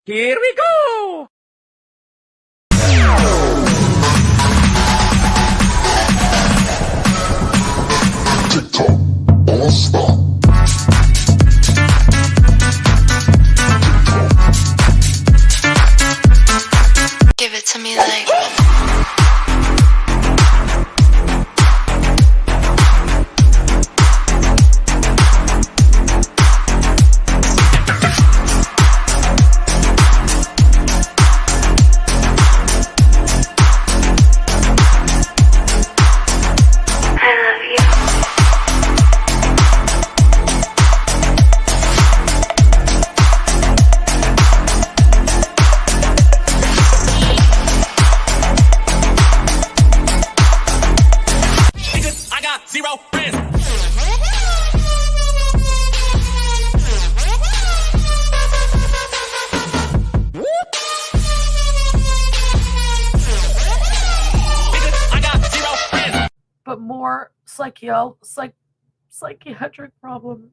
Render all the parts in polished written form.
Here we go! TikTok, all stop. Give it to me like. Zero friends. I got zero friends. But more psychiatric problem.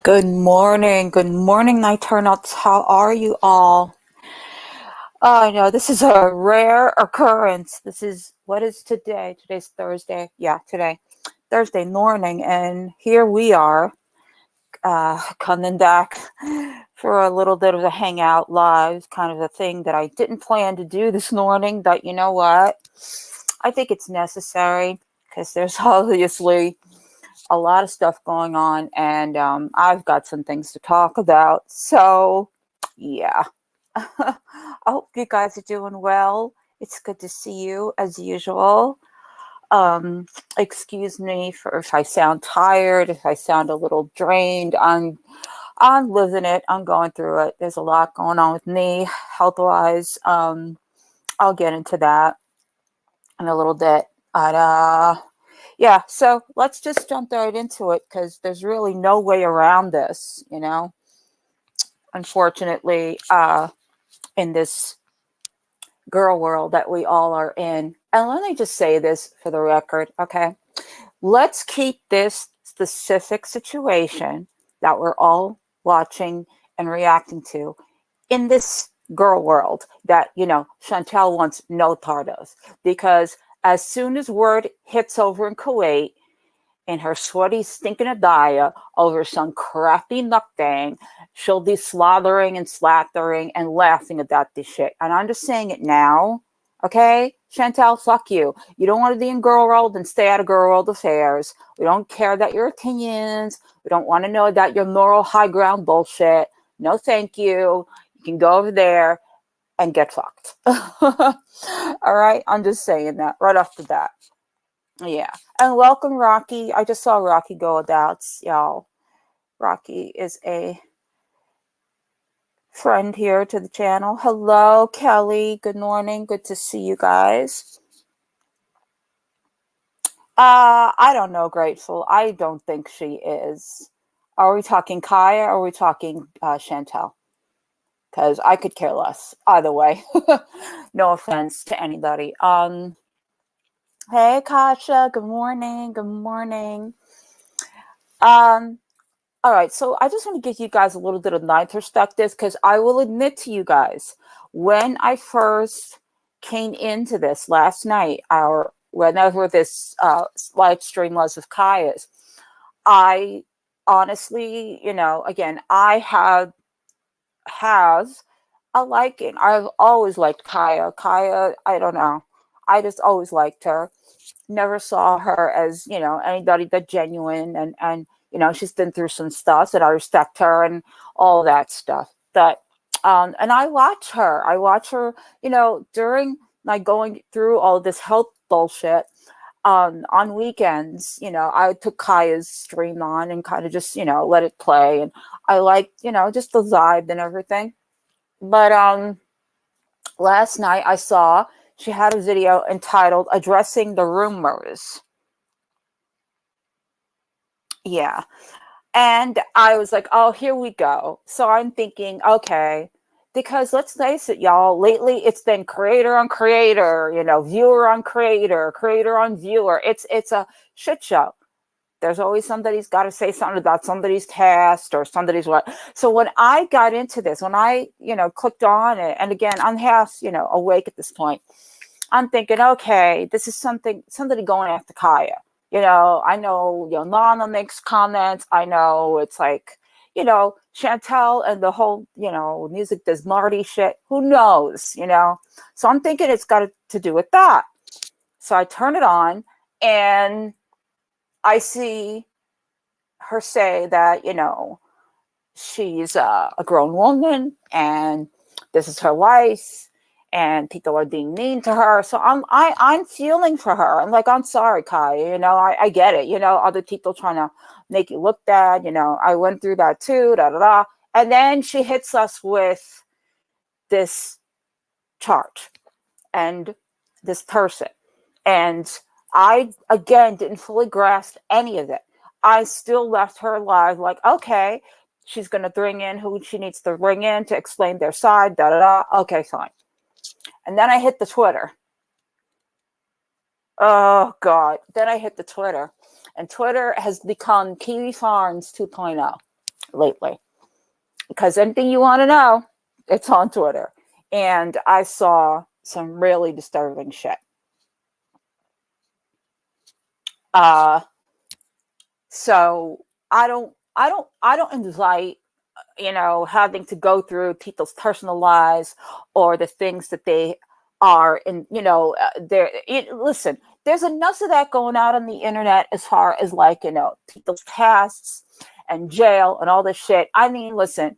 Good morning, night turnouts. How are you all? I know this is a rare occurrence. What is today? Today's Thursday. Yeah, Thursday morning, and here we are, coming back for a little bit of a hangout live, kind of a thing that I didn't plan to do this morning, but you know what? I think it's necessary because there's obviously a lot of stuff going on, and I've got some things to talk about. So, yeah. I hope you guys are doing well. It's good to see you as usual. Excuse me for if I sound tired, if I sound a little drained. I'm living it. I'm going through it. There's a lot going on with me health-wise. I'll get into that in a little bit. But yeah, so let's just jump right into it because there's really no way around this, unfortunately, in this girl world that we all are in. And let me just say this for the record, okay? Let's keep this specific situation that we're all watching and reacting to in this girl world that, Chantel wants no part of. Because as soon as word hits over in Kuwait and her sweaty, stinking Adaya over some crappy mukbang, she'll be slothering and slathering and laughing about this shit. And I'm just saying it now, okay? Chantel, fuck you. You don't want to be in girl world, then stay out of girl world affairs. We don't care about your opinions. We don't want to know about your moral high ground bullshit. No, thank you. You can go over there and get fucked. All right? I'm just saying that right off the bat. Yeah. And welcome, Rocky. I just saw Rocky go about, y'all. Rocky is a friend here to the channel. Hello, Kelly. Good morning. Good to see you guys. I don't know, Grateful. I don't think she is. Are we talking Kaya or are we talking Chantel? Because I could care less. Either way. No offense to anybody. Hey, Kasha. Good morning. Good morning. All right. So I just want to give you guys a little bit of my perspective because I will admit to you guys, when I first came into this last night, or whenever this live stream was with Kaya's, I honestly, again, I have a liking. I've always liked Kaya. Kaya, I don't know. I just always liked her. Never saw her as, anybody but genuine. And she's been through some stuff and I respect her and all that stuff. But, and I watch her, during like going through all this health bullshit, on weekends, I took Kaya's stream on and kind of just, let it play. And I liked, just the vibe and everything. But last night I saw she had a video entitled Addressing the Rumors. Yeah. And I was like, oh, here we go. So I'm thinking, okay, because let's face it, y'all, lately it's been creator on creator, viewer on creator, creator on viewer. It's a shit show. There's always somebody's got to say something about somebody's cast or somebody's what. So when I got into this, when I, clicked on it, and again, I'm half, awake at this point, I'm thinking, okay, this is somebody going after Kaya. I know, Lana makes comments. I know it's like, Chantel and the whole, music does Marty shit. Who knows, So I'm thinking it's got to do with that. So I turn it on and I see her say that, she's a grown woman and this is her life and people are being mean to her. So I'm feeling for her. I'm like, I'm sorry, Kai, I get it. Other people trying to make you look bad. I went through that too, da, da, da. And then she hits us with this chart and this person. And I, again, didn't fully grasp any of it. I still left her alive, like, okay, she's going to bring in who she needs to bring in to explain their side, da da da. Okay, fine. And then I hit the Twitter. Oh, God. Then I hit the Twitter. And Twitter has become Kiwi Farms 2.0 lately. Because anything you want to know, it's on Twitter. And I saw some really disturbing shit. So I don't invite, having to go through people's personal lives or the things that they are in, listen, there's enough of that going out on the internet as far as like, people's pasts and jail and all this shit. I mean, listen,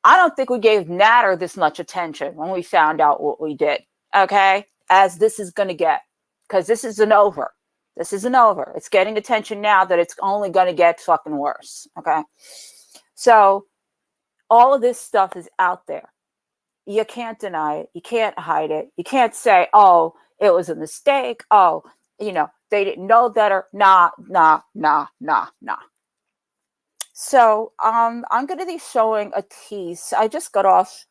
I don't think we gave Natter this much attention when we found out what we did. Okay. As this is going to get, because this isn't over. This isn't over. It's getting attention now that it's only going to get fucking worse. Okay. So all of this stuff is out there. You can't deny it. You can't hide it. You can't say, oh, it was a mistake. Oh, they didn't know better. Nah. So I'm going to be showing a tease. I just got off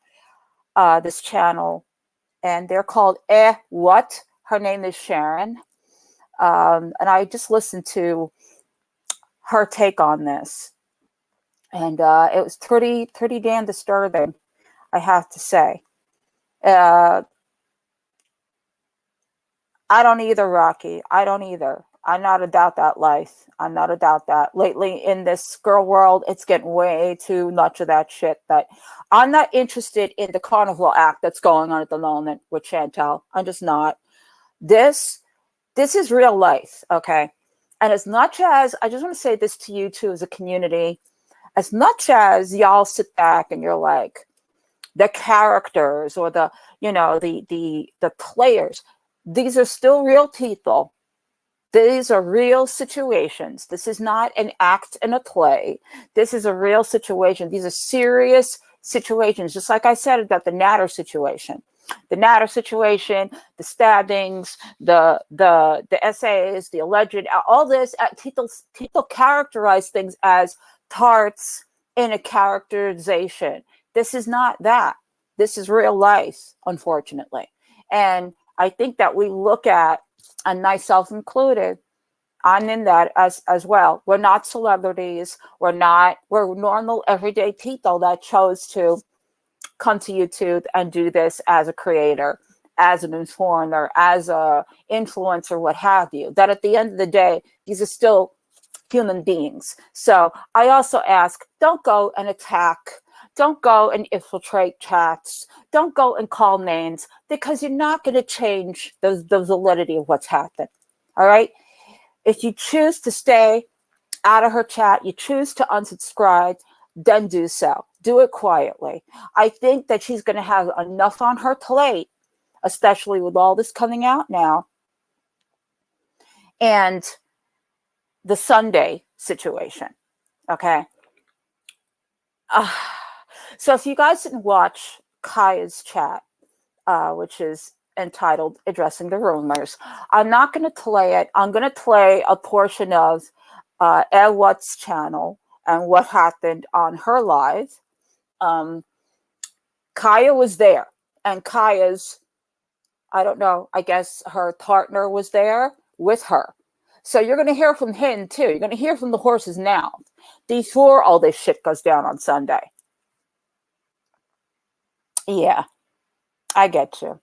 this channel and they're called What? Her name is Sharon. And I just listened to her take on this. And it was pretty damn disturbing, I have to say. I don't either, Rocky. I don't either. I'm not about that life. I'm not about that. Lately in this girl world, it's getting way too much of that shit that I'm not interested in the carnival act that's going on at the moment with Chantel. I'm just not. This is real life, okay? And as much as, I just want to say this to you too as a community, as much as y'all sit back and you're like, the characters or the players, these are still real people. These are real situations. This is not an act in a play. This is a real situation. These are serious situations, just like I said about the Natter situation. The Natter situation, the stabbings, the essays, the alleged, all this, people characterize things as parts in a characterization. This is not that. This is real life, unfortunately. And I think that we look at, and myself included, I'm in that as well. We're not celebrities. We're normal, everyday people that chose to come to YouTube and do this as a creator, as an informer, as a influencer, what have you. That at the end of the day, these are still human beings. So I also ask, don't go and attack. Don't go and infiltrate chats. Don't go and call names, because you're not going to change the validity of what's happened. All right? If you choose to stay out of her chat, you choose to unsubscribe, then do so. Do it quietly. I think that she's going to have enough on her plate, especially with all this coming out now. And the Sunday situation. Okay. So if you guys didn't watch Kaya's chat, which is entitled Addressing the Rumors, I'm not going to play it. I'm going to play a portion of Ed Watt's channel and what happened on her live, Kaya was there, and Kaya's, I don't know, I guess her partner was there with her. So you're going to hear from him too. You're going to hear from the horse's mouth before all this shit goes down on Sunday. Yeah, I get you.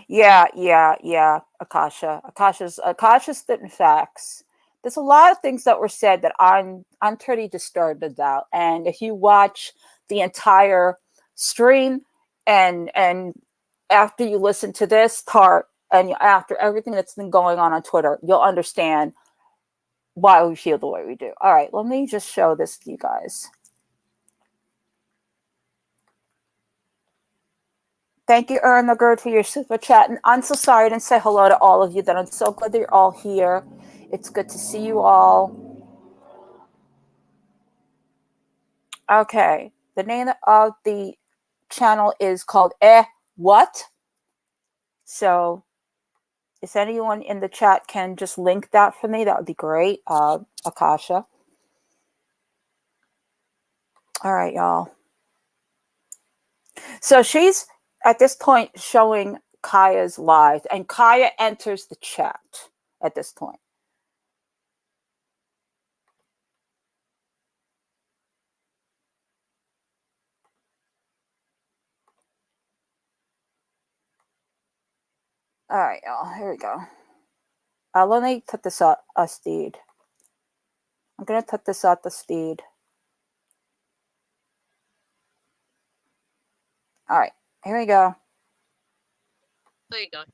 Yeah, Akasha's spitting facts. There's a lot of things that were said that I'm pretty disturbed about. And if you watch the entire stream and after you listen to this part and after everything that's been going on Twitter, you'll understand why we feel the way we do. All right, let me just show this to you guys. Thank you, Erin McGurd, for your super chat. And I'm so sorry I didn't say hello to all of you. That I'm so glad that you're all here. It's good to see you all. Okay. The name of the channel is called What? So if anyone in the chat can just link that for me, that would be great. Akasha. All right, y'all. So she's at this point showing Kaya's live, and Kaya enters the chat at this point. All right, y'all. Here we go. Let me put this up a speed. I'm going to put this up the speed. All right, here we go. There you go.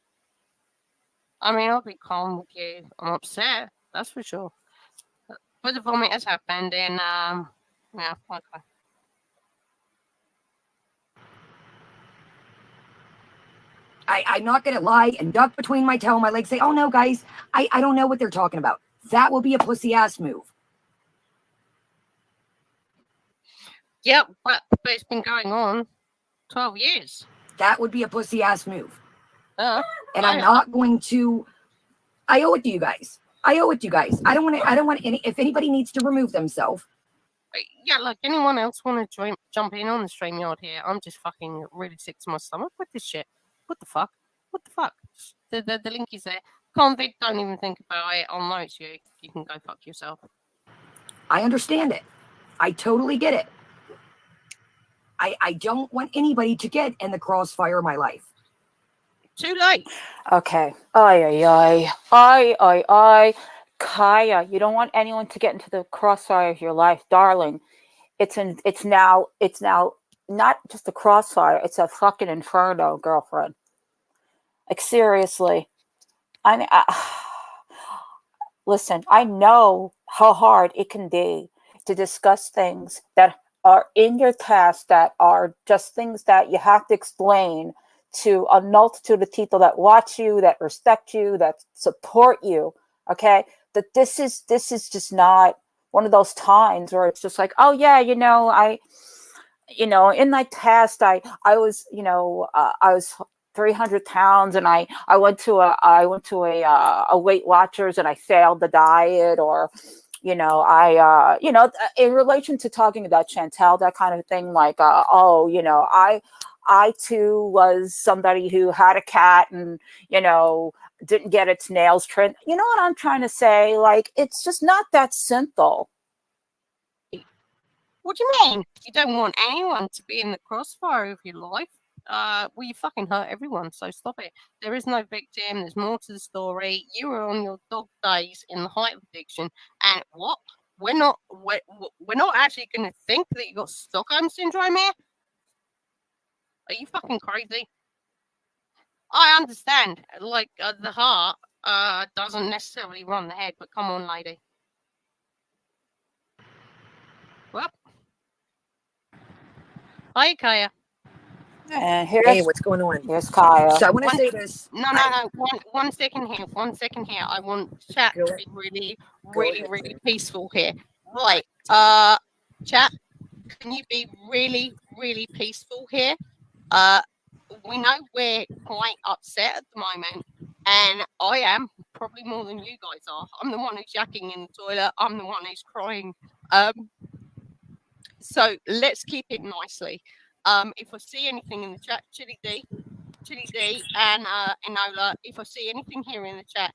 I mean, I'll be calm with you. I'm upset, that's for sure. But the vomit has happened, and yeah, okay. I'm not going to lie and duck between my tail and my legs, say, oh no, guys, I don't know what they're talking about. That will be a pussy ass move. Yeah, but it's been going on 12 years. That would be a pussy ass move. And I'm not going to, I owe it to you guys. I owe it to you guys. I don't want any, if anybody needs to remove themselves. Yeah, like anyone else want to jump in on the StreamYard here? I'm just fucking really sick to my stomach with this shit. What the fuck? What the fuck? The link is there. Convict, don't even think about it. I'll know it's you. You can go fuck yourself. I understand it. I totally get it. I don't want anybody to get in the crossfire of my life. Too late. Okay. Kaya, you don't want anyone to get into the crossfire of your life, darling. It's now not just a crossfire, it's a fucking inferno, girlfriend. Like, seriously. Listen, I know how hard it can be to discuss things that are in your past, that are just things that you have to explain to a multitude of people that watch you, that respect you, that support you. Okay, that this is just not one of those times where it's just like, oh yeah, in my past, I was, I was 300 pounds, and I went to a Weight Watchers, and I failed the diet, or in relation to talking about Chantel, that kind of thing, like I too was somebody who had a cat and didn't get its nails trimmed. You know what I'm trying to say? Like, it's just not that simple. What do you mean? You don't want anyone to be in the crossfire of your life? Well, you fucking hurt everyone, so stop it. There is no victim. There's more to the story. You were on your dog days in the height of addiction, and what? We're not actually going to think that you got Stockholm syndrome here. Are you fucking crazy? I understand. Like the heart doesn't necessarily run the head, but come on, lady. Well, hi, Kaya. And Hey, what's going on? Here's Kaya. So I want to say this. No. One second here. 1 second here. I want chat to be really peaceful here. Right. Chat, can you be really, really peaceful here? We know we're quite upset at the moment, and I am probably more than you guys are. I'm the one who's yakking in the toilet. I'm the one who's crying. So let's keep it nicely. If I see anything in the chat, Chili D, and Enola, if I see anything here in the chat,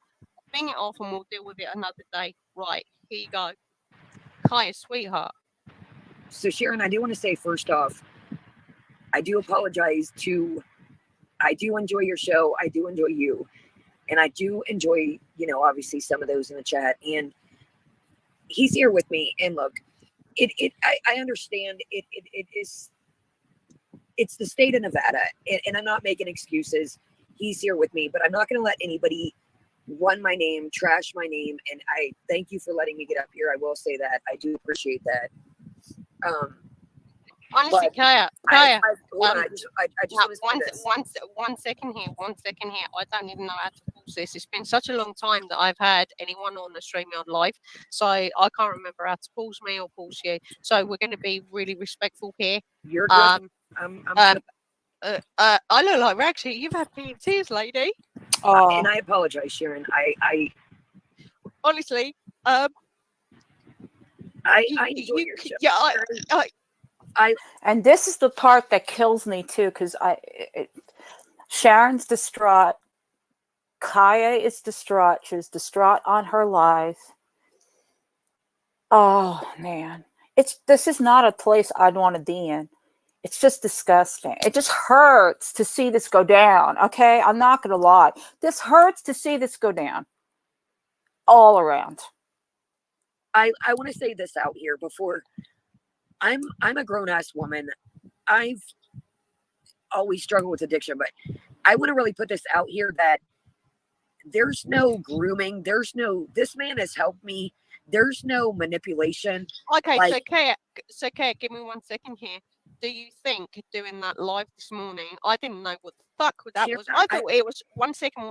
bring it off and we'll deal with it another day. Right, here you go. Kaya, sweetheart. So Sharon, I do want to say first off, I do apologize to. I do enjoy your show. I do enjoy you, and I do enjoy, obviously some of those in the chat. And he's here with me. And look, I understand it is. It's the state of Nevada, and I'm not making excuses. He's here with me, but I'm not going to let anybody run my name, trash my name. And I thank you for letting me get up here. I will say that I do appreciate that. Honestly, but Kaya, I just want to say this. one second here. I don't even know how to pause this. It's been such a long time that I've had anyone on the StreamYard live, so I can't remember how to pause me or pause you. So we're going to be really respectful here. You're good. I look like Ragsy. You've had PMTs, lady. And I apologize, Sharon. I honestly, I enjoy your show. Yeah, and this is the part that kills me too, because Sharon's distraught. Kaya is distraught. She's distraught on her live. Oh man, this is not a place I'd want to be in. It's just disgusting. It just hurts to see this go down. Okay, I'm not gonna lie. This hurts to see this go down. All around. I want to say this out here before. I'm a grown-ass woman. I've always struggled with addiction, but I want to really put this out here that there's no grooming. This man has helped me. There's no manipulation. Okay, so Kaya, give me 1 second here. Do you think doing that live this morning? I didn't know what the fuck that was. I thought it was 1 second.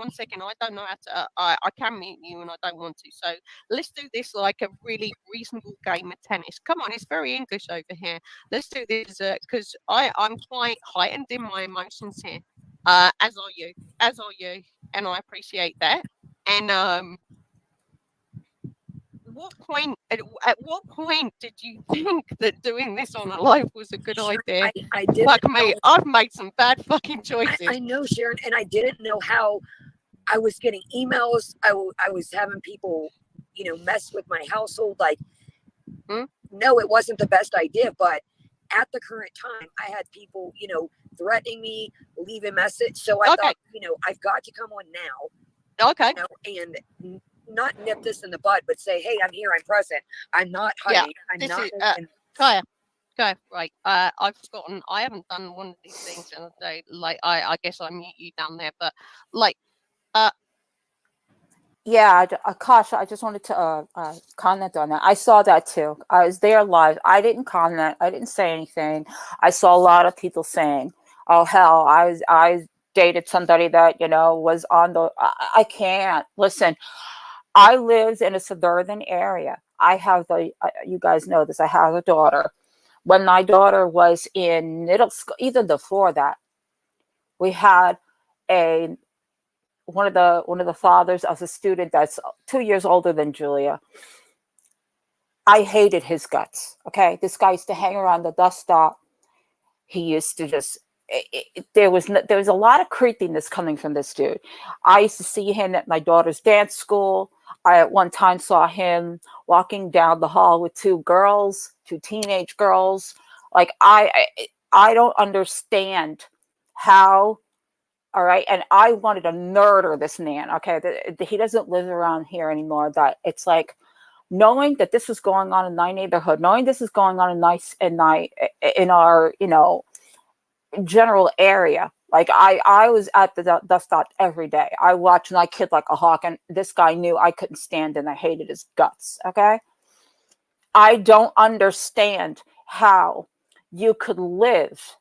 I don't know how to. I can mute you, and I don't want to. So let's do this like a really reasonable game of tennis. Come on, it's very English over here. Let's do this because I'm quite heightened in my emotions here. As are you, and I appreciate that. And at what point did you think that doing this on a live was a good idea? I did. Fuck me, I've made some bad fucking choices. I know, Sharon, and I didn't know how. I was getting emails. I was having people, mess with my household. Like, no, it wasn't the best idea. But at the current time, I had people, threatening me, leaving message. So I thought, I've got to come on now. Okay. And not nip this in the bud, but say, hey, I'm here, I'm present. I'm not hiding. Kaya, right. I've forgotten. I haven't done one of these things in a day. Like, I guess I mute you down there, but like, yeah, Kasha, I just wanted to comment on that. I saw that too. I was there live. I didn't comment. I didn't say anything. I saw a lot of people saying, "Oh hell, I dated somebody that was on the." I can't listen. I lived in a suburban area. I have you guys know this. I have a daughter. When my daughter was in middle school, even before that, we had one of the fathers of a student that's 2 years older than Julia. I hated his guts. Okay, this guy used to hang around the bus stop. He used to just. There was a lot of creepiness coming from this dude. I used to see him at my daughter's dance school. I at one time saw him walking down the hall with two teenage girls. Like I don't understand how. All right, and I wanted to murder this man. Okay, he doesn't live around here anymore. That it's like knowing that this was going on in my neighborhood, knowing this is going on in our general area. Like I was at the dust stop every day. I watched my kid like a hawk, and this guy knew I couldn't stand him. I hated his guts. Okay, I don't understand how you could live.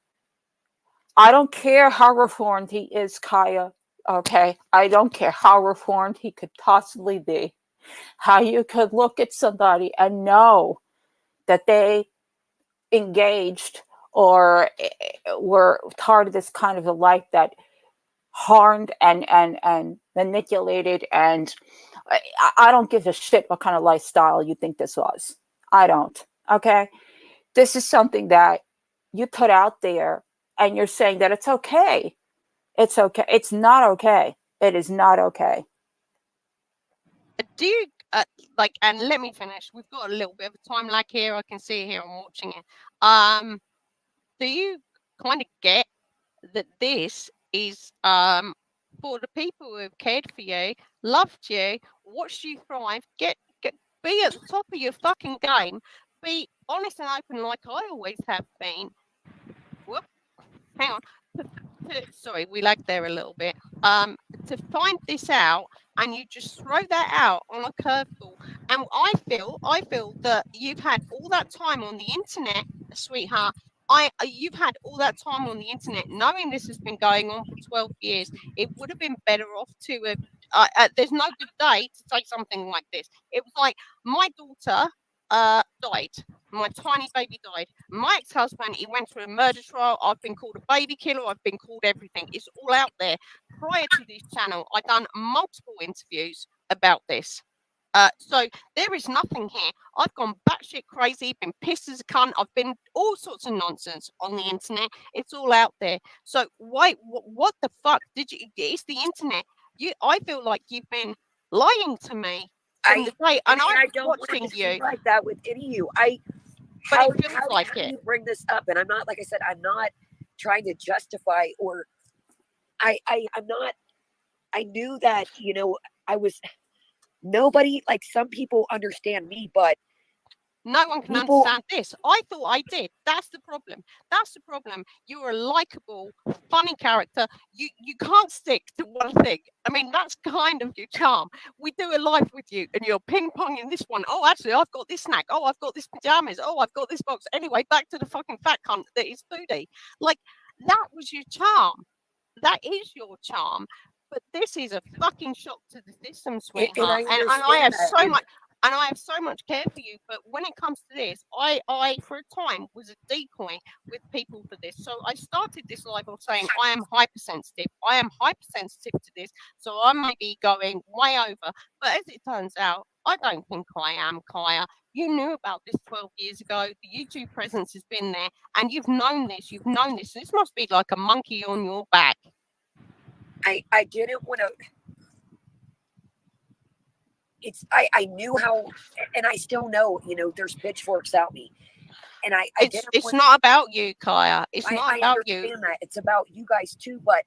I don't care how reformed he is, Kaya. Okay, I don't care how reformed he could possibly be. How you could look at somebody and know that they engaged or were part of this kind of a life that harmed and manipulated, and I don't give a shit what kind of lifestyle you think this was. I don't. Okay, this is something that you put out there, and you're saying that it's okay. It's okay. It's not okay. It is not okay. Do you like? And let me finish. We've got a little bit of a time lag here. I can see it here. I'm watching it. Do you kind of get that this is for the people who have cared for you, loved you, watched you thrive, get be at the top of your fucking game, be honest and open like I always have been. Whoop, hang on. Sorry, we lagged there a little bit. To find this out and you just throw that out on a curveball. And I feel that you've had all that time on the internet, sweetheart. You've had all that time on the internet knowing this has been going on for 12 years. It would have been better off to have there's no good day to say something like this. It was like my daughter died. My tiny baby died. My ex-husband, he went through a murder trial. I've been called a baby killer. I've been called everything. It's all out there. Prior to this channel, I've done multiple interviews about this. So there is nothing here. I've gone batshit crazy, been pissed as a cunt. I've been all sorts of nonsense on the internet. It's all out there. So why? What the fuck did you? It's the internet. I feel like you've been lying to me from the day, and I I'm don't watching want to you. seem like that with any of you. But it feels how like do it. you bring this up? And I'm not, like I said, I'm not trying to justify or I'm not. I knew that I was nobody. Like some people understand me, but No one can people. understand this. I thought I did. That's the problem. That's the problem. You're a likable, funny character. You can't stick to one thing. I mean, that's kind of your charm. We do a live with you, and you're ping ponging this one. Oh, actually, I've got this snack. Oh, I've got this pajamas. Oh, I've got this box. Anyway, back to the fucking fat cunt that is foodie. Like that was your charm. That is your charm. But this is a fucking shock to the system, sweetheart. And I have so much. And I have so much care for you, but when it comes to this, I for a time was a decoy with people for this. So I started this live off saying I am hypersensitive. I am hypersensitive to this, so I may be going way over. But as it turns out, I don't think I am, Kaya. You knew about this 12 years ago. The YouTube presence has been there, and you've known this. You've known this. This must be like a monkey on your back. I didn't want to. I knew how, and I still know, there's pitchforks out me. And it's not about you, Kaya. It's not about you. I understand that. It's about you guys too, but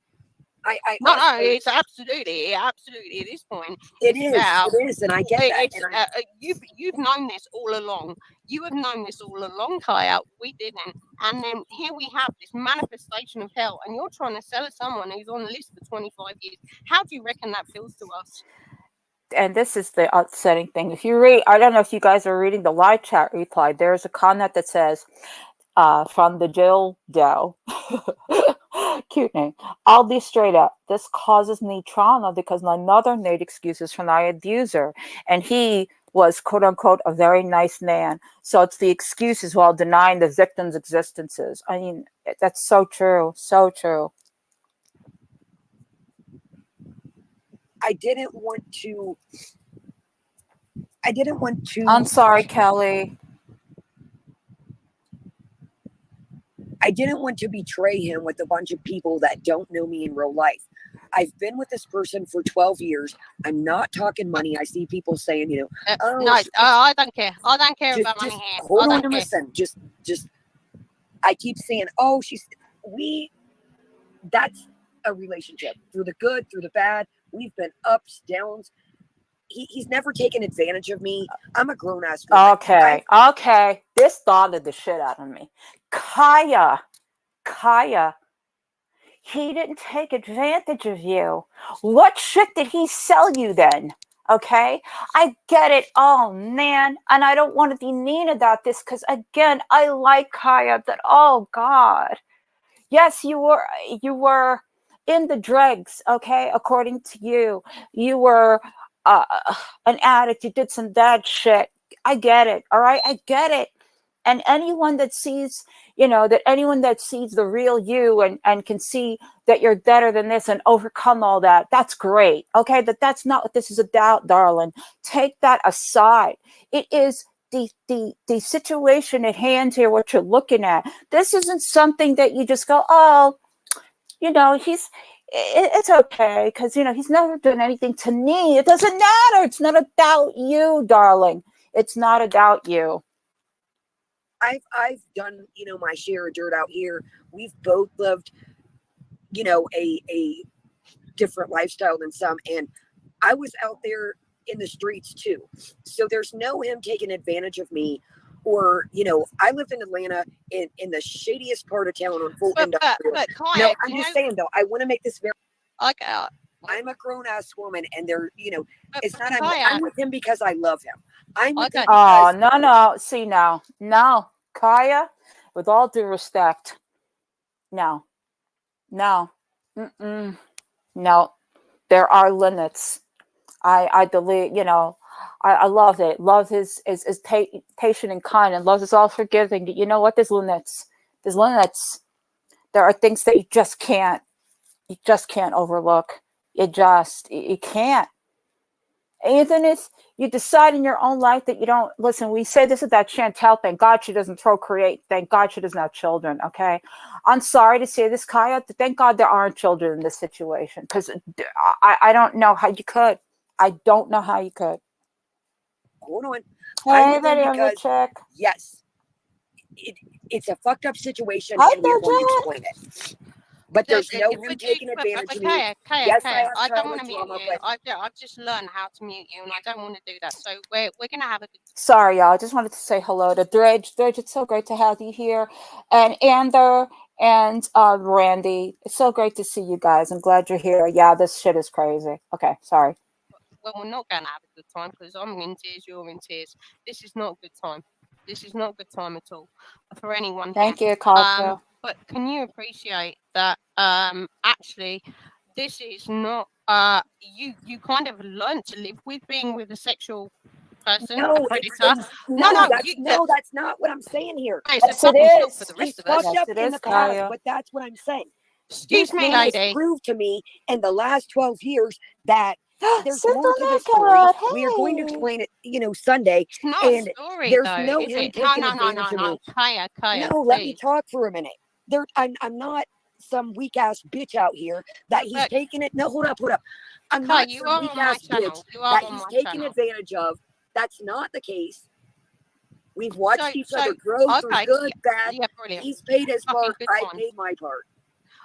no, it's absolutely at this point. It is, and I get that. You've known this all along. You have known this all along, Kaya. We didn't. And then here we have this manifestation of hell, and you're trying to sell us someone who's on the list for 25 years. How do you reckon that feels to us? And this is the upsetting thing. If you read, I don't know if you guys are reading the live chat reply, there's a comment that says, from the Jill Doe, cute name, I'll be straight up. This causes me trauma because my mother made excuses for my abuser. And he was, quote unquote, a very nice man. So it's the excuses while denying the victim's existences. I mean, that's so true. So true. I didn't want to. I'm sorry, Kelly. I didn't want to betray him with a bunch of people that don't know me in real life. I've been with this person for 12 years. I'm not talking money. I see people saying, no, I don't care. I don't care about money here. Hold on and listen. Just, I keep saying, that's a relationship. Through the good, through the bad. We've been ups, downs. He's never taken advantage of me. I'm a grown-ass woman. Okay. This bothered the shit out of me. Kaya, he didn't take advantage of you. What shit did he sell you then? Okay, I get it. Oh man, and I don't want to be mean about this because again, I like Kaya, but oh God, yes, you were in the dregs. Okay, according to you, you were an addict. You did some bad shit. I get it. All right, I get it. And anyone that sees, that anyone that sees the real you and can see that you're better than this and overcome all that, that's great. Okay, that's not what this is about, darling. Take that aside. It is the situation at hand here, what you're looking at. This isn't something that you just go, oh, it's okay, because he's never done anything to me. It doesn't matter. It's not about you, darling. It's not about you. I've done, my share of dirt out here. We've both lived, a different lifestyle than some, and I was out there in the streets too. So there's no him taking advantage of me, or I lived in Atlanta in the shadiest part of town on Fulton Industrial. But Kaya, No, I'm just saying though, I want to make this very. I'm a grown ass woman, and it's not. Kaya, I'm with him because I love him. I'm with him Oh, because. no. See, now, no, Kaya, with all due respect, no, mm-mm, no. There are limits. I believe, I love it. Love is patient and kind, and love is all forgiving. But you know what? There's limits. There's limits. There are things that you just can't overlook. You can't. Even if you decide in your own life that you don't listen, we say this is that Chantel. Thank God she doesn't procreate. Thank God she doesn't have children. Okay, I'm sorry to say this, Kaya. Thank God there aren't children in this situation, because I don't know how you could. I don't know how you could. Hold on. Hey, video check. Yes, it's a fucked up situation, Hi, and we're going to explain it. But there's no him taking advantage of me. Yes, I don't want to mute you. I've just learned how to mute you, and I don't want to do that. So we're gonna have a good. Sorry, y'all. I just wanted to say hello to Dredge. Dredge, it's so great to have you here, and Ander and Randy. It's so great to see you guys. I'm glad you're here. Yeah, this shit is crazy. Okay, sorry. Well, we're not gonna have a good time because I'm in tears. You're in tears. This is not a good time. This is not a good time at all for anyone. Thank you, Kasha. But can you appreciate that? Actually, this is not. You kind of learn to live with being with a sexual person, a predator. That's not what I'm saying here. Yes, it is For the rest of us. Fucked up in the past, but that's what I'm saying. Excuse me, lady. Proved to me in the last 12 years that there's more to the story. Hey. We are going to explain it, Sunday. It's not and a story, there's though, no is him it? taking No, advantage of me. Kaya, no, let me talk for a minute. I'm not some weak ass bitch out here that he's taking it. No, hold up. I'm not some weak ass bitch that he's taking advantage of. That's not the case. We've watched each other grow through good, bad. Yeah, brilliant. He's paid his part. I paid my part.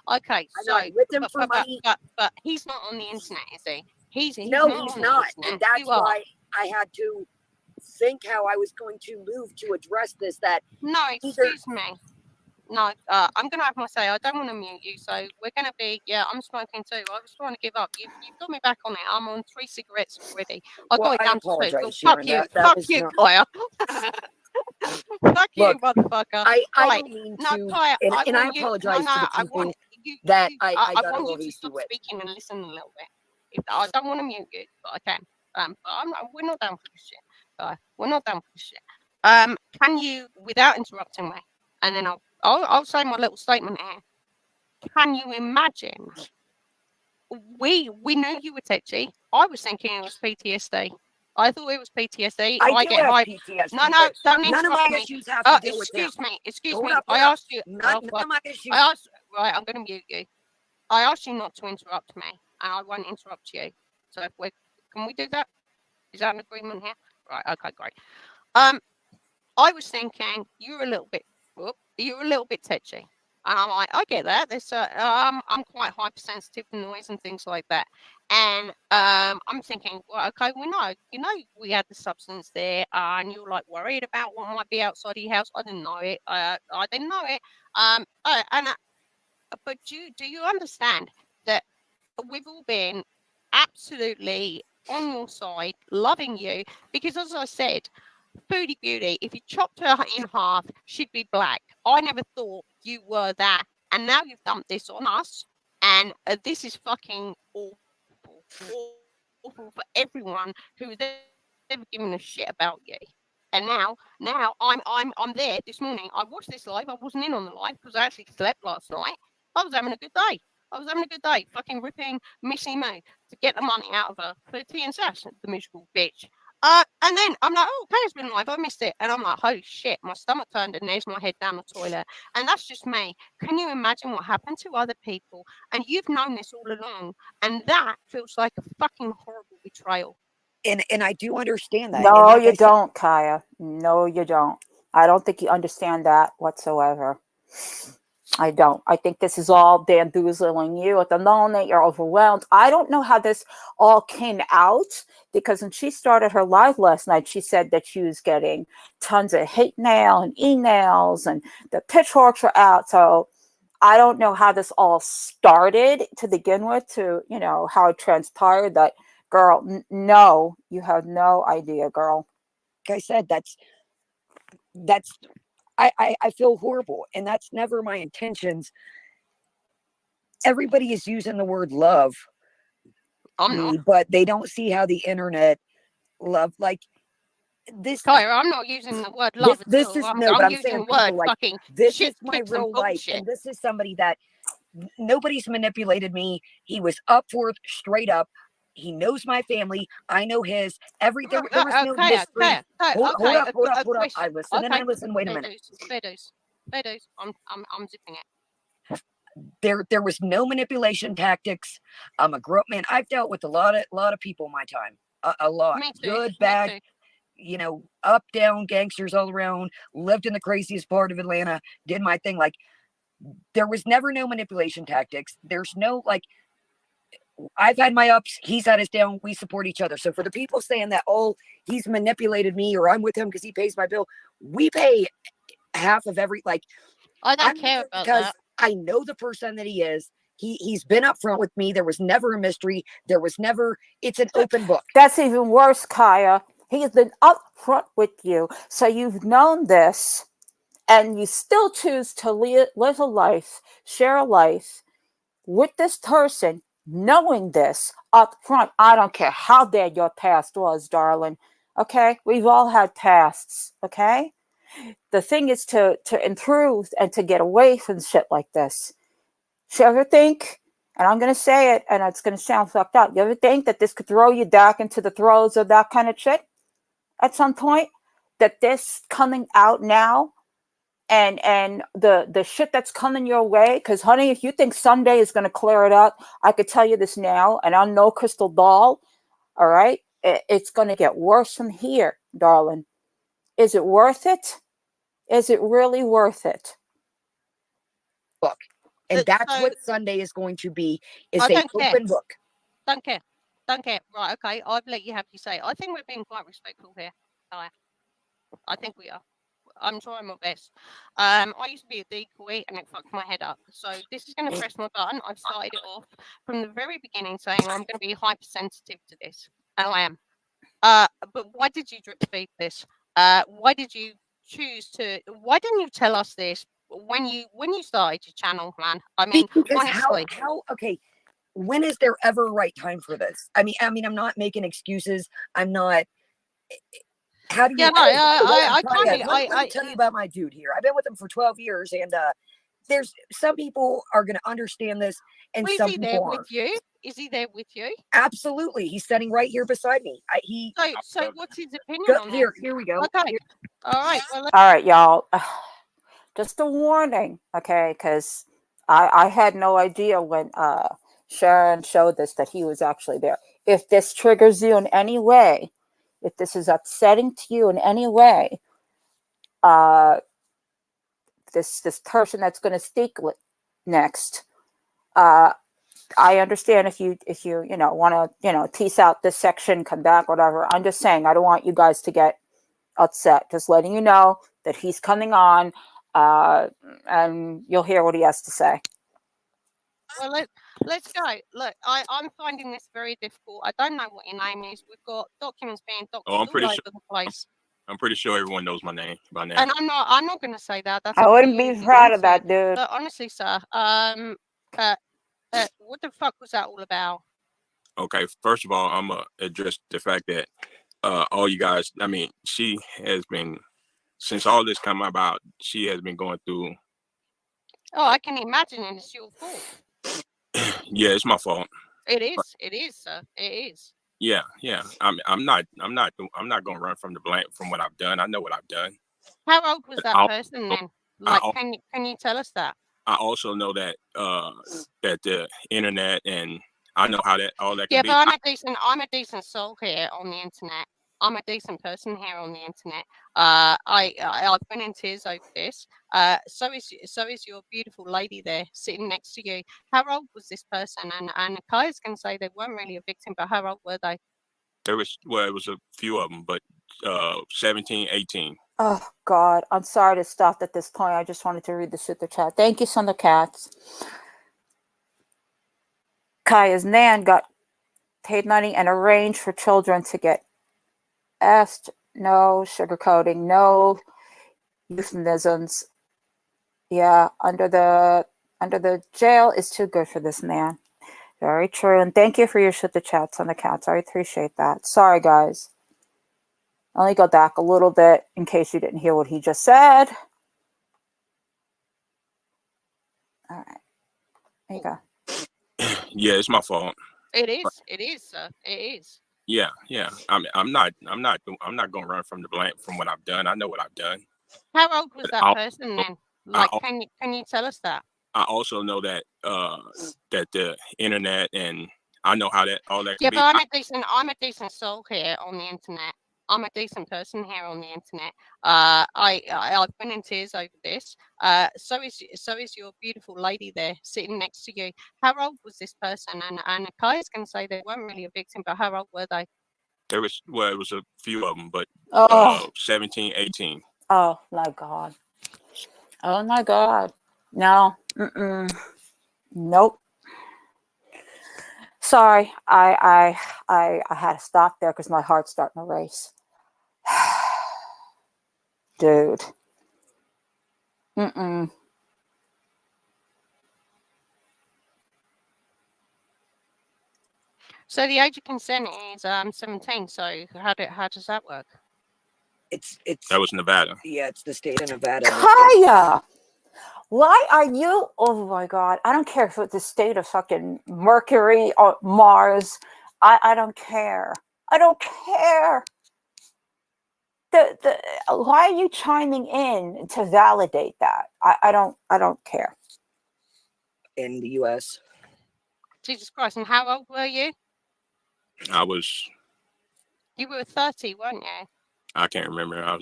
Okay, I'm not with him for money. But he's not on the internet, is he? He's not. And that's why I had to think how I was going to move to address this. No, excuse me. No, I'm going to have my say. I don't want to mute you, so we're going to be. Yeah, I'm smoking too. I was trying to give up. You've got me back on it. I'm on 3 cigarettes already. I got it down to 2. Fuck you, Claire. Fuck you, motherfucker. I don't mean to. Claire, and I apologize to the people that I got a little hasty with. Speaking and listen a little bit. I don't want to mute you, but I can. But we're not down for this shit. We're not down for this shit. Can you, without interrupting me, and then I'll say my little statement here. Can you imagine? We knew you were tetchy. I was thinking it was PTSD. I thought it was PTSD. I get have PTSD. No, don't interrupt none of my me. Issues have to deal excuse with me. Excuse me. I asked you. None of my issues. I asked. Right, I'm going to mute you. I asked you not to interrupt me, and I won't interrupt you. So can we do that? Is that an agreement here? Right. Okay. Great. I was thinking you're a little bit touchy. And I'm like, I get that. I'm quite hypersensitive to noise and things like that. And I'm thinking, well, okay, we had the substance there, and you're like worried about what might be outside of your house. I didn't know it. I didn't know it. But do you understand that we've all been absolutely on your side, loving you, because as I said, Foodie Beauty, if you chopped her in half, she'd be black. I never thought you were that. And now you've dumped this on us. And this is fucking awful. Awful for everyone who's ever given a shit about you. And now I'm there this morning. I watched this live. I wasn't in on the live because I actually slept last night. I was having a good day. Fucking ripping Missy May to get the money out of her for tea and sass, the miserable bitch. And then I'm like, oh, Penny's been live. I missed it. And I'm like, holy shit, my stomach turned and there's my head down the toilet. And that's just me. Can you imagine what happened to other people? And you've known this all along. And that feels like a fucking horrible betrayal. And I do understand that. And No, like you I said, don't, Kaya. No, you don't. I don't think you understand that whatsoever. I don't. I think this is all bamboozling you at the moment. You're overwhelmed. I don't know how this all came out, because when she started her live last night, she said that she was getting tons of hate mail and emails and the pitchforks were out. So I don't know how this all started to begin with, to, how it transpired. That girl, no, you have no idea, girl. like I said, that's I feel horrible, and that's never my intentions. Everybody is using the word love, I'm not. but they don't see how the internet love, like this. Tyra, I'm not using the word love at This all. is I'm no, but I'm using saying the word people, like, fucking this shit, is my twits, and real life, bullshit. and this is somebody that nobody's manipulated me. He was up for it, straight up. He knows my family. I know his. There was no mystery. Hold up. I listen and I listen. Wait a minute. Fair dues. I'm zipping it. There was no manipulation tactics. I'm a grown man. I've dealt with a lot of people in my time. A lot. Me too. Good, Me bad, too. up, down, gangsters all around. Lived in the craziest part of Atlanta. Did my thing. Like, there was never no manipulation tactics. There's no, like, I've had my ups, he's had his down, we support each other. So for the people saying that, oh, he's manipulated me or I'm with him because he pays my bill, we pay half of every, like, I don't I'm care about because that. I know the person that he is. He's been upfront with me. There was never a mystery. There was never, it's an open book. That's even worse, Kaya. He's been upfront with you. So you've known this, and you still choose to live a life, share a life with this person, knowing this up front. I don't care how bad your past was, darling. Okay? We've all had pasts. Okay? The thing is to improve and to get away from shit like this. You ever think, and I'm going to say it, and it's going to sound fucked up, you ever think that this could throw you back into the throes of that kind of shit at some point? That this coming out now, and the shit that's coming your way, because honey, if you think someday is going to clear it up, I could tell you this now, and I'm no crystal ball. All right, it's going to get worse from here, darling. Is it worth it? Is it really worth it? Book. And that's So, what Sunday is going to be, is I an don't care. open book. Don't care. Right, okay, I've let you have your say. I think we're being quite respectful here. I think we are. I'm trying my best. I used to be a decoy and it fucked my head up. So this is going to press my button. I've started it off from the very beginning saying I'm going to be hypersensitive to this. And I am. But why did you drip feed this? Why did you choose to? Why didn't you tell us this when you started your channel, man? I mean, Because honestly. how okay, when is there ever a right time for this? I mean, I'm not making excuses. I'm not. How do you? Yeah, no, I Let can't. me tell you about my dude here. I've been with him for 12 years, and there's some people are going to understand this, and Well, some is he there people with aren't. you? Is he there with you? Absolutely, he's sitting right here beside me. So what's his opinion on Here this? we go. Okay. All right. Well, All right, y'all. Just a warning, okay? Because I had no idea when Sharon showed this that he was actually there. If this triggers you in any way, if this is upsetting to you in any way, this person that's going to speak next, I understand if you want to piece out this section, come back, whatever. I'm just saying I don't want you guys to get upset. Just letting you know that he's coming on, and you'll hear what he has to say. Well, let's go. Look, I'm finding this very difficult. I don't know what your name is. We've got documents being doctored all over the place. I'm pretty sure everyone knows my name by now. And I'm not going to say that. That's I wouldn't be proud of that, dude. But honestly, sir, what the fuck was that all about? Okay, first of all, I'm gonna address the fact that all you guys. I mean, she has been since all this come about. She has been going through. Oh, I can imagine, and it's your fault. Yeah, it's my fault. It is, sir. It is. Yeah. I'm not gonna run from the blame from what I've done. I know what I've done. How old was But that person then? Like, I can you tell us that? I also know that that the internet and I know how that all that can Yeah, be. but I'm a decent soul here on the internet. I'm a decent person here on the internet. I've been in tears over this. So is your beautiful lady there sitting next to you. How old was this person? And Kaya's can say they weren't really a victim, but how old were they? It was a few of them, but 17, 18. Oh God, I'm sorry to stop at this point. I just wanted to read the super chat. Thank you, Son of Cats. Kaya's Nan got paid money and arranged for children to get asked. No sugarcoating, no euphemisms. Yeah, under the jail is too good for this man. Very true. And thank you for your super chats on the cats. I appreciate that. Sorry, guys. Let me go back a little bit in case you didn't hear what he just said. All right. There you go. Yeah, it's my fault. It is, sir. It is. Yeah. I'm not gonna run from the blame from what I've done. I know what I've done. How old was But that person then? Like, can you tell us that? I also know that that the internet and I know how that all that Yeah, can be. but I'm a decent soul here on the internet. I'm a decent person here on the internet. I've been in tears over this. So is your beautiful lady there sitting next to you. How old was this person? And Kaya's can say they weren't really a victim, but how old were they? It was a few of them, but 17, 18. Oh my God. Oh my God. No. Nope. Sorry. I had to stop there because my heart's starting to race. Dude. So the age of consent is 17. So how does that work? It's That was Nevada. yeah, it's the state of Nevada. Kaya! Why are you? Oh my God! I don't care if it's the state of fucking Mercury or Mars. I don't care. I don't care. Why are you chiming in to validate that? I don't care. In the U.S. Jesus Christ! And how old were you? You were 30, weren't you? I can't remember. I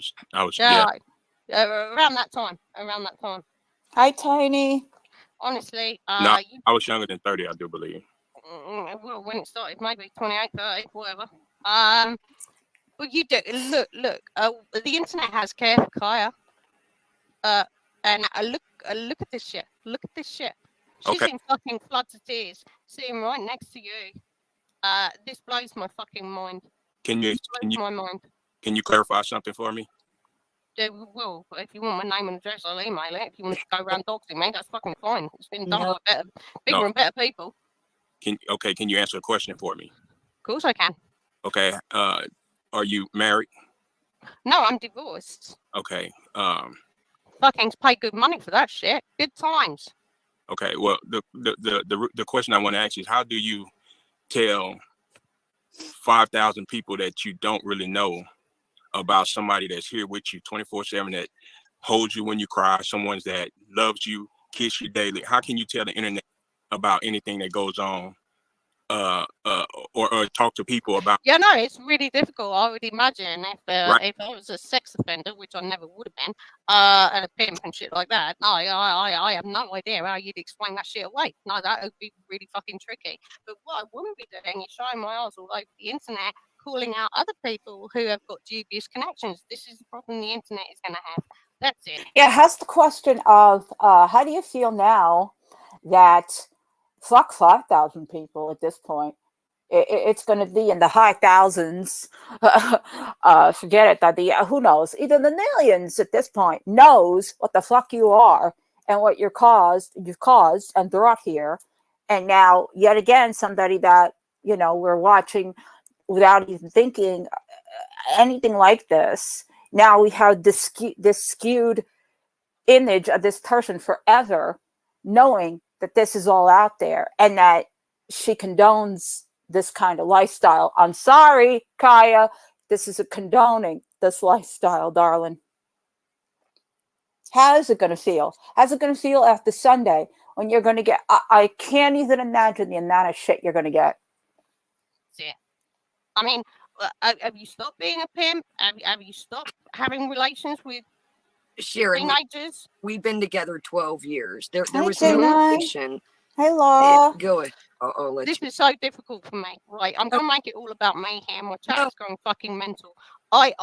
was Yeah. Around that time. Hi, Tiny. Honestly, no, I was younger than 30, I do believe. Well, when it started, maybe 28, 30, whatever. But you do look. The internet has care for Kaya. And look at this shit. Look at this shit. She's Okay. in fucking floods of tears, sitting right next to you. This blows my fucking mind. Can you My mind. can you clarify something for me? Well, if you want my name and address, I'll email it. If you want to go around doxing me, that's fucking fine. It's been done by bigger and better people. Can you answer a question for me? Of course I can. Okay. Are you married? No, I'm divorced. Okay. Fucking pay good money for that shit. Good times. Okay. Well, the question I want to ask you is, how do you tell 5,000 people that you don't really know about somebody that's here with you 24/7, that holds you when you cry, someone that loves you, kiss you daily? How can you tell the internet about anything that goes on, or talk to people about? Yeah, no, it's really difficult. I would imagine if Right. if I was a sex offender, which I never would have been, and a pimp and shit like that. No, I have no idea how you'd explain that shit away. No, that would be really fucking tricky. But what I wouldn't be doing is showing my ass all over the internet, calling out other people who have got dubious connections. This is the problem the internet is going to have. That's it. Yeah, has the question of how do you feel now that fuck 5,000 people at this point? It's going to be in the high thousands. Forget it. Who knows? Even the millions at this point knows what the fuck you are and what you've caused and brought here. And now, yet again, somebody that we're watching without even thinking. anything like this. Now we have this skewed image of this person forever, knowing that this is all out there and that she condones this kind of lifestyle. I'm sorry, Kaya. This is a condoning this lifestyle, darling. How is it going to feel? How's it going to feel after Sunday when you're going to get, I can't even imagine the amount of shit you're going to get. Yeah. I mean, have you stopped being a pimp? Have you stopped having relations with Sharon, teenagers? we've been together 12 years. There Hi, was no Tina. relation. Hey, Laura. Go ahead. I'll let This you. is so difficult for me. Right, I'm gonna make it all about me here. My chat is going fucking mental. I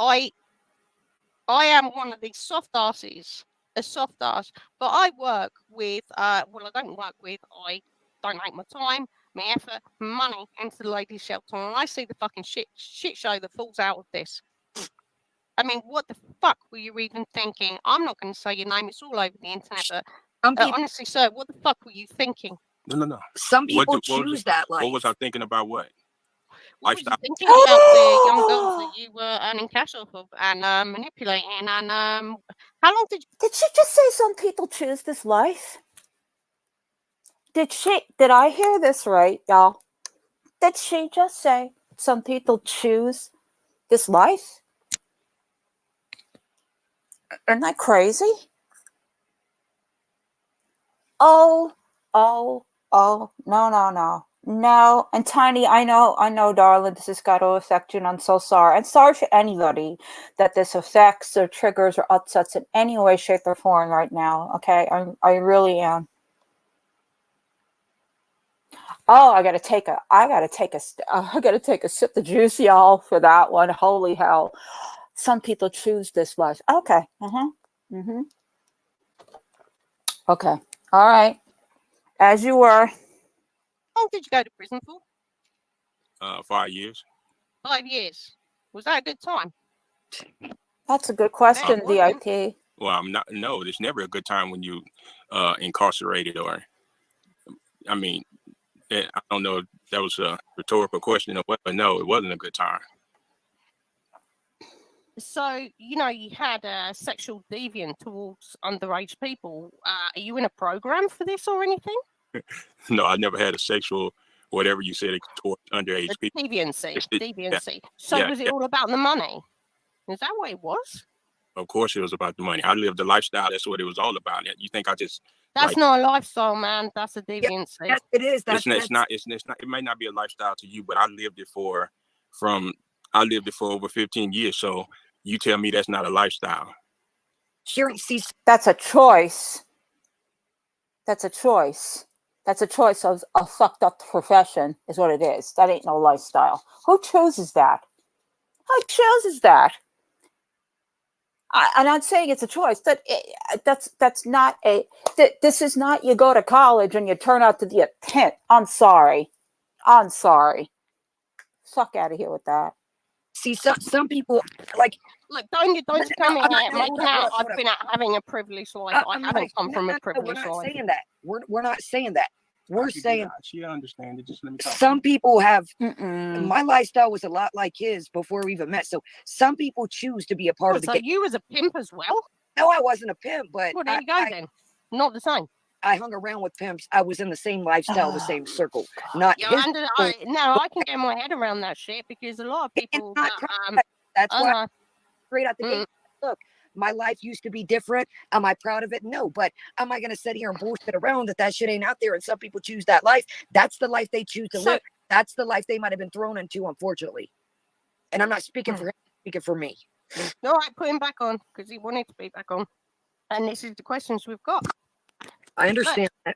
am one of these soft asses, a soft ass, but I work with well, I don't work with, I donate my time, my effort, money into the ladies' shelter, and I see the fucking shit show that falls out of this. I mean, what the fuck were you even thinking? I'm not going to say your name; it's all over the internet. But honestly, sir, what the fuck were you thinking? No. Some people choose that life. What was I thinking about? What? What was Lifestyle. you thinking about the young girls that you were earning cash off of and manipulating? And how long did you? Did she just say some people choose this life? Did I hear this right, y'all? Did she just say some people choose this life? Isn't that crazy? Oh, no. And Tiny, I know, darling, this has got to affect you, and I'm so sorry. I'm sorry for anybody that this affects or triggers or upsets in any way, shape, or form right now. Okay, I really am. Oh, I gotta take a sip of juice, y'all, for that one. Holy hell! Some people choose this life. Okay. Okay. All right. As you were. How long did you go to prison for? 5 years. 5 years. Was that a good time? That's a good question, DIT. Well, I'm not. No, there's never a good time when you incarcerated, or I mean, I don't know if that was a rhetorical question or what, but no, it wasn't a good time. So, you had a sexual deviant towards underage people. Are you in a program for this or anything? No, I never had a sexual, whatever you said, towards underage people. Deviancy. Yeah. So was it all about the money? Is that what it was? Of course, it was about the money. I lived the lifestyle. That's what it was all about. You think I just? That's not a lifestyle, man. That's a deviancy. Yes, it is. It's not. It may not be a lifestyle to you, but I lived it for over 15 years. So you tell me that's not a lifestyle. Sharon, that's a choice. That's a choice. That's a choice of a fucked up profession, is what it is. That ain't no lifestyle. Who chooses that? Who chooses that? I'm not saying it's a choice. That's not a. This is not you go to college and you turn out to be a pimp. I'm sorry. Fuck out of here with that. See, some people like. Look, don't you come in here making out I've been having a privileged life. I haven't come from a privileged life. We're not saying that. We're not saying that. We're saying she understands it. Just let me talk. Some people have. My lifestyle was a lot like his before we even met. So some people choose to be a part of the game. So you was a pimp as well? No, I wasn't a pimp, but well, there you go then. Not the same. I hung around with pimps. I was in the same lifestyle, the same circle. Not his. I can get my head around that shit because a lot of people. That's why straight out the gate. Look, my life used to be different. Am I proud of it? No, but am I going to sit here and bullshit around that shit ain't out there? And some people choose that life. That's the life they choose to live. That's the life they might have been thrown into, unfortunately. And I'm not speaking for him, I'm speaking for me. All right, put him back on because he wanted to be back on. And this is the questions we've got. I understand that.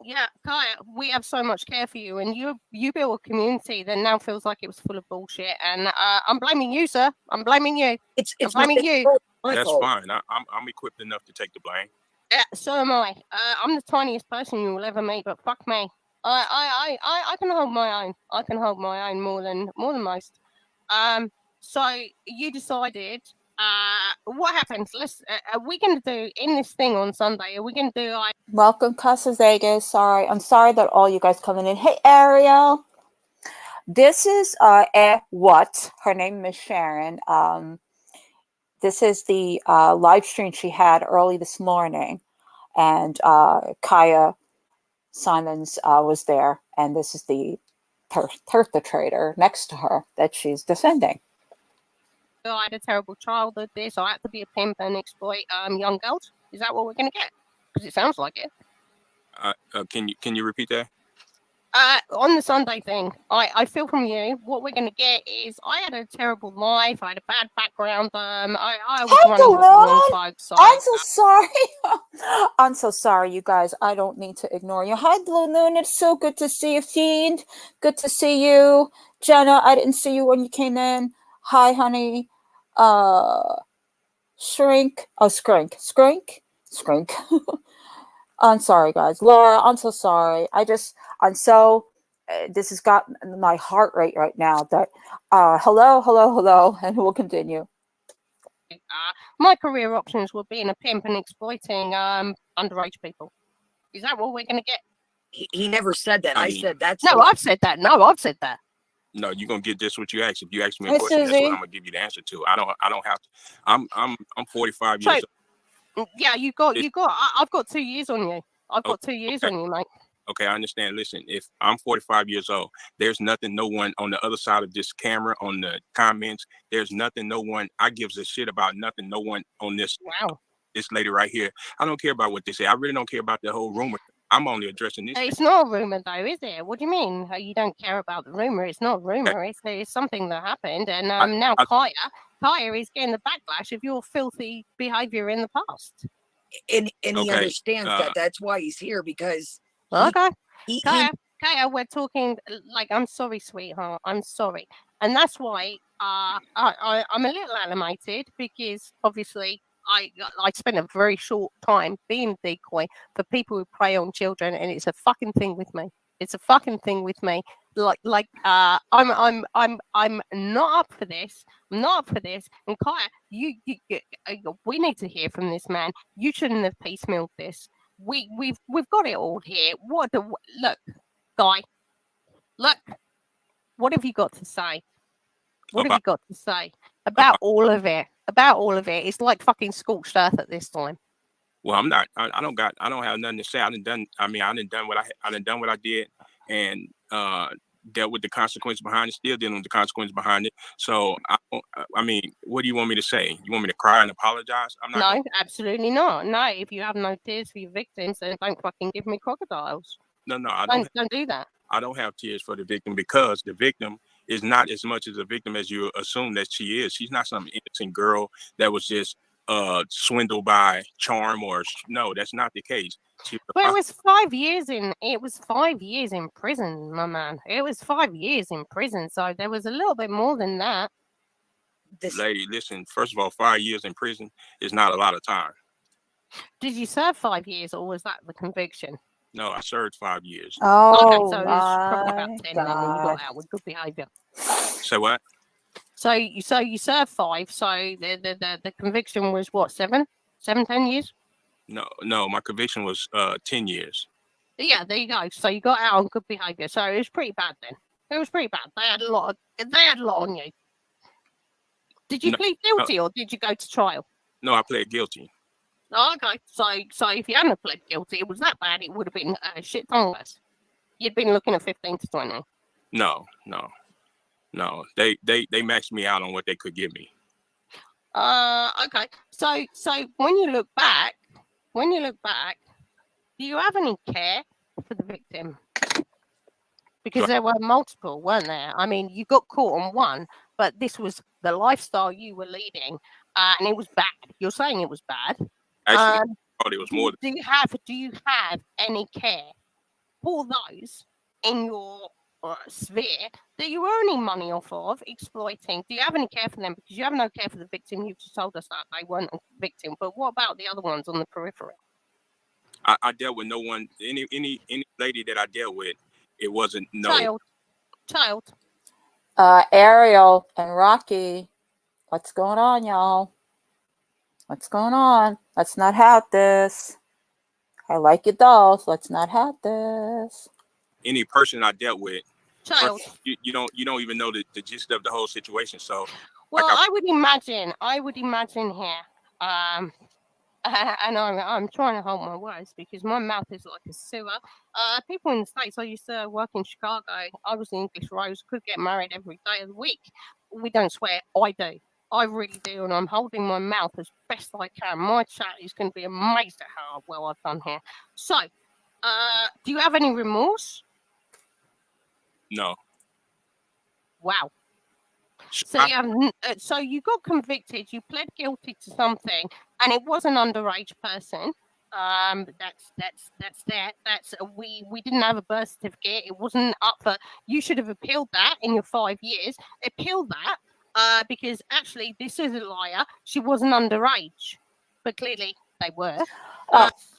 Yeah, Kaya, we have so much care for you, and you built a community that now feels like it was full of bullshit. And I'm blaming you, sir. I'm blaming you. I'm blaming you. That's fine. I'm equipped enough to take the blame. Yeah, so am I. I'm the tiniest person you will ever meet, but fuck me. I can hold my own. I can hold my own more than most. So you decided. What happens? Are we going to do in this thing on Sunday? Are we going to do like? Welcome, Casa Vegas. I'm sorry that all you guys coming in. Hey, Ariel. This is what her name is Sharon. This is the live stream she had early this morning, and Kaya Simons was there, and this is the perpetrator next to her that she's defending. I had a terrible childhood. This I had to be a pimp and exploit young girls. Is that what we're gonna get? Because it sounds like it. Can you repeat that? On the Sunday thing, I feel from you what we're gonna get is I had a terrible life. I had a bad background. I was running with the wrong folks. So I'm so sorry. I'm so sorry, you guys. I don't need to ignore you. Hi, Blue Moon. It's so good to see you, Fiend. Good to see you, Jenna. I didn't see you when you came in. Hi, honey. Shrink. Oh, Skrink. I'm sorry, guys. Laura, I'm so sorry. I'm so, this has got my heart rate right now that, hello, and we'll continue. My career options were being a pimp and exploiting underage people. Is that what we're going to get? He never said that. I said that's. No, I've said that. No, I've said that. No, you're gonna get this what you ask. If you ask me a question, that's what I'm gonna give you the answer to. I don't have to. I'm 45 years old. Yeah, I've got 2 years on you. I've got 2 years on you, mate. Okay, I understand. Listen, if I'm 45 years old, there's nothing, no one on the other side of this camera, on the comments, there's nothing, no one, I gives a shit about nothing, no one on this, this lady right here. I don't care about what they say. I really don't care about the whole rumor. I'm only addressing this. It's not a rumor, though, is it? What do you mean? You don't care about the rumor? It's not a rumor. It's something that happened, and now Kaya is getting the backlash of your filthy behavior in the past. And he understands that. That's why he's here, because. Kaya, we're talking like, I'm sorry, sweetheart. I'm sorry, and that's why I'm a little animated, because obviously I spent a very short time being a decoy for people who prey on children, and it's a fucking thing with me. It's a fucking thing with me. I'm not up for this. I'm not up for this. And Kaya, we need to hear from this man. You shouldn't have piecemealed this. We've got it all here. Look, guy? Look, what have you got to say? What have you got to say about all of it? About all of it? It's like fucking scorched earth at this time. Well, I'm not. I don't have nothing to say. I done done what I did, and dealt with the consequences behind it. Still dealing with the consequences behind it. So I mean, what do you want me to say? You want me to cry and apologize? I'm not. No, absolutely not. No, if you have no tears for your victims, then don't fucking give me crocodiles. No, don't do that. I don't have tears for the victim, because the victim is not as much as a victim as you assume that she is. She's not some innocent girl that was just swindled by charm, or no, that's not the case. Well, it was 5 years in. It was 5 years in prison, my man. It was 5 years in prison, so there was a little bit more than that. Lady, listen. First of all, 5 years in prison is not a lot of time. Did you serve 5 years, or was that the conviction? No, I served 5 years. Oh, okay, so it was probably about 10, and then you got out with good behavior. Say what? So you served 5. So the conviction was what, 7, 10 years? No, my conviction was 10 years. Yeah, there you go. So you got out on good behavior. So it was pretty bad then. It was pretty bad. They had a lot on you. Did you plead guilty, or did you go to trial? No, I pled guilty. Oh, okay. So if you hadn't pled guilty, it was that bad, it would have been a shit ton less. You'd been looking at 15 to 20. No. They maxed me out on what they could give me. Okay. So when you look back, do you have any care for the victim? Because there were multiple, weren't there? I mean, you got caught on one, but this was the lifestyle you were leading, and it was bad. You're saying it was bad. Actually, it was more. Do you have any care for those in your sphere that you are earning money off of exploiting? Do you have any care for them? Because you have no care for the victim. You've just told us that they weren't a victim. But what about the other ones on the periphery? I dealt with no one. Any lady that I dealt with, it wasn't no child. Ariel and Rocky, what's going on, y'all? What's going on? Let's not have this. I like your dolls. Let's not have this. Any person I dealt with, child. You don't even know the gist of the whole situation. So Well, like I would imagine here, and I'm trying to hold my words because my mouth is like a sewer. People in the States, I used to work in Chicago. I was the English Rose, could get married every day of the week. We don't swear. I do. I really do, and I'm holding my mouth as best I can. My chat is going to be amazed at how well I've done here. So, do you have any remorse? no. Wow. So I- you have, so you got convicted. You pled guilty to something, and it was an underage person. We didn't have a birth certificate. It wasn't up for. You should have appealed that in your 5 years. Appeal that, because actually this is a liar. She wasn't underage, but clearly they were.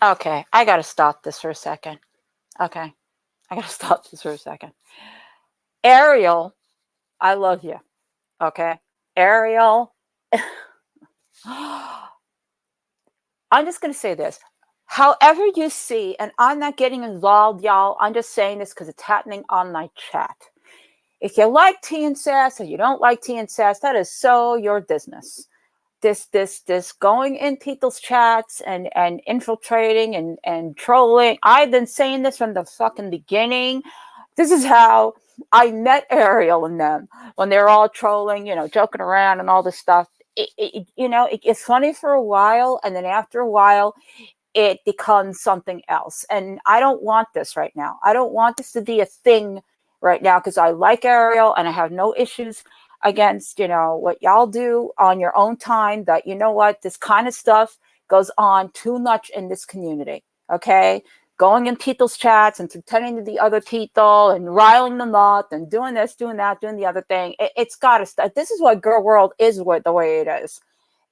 Okay, I gotta stop this for a second. Okay, I gotta stop this for a second. Ariel, I love you. Okay, Ariel. I'm just gonna say this. However you see, and I'm not getting involved, y'all. I'm just saying this because it's happening on my chat. If you like tea and sass or you don't like tea and sass, that is so your business. This going in people's chats and infiltrating and trolling. I've been saying this from the fucking beginning. This is how I met Ariel and them when they were all trolling, joking around and all this stuff. It's funny for a while, and then after a while, it becomes something else. And I don't want this right now. I don't want this to be a thing right now because I like Ariel and I have no issues against, what y'all do on your own time. That, this kind of stuff goes on too much in this community. Okay. Going in people's chats and pretending to be other people and riling them up and doing this, doing that, doing the other thing. It's got to stop. This is what Gorlworld is the way it is.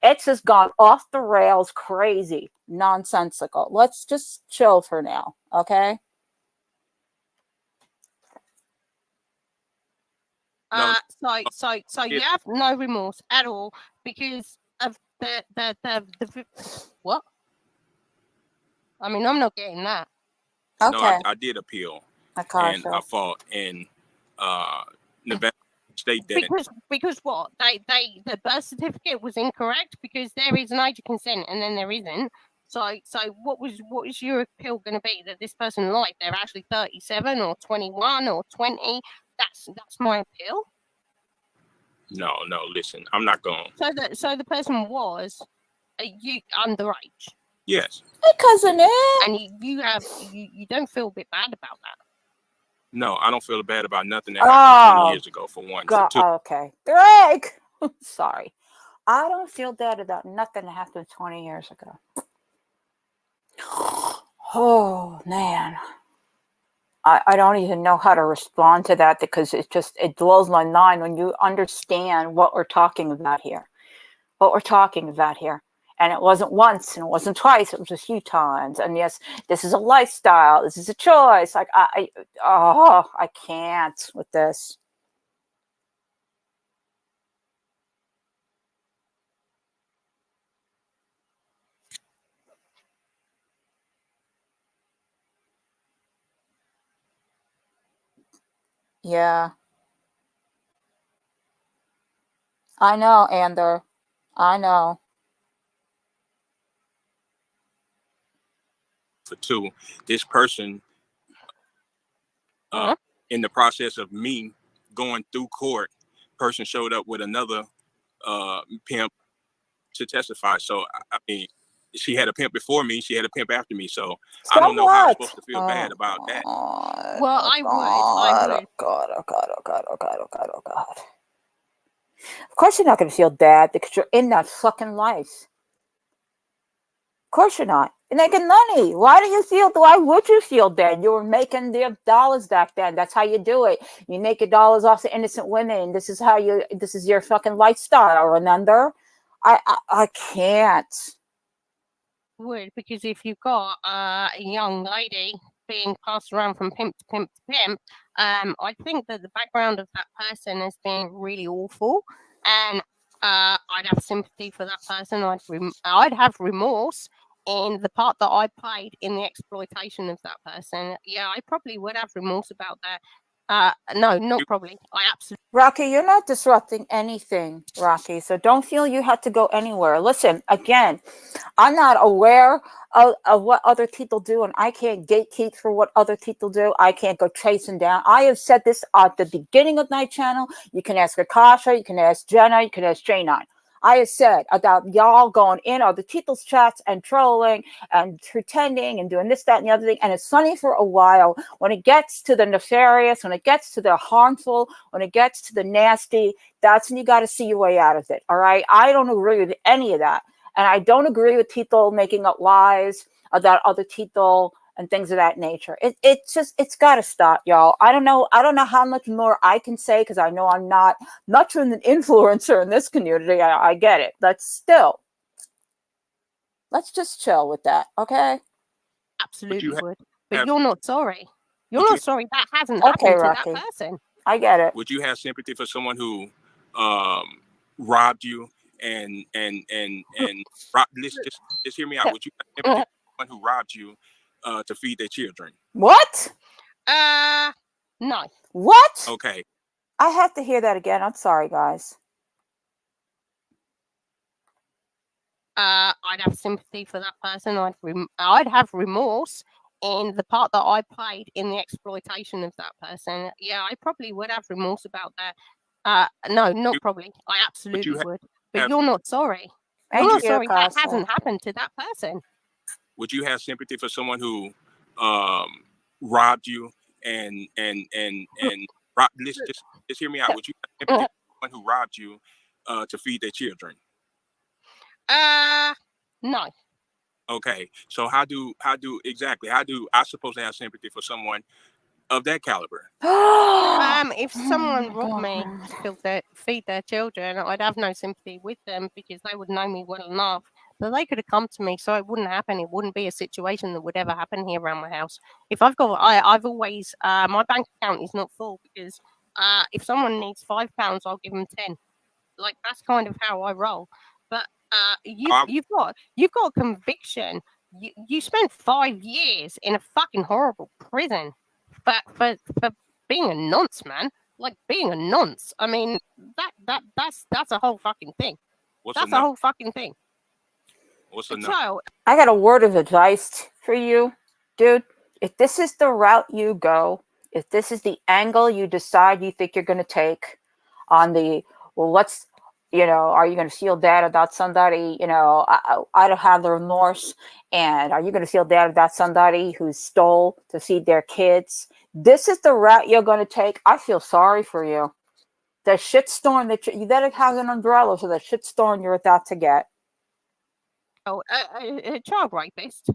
It's just gone off the rails, crazy, nonsensical. Let's just chill for now, okay? No. So you have no remorse at all because of the what? I mean, I'm not getting that. Okay. No, I did appeal, and I fought in Nevada State. Because what? The birth certificate was incorrect because there is an age of consent and then there isn't. So what was your appeal going to be? That this person lied? They're actually 37 or 21 or 20. That's my appeal. No, listen, I'm not going. So the person was underage. Yes. Hey, cousin Ed. And you don't feel a bit bad about that. No, I don't feel bad about nothing that happened 20 years ago, for one. For two. Okay. Greg! Sorry. I don't feel bad about nothing that happened 20 years ago. Oh, man. I don't even know how to respond to that because it blows my mind when you understand what we're talking about here. And it wasn't once and it wasn't twice. It was a few times. And yes, this is a lifestyle. This is a choice. Like, I can't with this. Yeah. I know, Ander. I know. For two, this person, in the process of me going through court, person showed up with another pimp to testify. So I mean, she had a pimp before me, she had a pimp after me. So I don't know how I'm supposed to feel bad about that. Well, I would. Oh God. Of course you're not going to feel bad because you're in that fucking life. Of course you're not. You're making money. Why would you feel bad? You were making the dollars back then. That's how you do it. You make your dollars off the innocent women. This is your fucking lifestyle, remember? I can't. Would, because if you've got a young lady being passed around from pimp to pimp to pimp, I think that the background of that person has been really awful, and I'd have sympathy for that person. I'd have remorse in the part that I played in the exploitation of that person. Yeah, I probably would have remorse about that. No, not probably. I absolutely. Rocky, you're not disrupting anything, Rocky. So don't feel you have to go anywhere. Listen, again, I'm not aware of what other people do, and I can't gatekeep for what other people do. I can't go chasing down. I have said this at the beginning of my channel. You can ask Akasha, you can ask Jenna, you can ask J9. I have said about y'all going in other people's chats and trolling and pretending and doing this, that, and the other thing. And it's funny for a while. When it gets to the nefarious, when it gets to the harmful, when it gets to the nasty, that's when you got to see your way out of it. All right. I don't agree with any of that. And I don't agree with people making up lies about other people and things of that nature. It's got to stop, y'all. I don't know how much more I can say, because I know I'm not much of an influencer in this community. I get it, but still, let's just chill with that, okay? Absolutely would. But you're not sorry. You're Would you- not sorry. That hasn't Okay, happened to Rocky. that person. I get it. Would you have sympathy for someone who robbed you and just hear me out? Would you have sympathy for someone who robbed you to feed their children? What? No. What? Okay. I have to hear that again. I'm sorry, guys. I'd have sympathy for that person. I'd have remorse in the part that I played in the exploitation of that person. Yeah, I probably would have remorse about that. No, not probably. I absolutely would. But you're not sorry. You're not sorry. That hasn't happened to that person. Would you have sympathy for someone who robbed you and just hear me out? Would you have sympathy for someone who robbed you to feed their children? No. Okay, so how do I supposed to have sympathy for someone of that caliber? If someone robbed me to feed their children, I'd have no sympathy with them, because they would know me well enough that they could have come to me, so it wouldn't happen. It wouldn't be a situation that would ever happen here around my house. If I've always my bank account is not full, because if someone needs £5, I'll give them 10. Like, that's kind of how I roll. But you've got conviction. You spent 5 years in a fucking horrible prison for being a nonce, man. Like, being a nonce. I mean, that's a whole fucking thing. That's a whole fucking thing. What's a child? I got a word of advice for you, dude. If this is the route you go, if this is the angle you decide you think you're going to take on the, well, let's, are you going to feel bad about somebody, I don't have the remorse, and are you going to feel bad about somebody who stole to feed their kids? This is the route you're going to take. I feel sorry for you. The shitstorm that you better have an umbrella for the shitstorm you're about to get. Oh, a child rapist.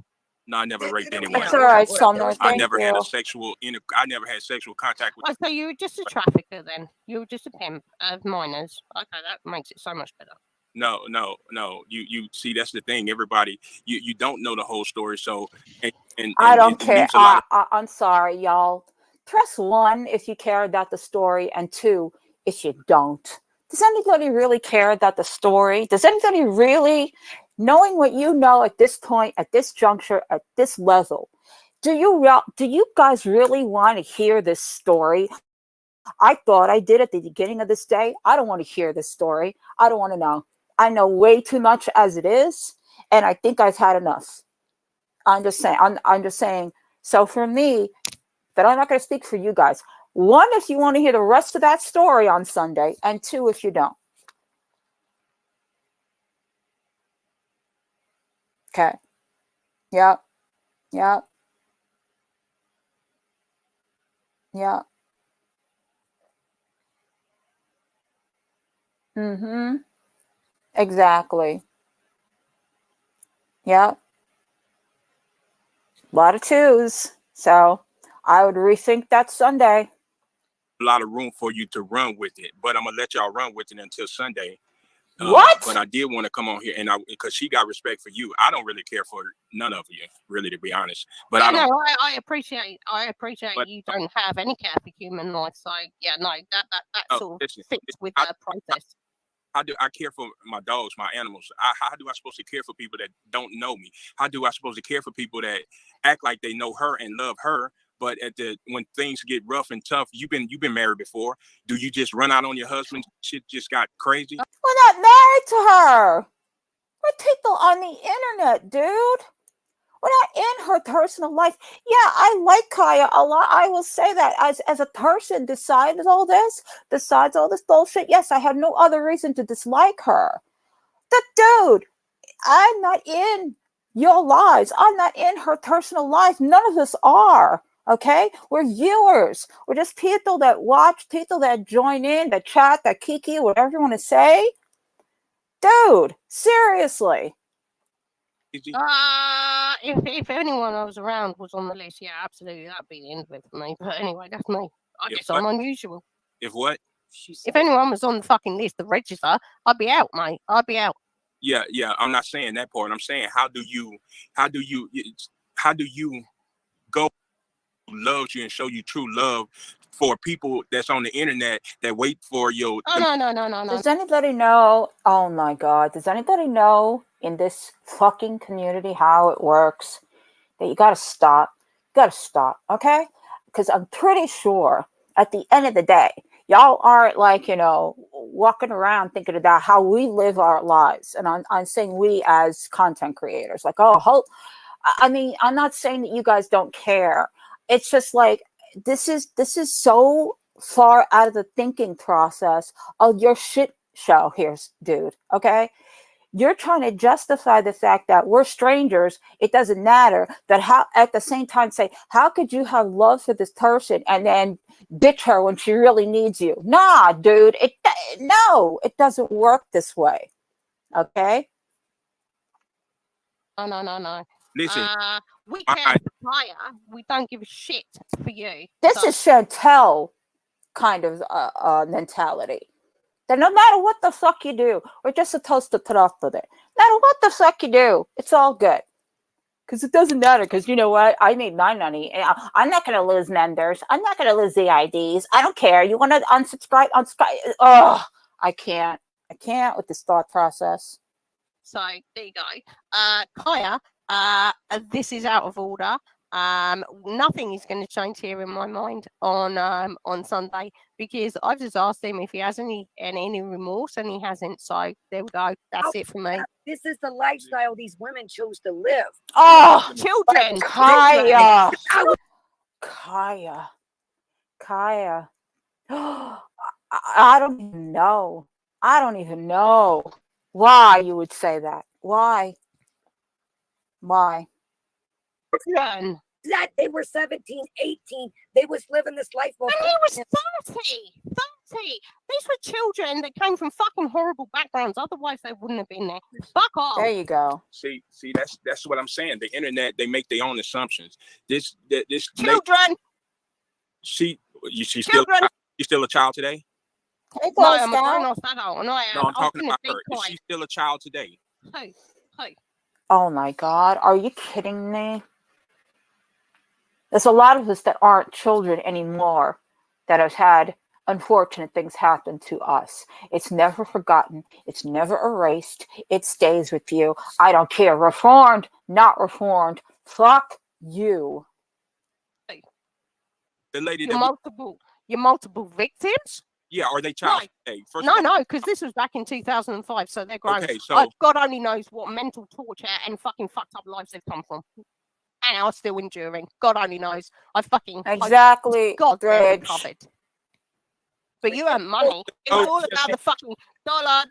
No, I never raped anyone. It's all right, Sumner. I never had I never had sexual contact with. Oh, so you were just a trafficker then? You were just a pimp of minors. Okay, that makes it so much better. No. You see, that's the thing. Everybody, you don't know the whole story, so and I don't care. I'm sorry, y'all. Press 1 if you care about the story, and 2 if you don't. Does anybody really care about the story? Does anybody really, knowing what you know at this point, at this juncture, at this level, do you guys really want to hear this story? I thought I did at the beginning of this day. I don't want to hear this story. I don't want to know. I know way too much as it is, and I think I've had enough. I'm just saying. I'm just saying. So for me, but I'm not going to speak for you guys. 1, if you want to hear the rest of that story on Sunday, and 2, if you don't. Okay. Yep. Yep. Yep. Mm-hmm. Exactly. Yep. A lot of 2s. So I would rethink that Sunday. A lot of room for you to run with it, but I'm gonna let y'all run with it until Sunday. What? But I did want to come on here, and because she got respect for you. I don't really care for none of you, really, to be honest. But yeah, I appreciate but, you don't have any care for human life. So yeah, no, that sort of fits with the process. How do I care for my dogs, my animals? How do I supposed to care for people that don't know me? How do I supposed to care for people that act like they know her and love her, But when things get rough and tough, you've been married before. Do you just run out on your husband? Shit just got crazy. We're not married to her. We're people on the internet, dude. We're not in her personal life. Yeah, I like Kaya a lot. I will say that as a person, besides all this bullshit, yes, I have no other reason to dislike her. But dude, I'm not in your lives. I'm not in her personal life. None of us are. Okay? We're viewers. We're just people that watch, people that join in, that chat, that kiki, whatever you want to say. Dude, seriously. If anyone I was around was on the list, yeah, absolutely, that'd be the end of it for me. But anyway, that's me. I guess I'm unusual. If what? If anyone was on the fucking list, the register, I'd be out, mate. I'd be out. Yeah. I'm not saying that part. I'm saying how do you go love you and show you true love for people that's on the internet that wait for your. Oh no. Does anybody know? Oh my God! Does anybody know in this fucking community how it works? That you gotta stop. You gotta stop, okay? Because I'm pretty sure at the end of the day, y'all aren't like, walking around thinking about how we live our lives. And I'm saying we as content creators, like, I mean, I'm not saying that you guys don't care. It's just like, this is so far out of the thinking process of your shit show here, dude, okay? You're trying to justify the fact that we're strangers. It doesn't matter. But how, at the same time, say, how could you have love for this person and then ditch her when she really needs you? Nah, dude. No, it doesn't work this way. Okay? No. Listen, we care for Kaya. We don't give a shit for you. This is Chantel kind of mentality. That no matter what the fuck you do, we're just supposed to put up with it. No matter what the fuck you do, it's all good. Because it doesn't matter. Because you know what? I made my money. I'm not going to lose members. I'm not going to lose the IDs. I don't care. You want to unsubscribe? Oh, I can't with this thought process. So there you go. Kaya, this is out of order. Nothing is going to change here in my mind on Sunday, because I've just asked him if he has any remorse, and he hasn't. So there we go. That's it for me. This is the lifestyle these women chose to live. Oh, children, Kaya. I don't even know. Why you would say that. Why? Children. That they were 17, 18. They was living this life. And he was 30. These were children that came from fucking horrible backgrounds. Otherwise, they wouldn't have been there. Fuck off. There you go. See, that's what I'm saying. The internet, they make their own assumptions. This children. She's still a child today? Hey, no, I'm a grown-ass adult. No, I'm talking about her. Is she still a child today? Hey. Oh my God, are you kidding me? There's a lot of us that aren't children anymore that have had unfortunate things happen to us. It's never forgotten. It's never erased. It stays with you. I don't care. Reformed, not reformed. Fuck you. Hey. The lady Your multiple victims? Yeah, are they child today? No, because this was back in 2005, so they're grown. Okay, so God only knows what mental torture and fucking fucked up lives they've come from. And are still enduring. God only knows. Exactly. God, they're covered. But you earn money. It's all about the fucking dollar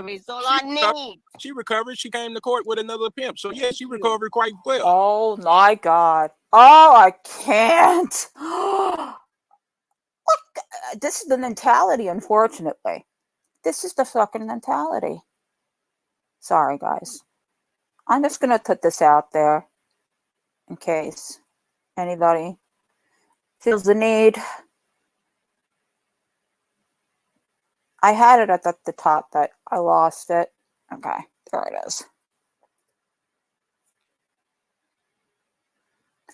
is all I need. She recovered. She came to court with another pimp. So yeah, she recovered quite well. Oh my God. Oh, I can't. Look, this is the mentality, unfortunately. This is the fucking mentality. Sorry, guys. I'm just going to put this out there in case anybody feels the need. I had it at the top, but I lost it. Okay, there it is.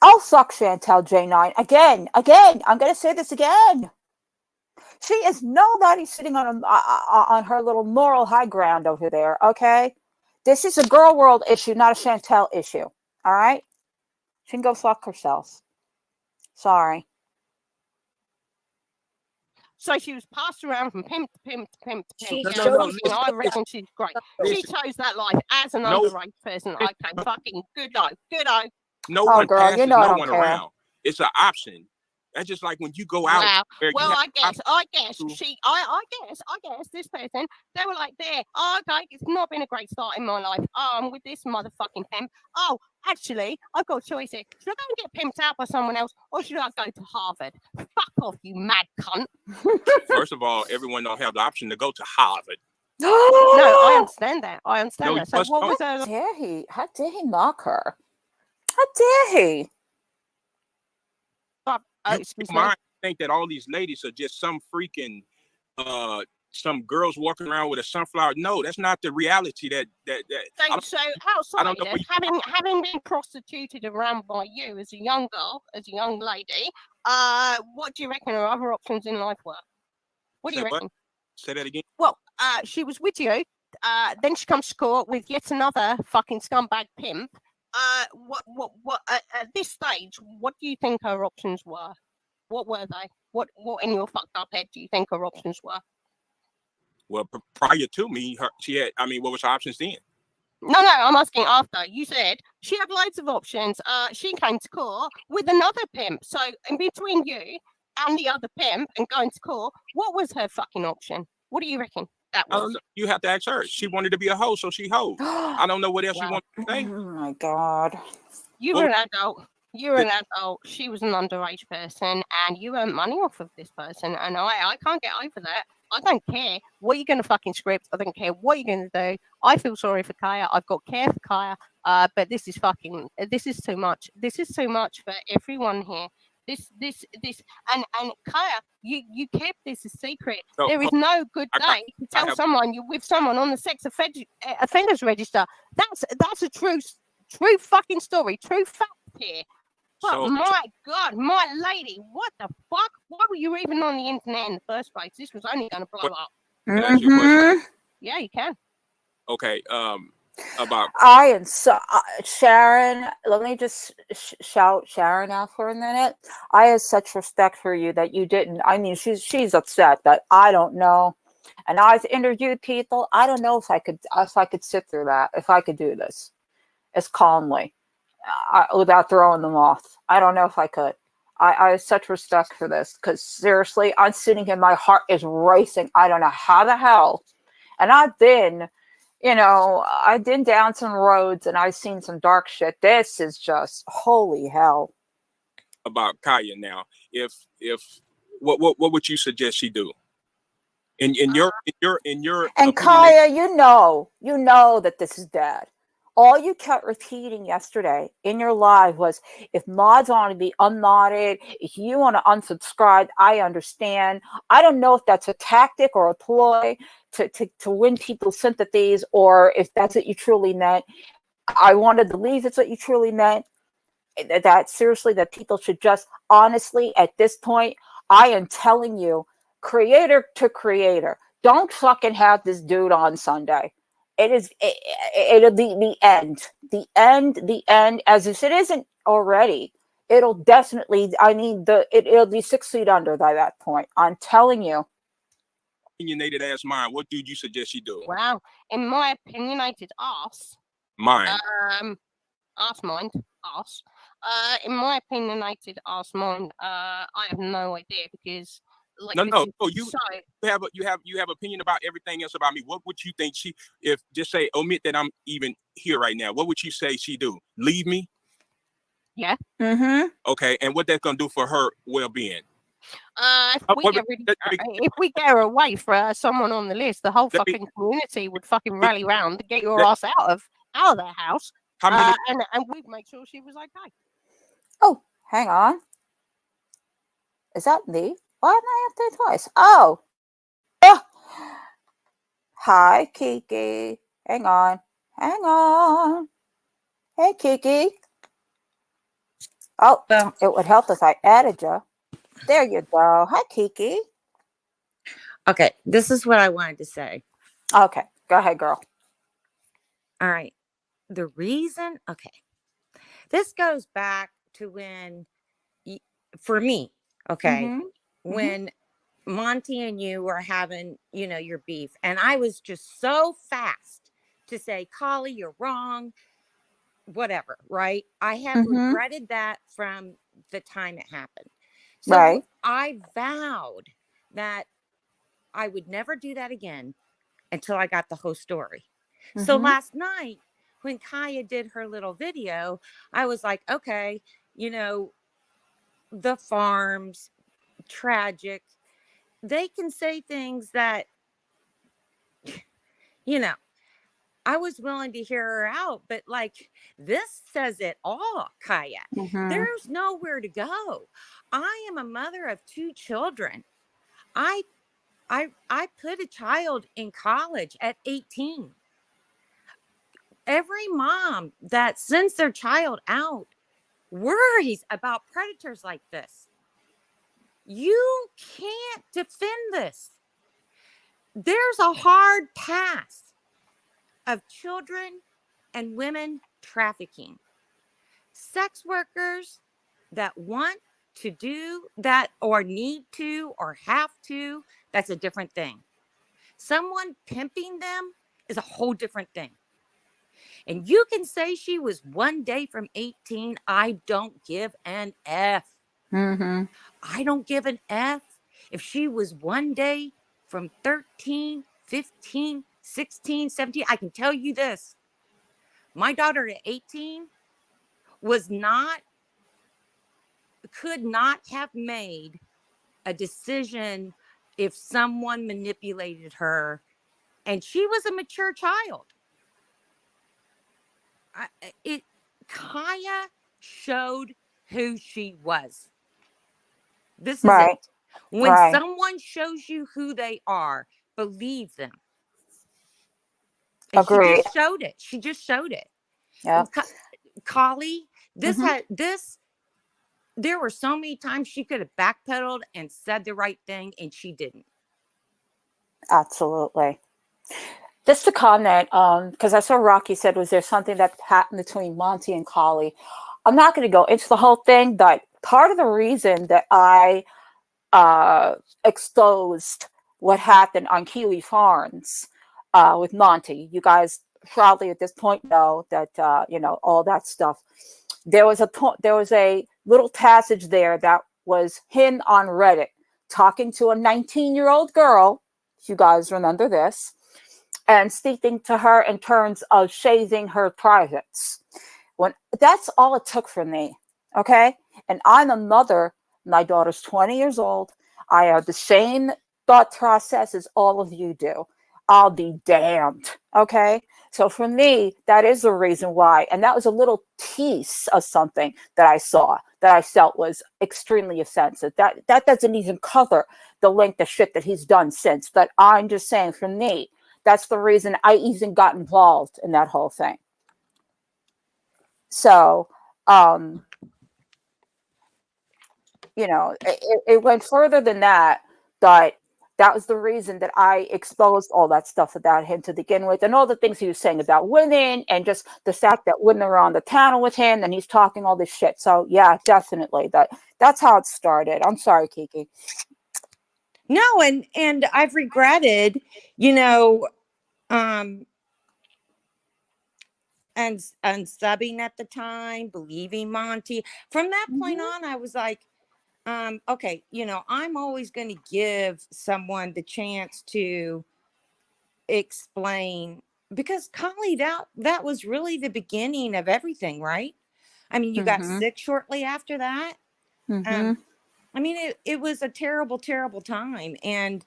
Oh, fuck Chantel J9. Again. I'm going to say this again. She is nobody sitting on her little moral high ground over there, okay? This is a Gorlworld issue, not a Chantel issue, all right? She can go fuck herself. Sorry. So she was passed around from pimp to pimp to pimp to She pimp. No, Yeah, no, no. chose fucking, I reckon she's great. She Listen, chose that life as an No. underage person. Okay, fucking good eye, good eye. no Oh, one girl, you passes know I no don't one care. around. It's an option. That's just like when you go out. Wow. where you Well, have I guess to- she, I guess this person, they were like, there, oh, okay, it's not been a great start in my life. I'm with this motherfucking pimp. Oh, actually, I've got a choice here. Should I go and get pimped out by someone else, or should I go to Harvard? Fuck off, you mad cunt. First of all, everyone don't have the option to go to Harvard. No, I understand that. I understand No, that. you So must what know. was How her? dare he? How dare he mock her? How dare he? Excuse me. Mind think that all these ladies are just some freaking some girls walking around with a sunflower. No, that's not the reality. I So don't outside know of what having been prostituted around by you as a young girl, as a young lady, what do you reckon her other options in life were? What do you Say what? reckon? Say that again. Well, she was with you. Then she comes to court with yet another fucking scumbag pimp. What? At this stage, what do you think her options were? What were they? What in your fucked up head do you think her options were? Well, prior to me, she had. I mean, what was her options then? No, I'm asking after. You said she had loads of options. She came to court with another pimp. So in between you and the other pimp and going to court, what was her fucking option? What do you reckon that I don't was? know. You have to ask her. She wanted to be a hoe, so she hoed. I don't know what else you Wow. want to say. Oh my God. You Well, were an adult. You're an adult. She was an underage person, and you earned money off of this person. And I can't get over that. I don't care what you're going to fucking script. I don't care what you're going to do. I feel sorry for Kaya. I've got care for Kaya. But this is too much. This is too much for everyone here. This, and Kaya, you kept this a secret. So, There is no good I got- day to tell have- someone you're with someone on the sex offenders register. That's a true fucking story, true fact here. But so my God, my lady, what the fuck? Why were you even on the internet in the first place? This was only going to blow up. can I ask you a question? Mhm. Yeah, you can. Okay. About I am so Sharon. Let me just shout Sharon out for a minute. I have such respect for you that you didn't. I mean, she's upset that I don't know, and I've interviewed people. I don't know if I could sit through that. If I could do this as calmly, without throwing them off. I don't know if I could. I have such respect for this because seriously, I'm sitting here. My heart is racing. I don't know how the hell, and I've been down some roads and I've seen some dark shit. This is just holy hell. Kaya now. If what would you suggest she do? In your And opinion, Kaya, you know that this is bad. All you kept repeating yesterday in your live was, if mods want to be unmodded, if you want to unsubscribe, I understand. I don't know if that's a tactic or a ploy to win people's sympathies, or if that's what you truly meant. I wanted to believe it's what you truly meant. That seriously, that people should just honestly, at this point, I am telling you, creator to creator, don't fucking have this dude on Sunday. It'll be the end, as if it isn't already. It'll definitely, it'll be 6 feet under by that point. I'm telling you. opinionated ass mind, what do you suggest she do? Wow. In my opinionated ass, Mind. in my opinionated ass mind, I have no idea because like No, this no. is Oh, you so you have opinion about everything else about me. What would you think if just say omit that I'm even here right now? What would you say she do? Leave me? yeah. Mm-hmm. Okay, and what that's gonna do for her well-being? If we get her away for someone on the list, the whole Let me- fucking community would fucking rally round to get your ass out of their house. How many? And we'd make sure she was okay. Oh, hang on. Is that me? Why am I up there twice? Oh. Hi, Kiki. Hang on. Hey, Kiki. Oh, Well, it would help if I added you. There you go. Hi, Kiki. okay, this is what I wanted to say. Okay, go ahead, girl. All right. The reason, okay, this goes back to when for me, okay, Mm-hmm. when Monty and you were having, your beef, and I was just so fast to say, Collie, you're wrong, whatever, right? I have Mm-hmm. regretted that from the time it happened. So Right. I vowed that I would never do that again until I got the whole story. So Mm-hmm. last night, when Kaya did her little video, I was like, okay, the farms, tragic. They can say things that, you know, I was willing to hear her out, but like this says it all, Kaya. Mm-hmm. There's nowhere to go. I am a mother of 2 children. I I put a child in college at 18. Every mom that sends their child out worries about predators like this. You can't defend this. There's a hard path of children and women trafficking. Sex workers that want to do that or need to or have to, that's a different thing. Someone pimping them is a whole different thing. And you can say she was one day from 18. I don't give an F. Mm-hmm. I don't give an F if she was one day from 13, 15, 16, 17. I can tell you this. My daughter at 18 could not have made a decision if someone manipulated her, and she was a mature child. Kaya showed who she was. This is Right. it. When Right. someone shows you who they are, believe them. And she Agreed. just showed it. She just showed it. Yeah. Collie, Mm-hmm. there were so many times she could have backpedaled and said the right thing, and she didn't. Absolutely. Just to comment, because I saw Rocky said, was there something that happened between Monty and Collie? I'm not going to go into the whole thing, but part of the reason that I exposed what happened on Keeley Farms with Monty, you guys probably at this point know that all that stuff. There was a little passage there that was him on Reddit talking to a 19-year-old girl. If you guys remember this, and speaking to her in terms of shaving her privates. When that's all it took for me, okay? And I'm a mother. My daughter's 20 years old. I have the same thought process as all of you do. I'll be damned, okay? So for me, that is the reason why. And that was a little piece of something that I saw that I felt was extremely offensive. That doesn't even cover the length of shit that he's done since. But I'm just saying, for me, that's the reason I even got involved in that whole thing. So, it went further than that, but that was the reason that I exposed all that stuff about him to begin with, and all the things he was saying about women, and just the fact that women are on the panel with him, and he's talking all this shit. So, yeah, definitely. That's how it started. I'm sorry, Kiki. No, and I've regretted, and subbing at the time, believing Monty. From that point on, I was like, okay, I'm always going to give someone the chance to explain, because Collie, that was really the beginning of everything, right? I mean, you got sick shortly after that. Mm-hmm. I mean, it was a terrible, terrible time. And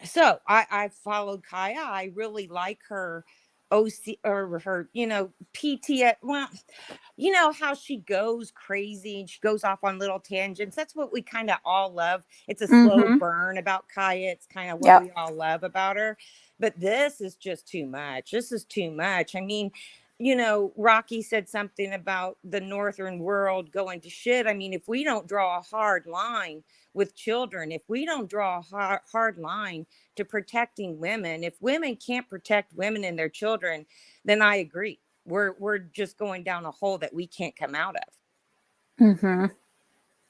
so I followed Kaya. I really like her OC or her, PTS. Well, you know how she goes crazy and she goes off on little tangents. That's what we kind of all love. It's a slow Mm-hmm. burn about Kaya. It's kind of what Yep. we all love about her. But this is just too much. This is too much. I mean, Rocky said something about the northern world going to shit. I mean, if we don't draw a hard line with children, if we don't draw a hard line to protecting women, if women can't protect women and their children, then I agree. We're just going down a hole that we can't come out of. Mm-hmm.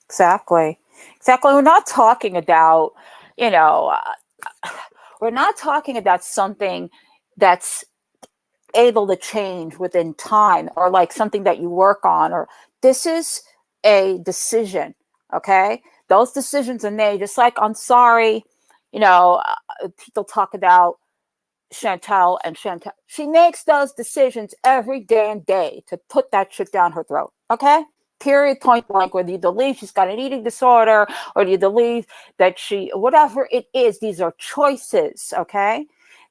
Exactly. Exactly. We're not talking about, you know, we're not talking about something that's able to change within time or like something that you work on, or this is a decision. Okay. Those decisions are made just like, I'm sorry, people talk about Chantal and Chantal. She makes those decisions every damn day to put that shit down her throat. Okay? Period, point blank. Whether you believe she's got an eating disorder or you believe that whatever it is, these are choices. Okay?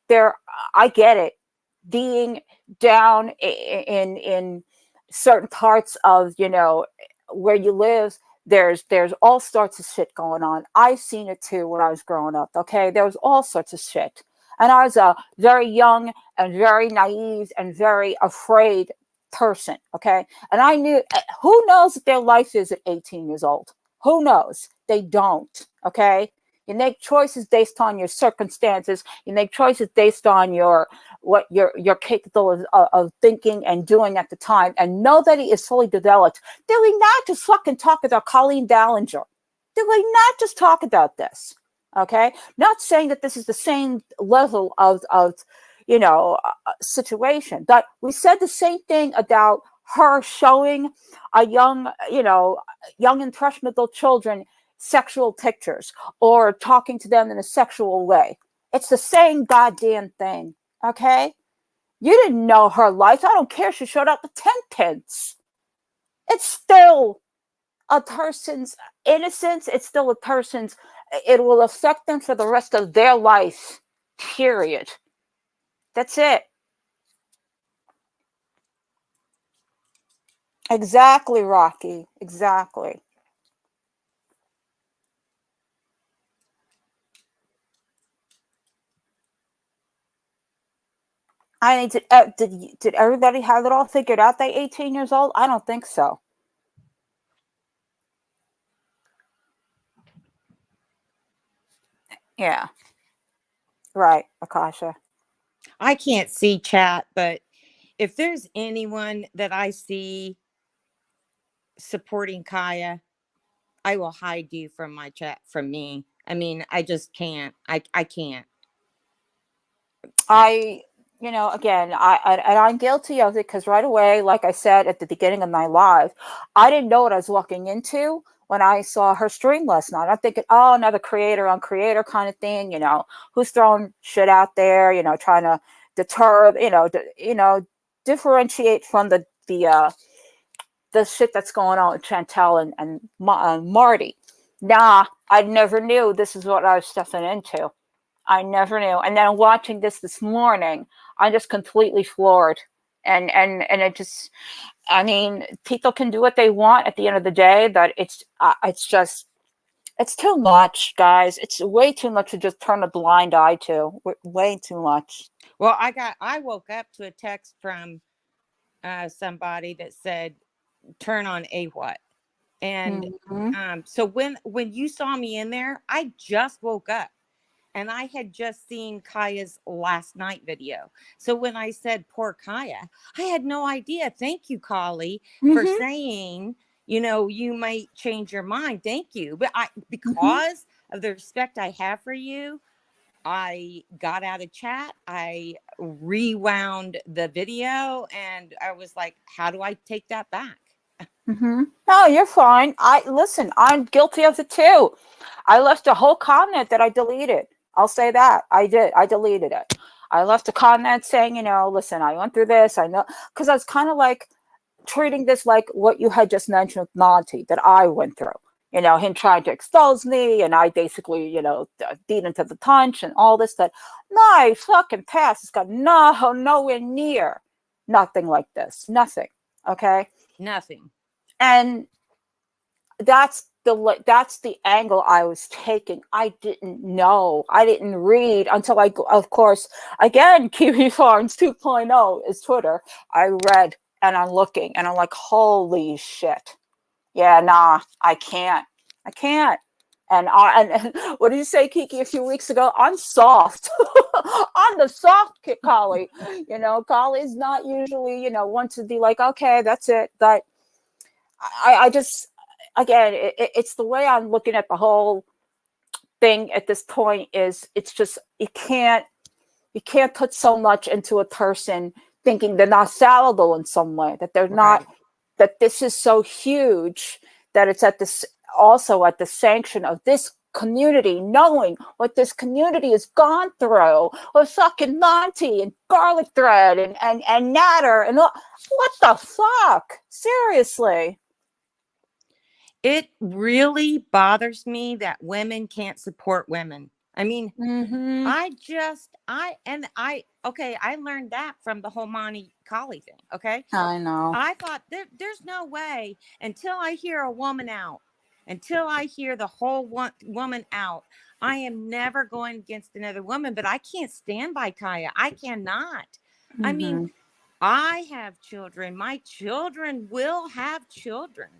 There, I get it. Being down in certain parts of, where you live, there's all sorts of shit going on. I've seen it too when I was growing up. Okay? There was all sorts of shit. And I was a very young and very naive and very afraid person. Okay. And I knew, who knows what their life is at 18 years old? Who knows? They don't. Okay. You make choices based on your circumstances. You make choices based on what you're capable of thinking and doing at the time. And nobody is fully developed. Did we not just fucking talk about Colleen Ballinger? Did we not just talk about this? Okay, not saying that this is the same level of situation, but we said the same thing about her showing a young impressionable children sexual pictures or talking to them in a sexual way. It's the same goddamn thing. Okay, you didn't know her life. I don't care if she showed up with 10 kids. It's still a person's innocence. It's still a person's, it will affect them for the rest of their life, period. That's it. Exactly, Rocky. Exactly. I mean, did everybody have it all figured out? They 18 years old? I don't think so. Yeah. Right, Akasha. I can't see chat, but if there's anyone that I see supporting Kaya, I will hide you from my chat from me. I mean, I just can't. I can't. Again, and I'm guilty of it because right away, like I said at the beginning of my live, I didn't know what I was walking into when I saw her stream last night. I'm thinking, oh, another creator on creator kind of thing, who's throwing shit out there, trying to deter, differentiate from the shit that's going on with Chantel and Marty. Nah, I never knew this is what I was stepping into. I never knew. And then watching this morning, I'm just completely floored. And it just, I mean, people can do what they want at the end of the day, but it's just, it's too much, guys. It's way too much to just turn a blind eye to. Way too much. Well, I woke up to a text from somebody that said, turn on a what? And so when you saw me in there, I just woke up. And I had just seen Kaya's last night video. So when I said poor Kaya, I had no idea. Thank you, Collie, for saying, you might change your mind. Thank you. But because of the respect I have for you, I got out of chat. I rewound the video and I was like, how do I take that back? No, you're fine. Listen, I'm guilty of it too. I left a whole comment that I deleted. I'll say that. I did. I deleted it. I left a comment saying, listen, I went through this. I know, because I was kind of like treating this like what you had just mentioned with Monty that I went through. Him trying to expose me, and I basically, beat him to the punch and all this. That my fucking past has got nowhere near nothing like this. Nothing. Okay. Nothing. And that's the angle I was taking. I didn't know. I didn't read until of course, again, Kiwi Farms 2.0 is Twitter. I read and I'm looking and I'm like, holy shit. Yeah, nah, I can't. And what did you say, Kiki, a few weeks ago? I'm soft. I'm the soft collie. Collie's not usually, one to be like, okay, that's it. But I just, again, it's the way I'm looking at the whole thing at this point. Is it's just you can't put so much into a person thinking they're not fallible in some way, that they're not, Right. that this is so huge that it's at this, also at the sanction of this community, knowing what this community has gone through with fucking Monty and garlic thread and natter and all. What the fuck? Seriously. It really bothers me that women can't support women. I mean, Mm-hmm. okay, I learned that from the whole Monty Collie thing. Okay. I know. I thought there's no way until I hear a woman out, until I hear the whole woman out, I am never going against another woman, but I can't stand by Kaya. I cannot. I mean, Mm-hmm. I have children. My children will have children.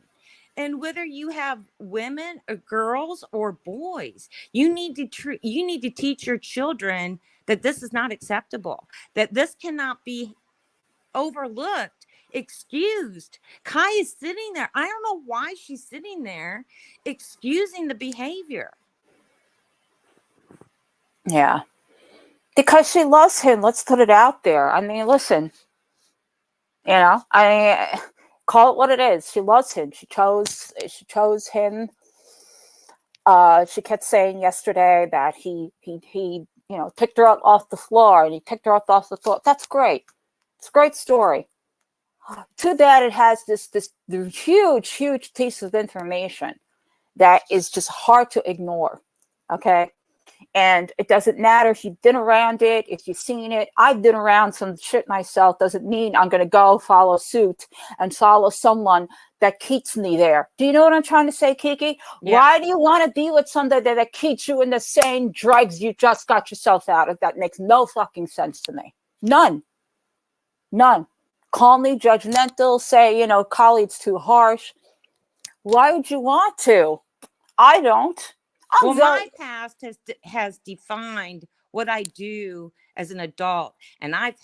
And whether you have women or girls or boys, you need to teach your children that this is not acceptable, that this cannot be overlooked, excused. Kai is sitting there. I don't know why she's sitting there excusing the behavior. Yeah. Because she loves him. Let's put it out there. I mean, listen, call it what it is. She loves him. She chose him. She kept saying yesterday that he picked her up off the floor, and he picked her up off the floor. That's great. It's a great story. Too bad it has this huge piece of information that is just hard to ignore. Okay. And it doesn't matter if you've been around it, if you've seen it. I've been around some shit myself. Doesn't mean I'm going to go follow suit and follow someone that keeps me there. Do you know what I'm trying to say, Kiki? Yeah. Why do you want to be with somebody that keeps you in the same drugs you just got yourself out of? That makes no fucking sense to me. None. Call me judgmental, say, colleague's too harsh. Why would you want to? I don't. Well, my past has defined what I do as an adult, and I've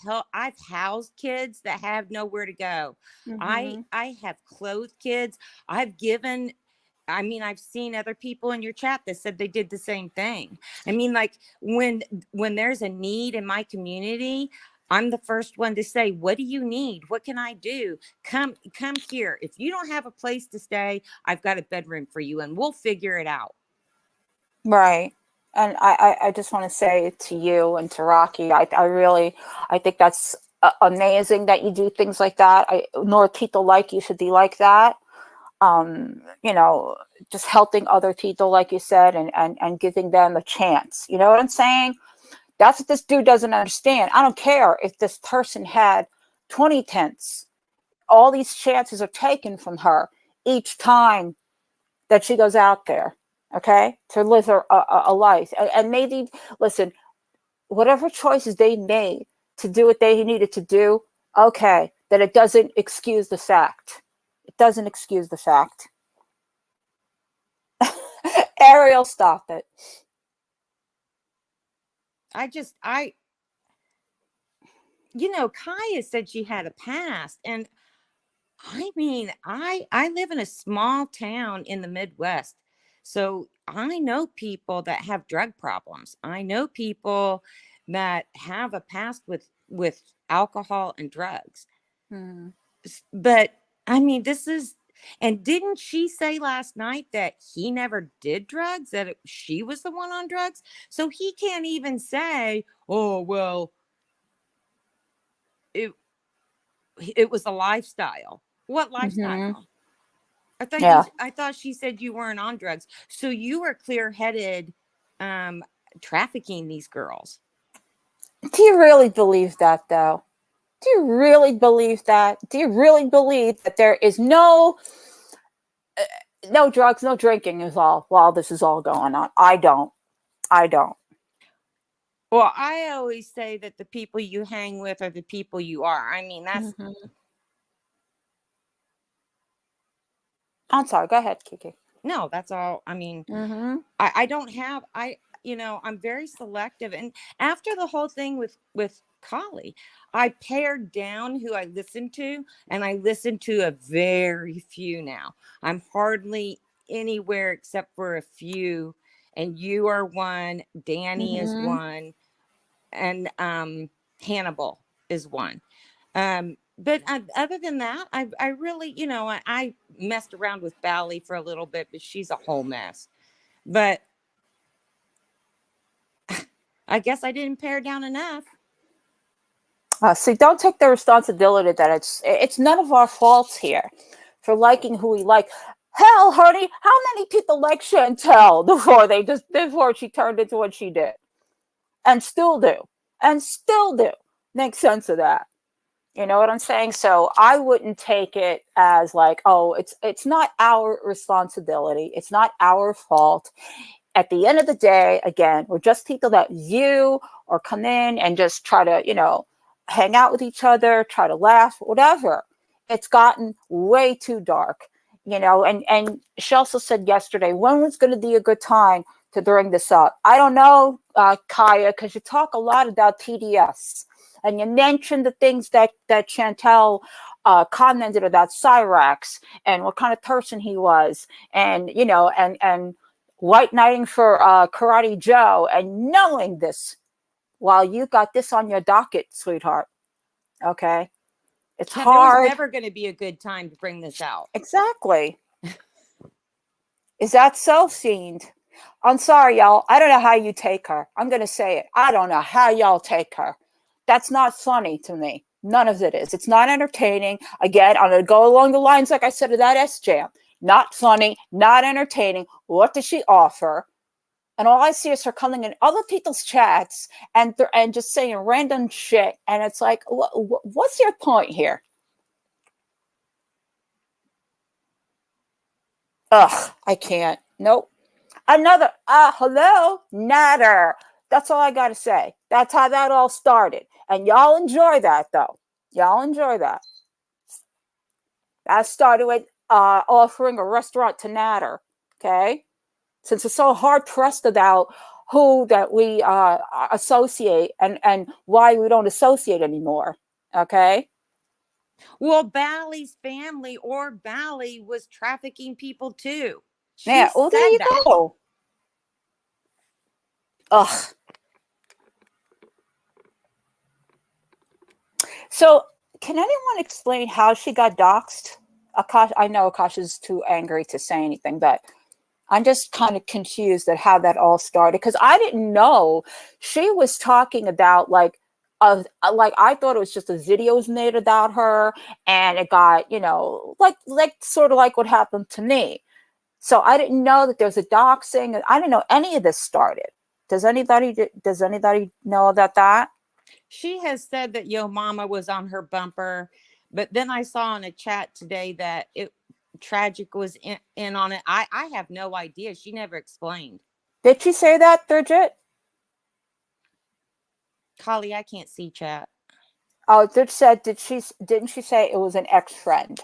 housed kids that have nowhere to go. Mm-hmm. I have clothed kids. I've seen other people in your chat that said they did the same thing. I mean, like when there's a need in my community, I'm the first one to say, what do you need? What can I do? Come here. If you don't have a place to stay, I've got a bedroom for you, and we'll figure it out. Right. And I just want to say to you and to Rocky, I think that's amazing that you do things like that. Nor people like you should be like that. Just helping other people, like you said, and giving them a chance. You know what I'm saying? That's what this dude doesn't understand. I don't care if this person had 20 tenths. All these chances are taken from her each time that she goes out there, okay, to live a life. And maybe, listen, whatever choices they made to do what they needed to do, okay, that it doesn't excuse the fact. It doesn't excuse the fact. Ariel, stop it. Kaya said she had a past, and I mean, I live in a small town in the Midwest. So I know people that have drug problems. I know people that have a past with alcohol and drugs. But I mean, and didn't she say last night that he never did drugs, that she was the one on drugs? So he can't even say, oh, well, it was a lifestyle. What lifestyle? I thought she said you weren't on drugs. So you were clear-headed, trafficking these girls. Do you really believe that, though? Do you really believe that? Do you really believe that there is no drugs, no drinking while this is all going on? I don't. Well, I always say that the people you hang with are the people you are. I mean, that's. I'm sorry. Go ahead, Kiki. No, that's all. I mean, I don't have. I'm very selective, and after the whole thing with Collie. I pared down who I listened to, and I listen to a very few now. I'm hardly anywhere except for a few, and you are one, Danny is Mm-hmm. one, and Hannibal is one. But other than that, I really, I messed around with Bally for a little bit, but she's a whole mess. But I guess I didn't pare down enough. See, don't take the responsibility that it's none of our faults here for liking who we like. Hell, honey, how many people like Chantel before she turned into what she did, and still do, and still do. Make sense of that. You know what I'm saying? So I wouldn't take it as like, oh, it's not our responsibility. It's not our fault. At the end of the day, again, we're just people that view or come in and just try to, hang out with each other, try to laugh, whatever. It's gotten way too dark, and she also said yesterday, when was going to be a good time to bring this up? I don't know, Kaya, because you talk a lot about TDS. And you mentioned the things that Chantel commented about Cyrax and what kind of person he was, and and white knighting for Karate Joe, and knowing this while you got this on your docket, sweetheart. Okay, it's Yeah, there was hard. never going to be a good time to bring this out. Exactly. Is that so, Fiend? I'm sorry, y'all. I don't know how you take her. I'm going to say it. I don't know how y'all take her. That's not funny to me. None of it is. It's not entertaining. Again, I'm going to go along the lines, like I said, of that S-Jam. Not funny, not entertaining. What does she offer? And all I see is her coming in other people's chats and just saying random shit. And it's like, what's your point here? Ugh, I can't. Nope. Another, hello, natter. That's all I got to say. That's how that all started. And y'all enjoy that, though. Y'all enjoy that. That started with offering a restaurant to natter, okay? Since it's so hard-pressed about who that we associate and why we don't associate anymore, okay? Well, Bally's family or Bally was trafficking people too. She Yeah, well, there said you that. go. Ugh. So, can anyone explain how she got doxxed? Akash, I know Akasha's too angry to say anything, but I'm just kind of confused at how that all started, because I didn't know she was talking about like I thought it was just a video was made about her, and it got like sort of like what happened to me. So I didn't know that there's a doxing, and I didn't know any of this started. Does anybody know about that? She has said that Yo Mama was on her bumper, but then I saw in a chat today that Tragic was in on it. I have no idea. She never explained. Did she say that, Bridget? Collie, I can't see chat. Oh, didn't she say it was an ex-friend?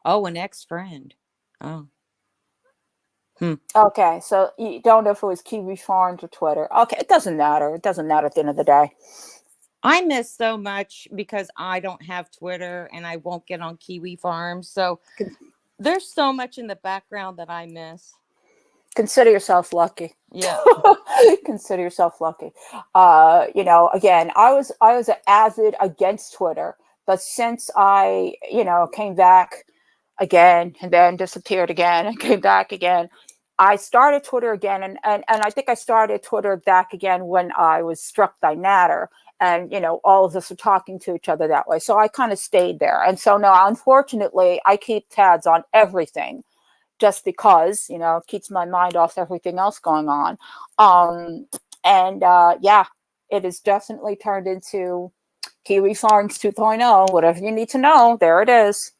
Oh, an ex-friend. Oh. Okay, so you don't know if it was Kiwi Farms or Twitter. Okay, it doesn't matter. It doesn't matter at the end of the day. I miss so much because I don't have Twitter and I won't get on Kiwi Farms. So there's so much in the background that I miss. Consider yourself lucky. Yeah. Consider yourself lucky. Again, I was an avid against Twitter, but since I, came back again and then disappeared again and came back again, I started Twitter again, and I think I started Twitter back again when I was struck by Natter, and all of us were talking to each other that way. So I kind of stayed there, and so now, unfortunately, I keep tabs on everything, just because it keeps my mind off everything else going on. Yeah, it has definitely turned into Kiwi Farms 2.0. Whatever you need to know, there it is.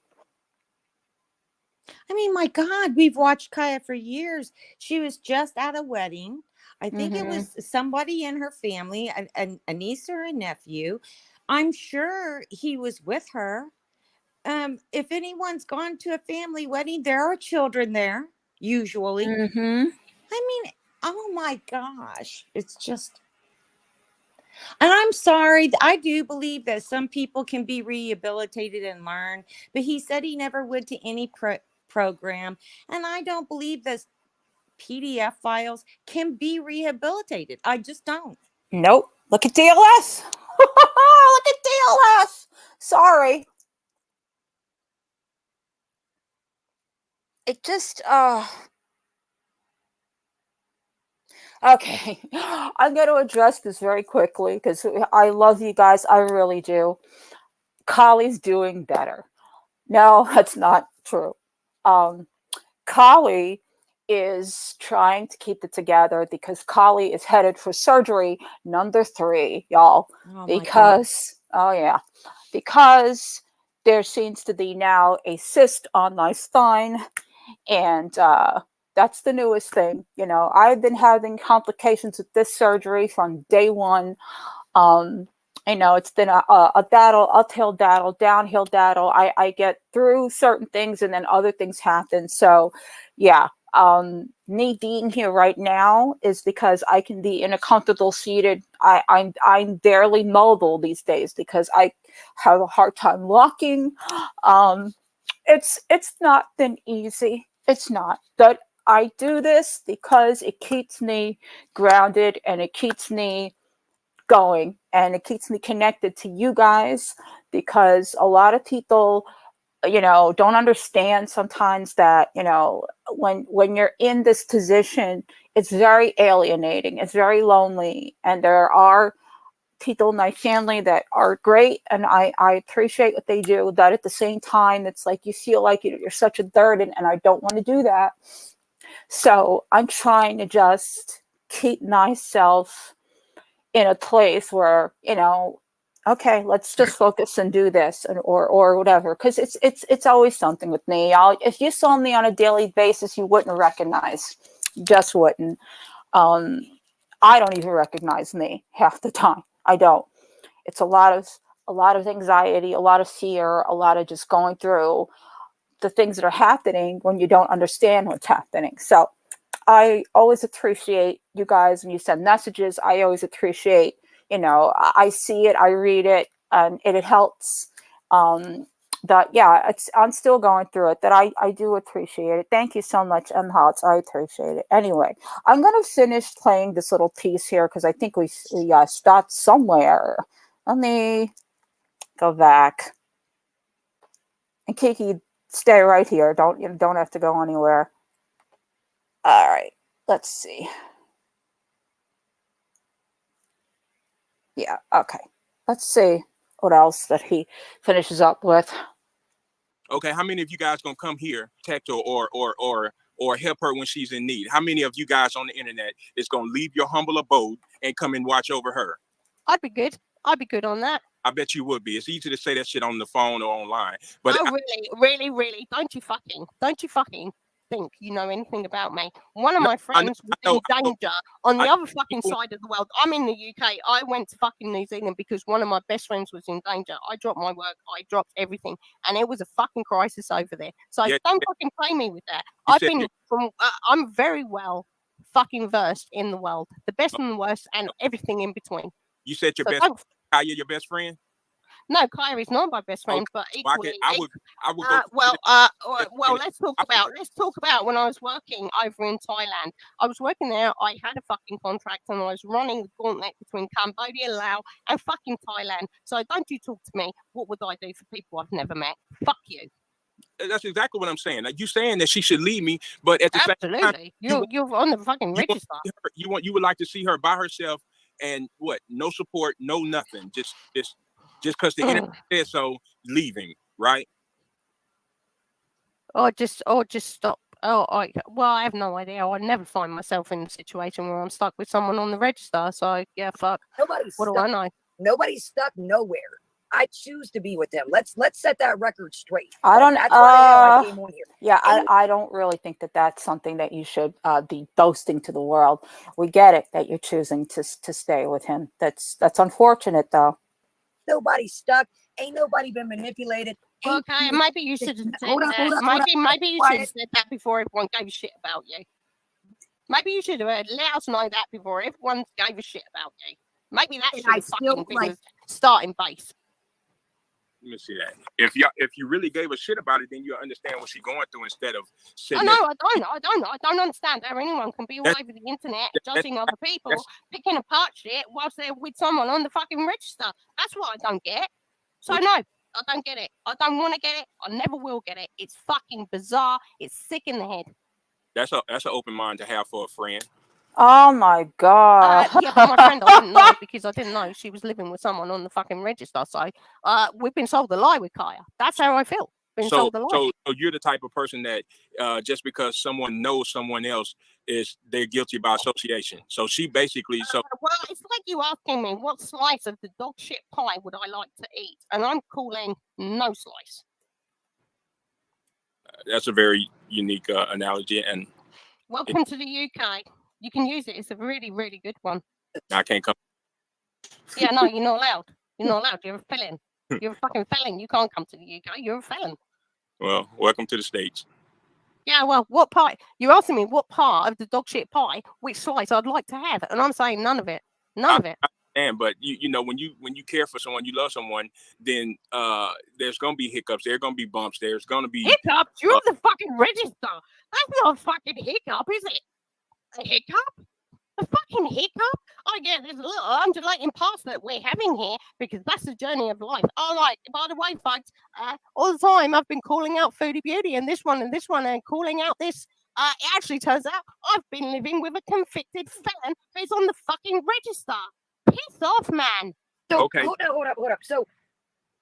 I mean, my God, we've watched Kaya for years. She was just at a wedding. I think it was somebody in her family, a niece or a nephew. I'm sure he was with her. If anyone's gone to a family wedding, there are children there, usually. I mean, oh my gosh. It's just, And I'm sorry, I do believe that some people can be rehabilitated and learn, but he said he never would to any program. And I don't believe that PDF files can be rehabilitated. I just don't. Nope. Look at DLS. Look at DLS. Sorry. It just, okay. I'm going to address this very quickly because I love you guys. I really do. Collie's doing better. No, that's not true. Collie is trying to keep it together because Collie is headed for surgery number 3, y'all. Oh, Because, oh yeah, because there seems to be now a cyst on my spine, and that's the newest thing. You know, I've been having complications with this surgery from day one. You know, it's been a battle, uphill battle, downhill battle. I get through certain things and then other things happen. So, yeah, me being here right now is because I can be in a comfortable seated. I'm barely mobile these days because I have a hard time walking. It's not been easy. It's not, but I do this because it keeps me grounded and it keeps me going and it keeps me connected to you guys, because a lot of people, you know, don't understand sometimes that, you know, when you're in this position, it's very alienating, it's very lonely, and there are people in my family that are great and I appreciate what they do, but at the same time it's like you feel like you're such a burden and I don't want to do that. So I'm trying to just keep myself in a place where, you know, okay, let's just focus and do this, and, or whatever, because it's always something with me. If you saw me on a daily basis, you wouldn't recognize, you just wouldn't. I don't even recognize me half the time. I don't. It's a lot of anxiety, a lot of fear, a lot of just going through the things that are happening when you don't understand what's happening. So I always appreciate you guys when you send messages. I always appreciate, you know, I see it, I read it, and it helps. But yeah, I'm still going through it, but I do appreciate it. Thank you so much, M. Hots. I appreciate it. Anyway, I'm going to finish playing this little piece here because I think we stopped somewhere. Let me go back. And Kiki, stay right here. You don't have to go anywhere. All right, let's see. Yeah, okay. Let's see what else that he finishes up with. Okay, how many of you guys gonna come here, protect her, or help her when she's in need? How many of you guys on the internet is gonna leave your humble abode and come and watch over her? I'd be good. I'd be good on that. I bet you would be. It's easy to say that shit on the phone or online, but Oh, really? Don't you fucking think you know anything about me? One of my friends was in danger on the other fucking side of the world. I'm in the UK. I went to fucking New Zealand because one of my best friends was in danger. I dropped my work. I dropped everything, and it was a fucking crisis over there. So don't fucking play me with that. I'm very well fucking versed in the world, the best and the worst, and everything in between. You said your best Kaya, your best friend? No, Kyrie's not my best friend, but equally. I would go. Well, let's talk about when I was working over in Thailand. I was working there. I had a fucking contract, and I was running the gauntlet between Cambodia, Laos, and fucking Thailand. So don't you talk to me. What would I do for people I've never met? Fuck you. That's exactly what I'm saying. Like, you saying that she should leave me, but at the same time, you're on the fucking register. You would like to see her by herself and what? No support, no nothing. Just because the internet said so, leaving, right? Or just stop. I have no idea. I'd never find myself in a situation where I'm stuck with someone on the register. So yeah, fuck. What do I know? Nobody's stuck nowhere. I choose to be with them. Let's set that record straight. I don't. That's why I came on here. Yeah, I don't really think that that's something that you should be boasting to the world. We get it that you're choosing to stay with him. That's unfortunate, though. Nobody's stuck. Ain't nobody been manipulated. Okay, maybe you should have said that. Maybe you should have said that before everyone gave a shit about you. Maybe you should have let us know that before everyone gave a shit about you. Maybe that And should I have still, fucking been like- the starting base. Let me see that. If you really gave a shit about it, then you'll understand what she's going through instead of Oh, sitting no, there. I don't understand how anyone can be all That's- over the internet that's- judging other people, that's- picking apart shit whilst they're with someone on the fucking register. That's what I don't get. So, What- no, I don't get it. I don't want to get it. I never will get it. It's fucking bizarre. It's sick in the head. That's an open mind to have for a friend. Oh my god. Yeah, but my friend, I didn't know because I didn't know she was living with someone on the fucking register. So, we've been sold a lie with Kaya. That's how I feel. Been So, sold a lie. so you're the type of person that just because someone knows someone else they're guilty by association. So she basically Well, it's like you asking me what slice of the dog shit pie would I like to eat, and I'm calling no slice. that's a very unique analogy, and Welcome to the UK. You can use it. It's a really, really good one. I can't come. Yeah, no, you're not allowed. You're not allowed. You're a felon. You're a fucking felon. You can't come to the UK. You're a felon. Well, welcome to the States. Yeah, well, what pie? You're asking me what part of the dog shit pie, which slice I'd like to have, and I'm saying none of it. None of it. And but you know when you care for someone, you love someone, then there's gonna be hiccups. There's gonna be bumps. There's gonna be Hiccups? You're the fucking register. That's not a fucking hiccup, is it? A hiccup? A fucking hiccup? I get there's a little undulating path that we're having here because that's the journey of life. Oh, like, by the way, folks, all the time I've been calling out Foodie Beauty and this one and calling out this. It actually turns out I've been living with a convicted felon who's on the fucking register. Piss off, man. So Okay. hold up. So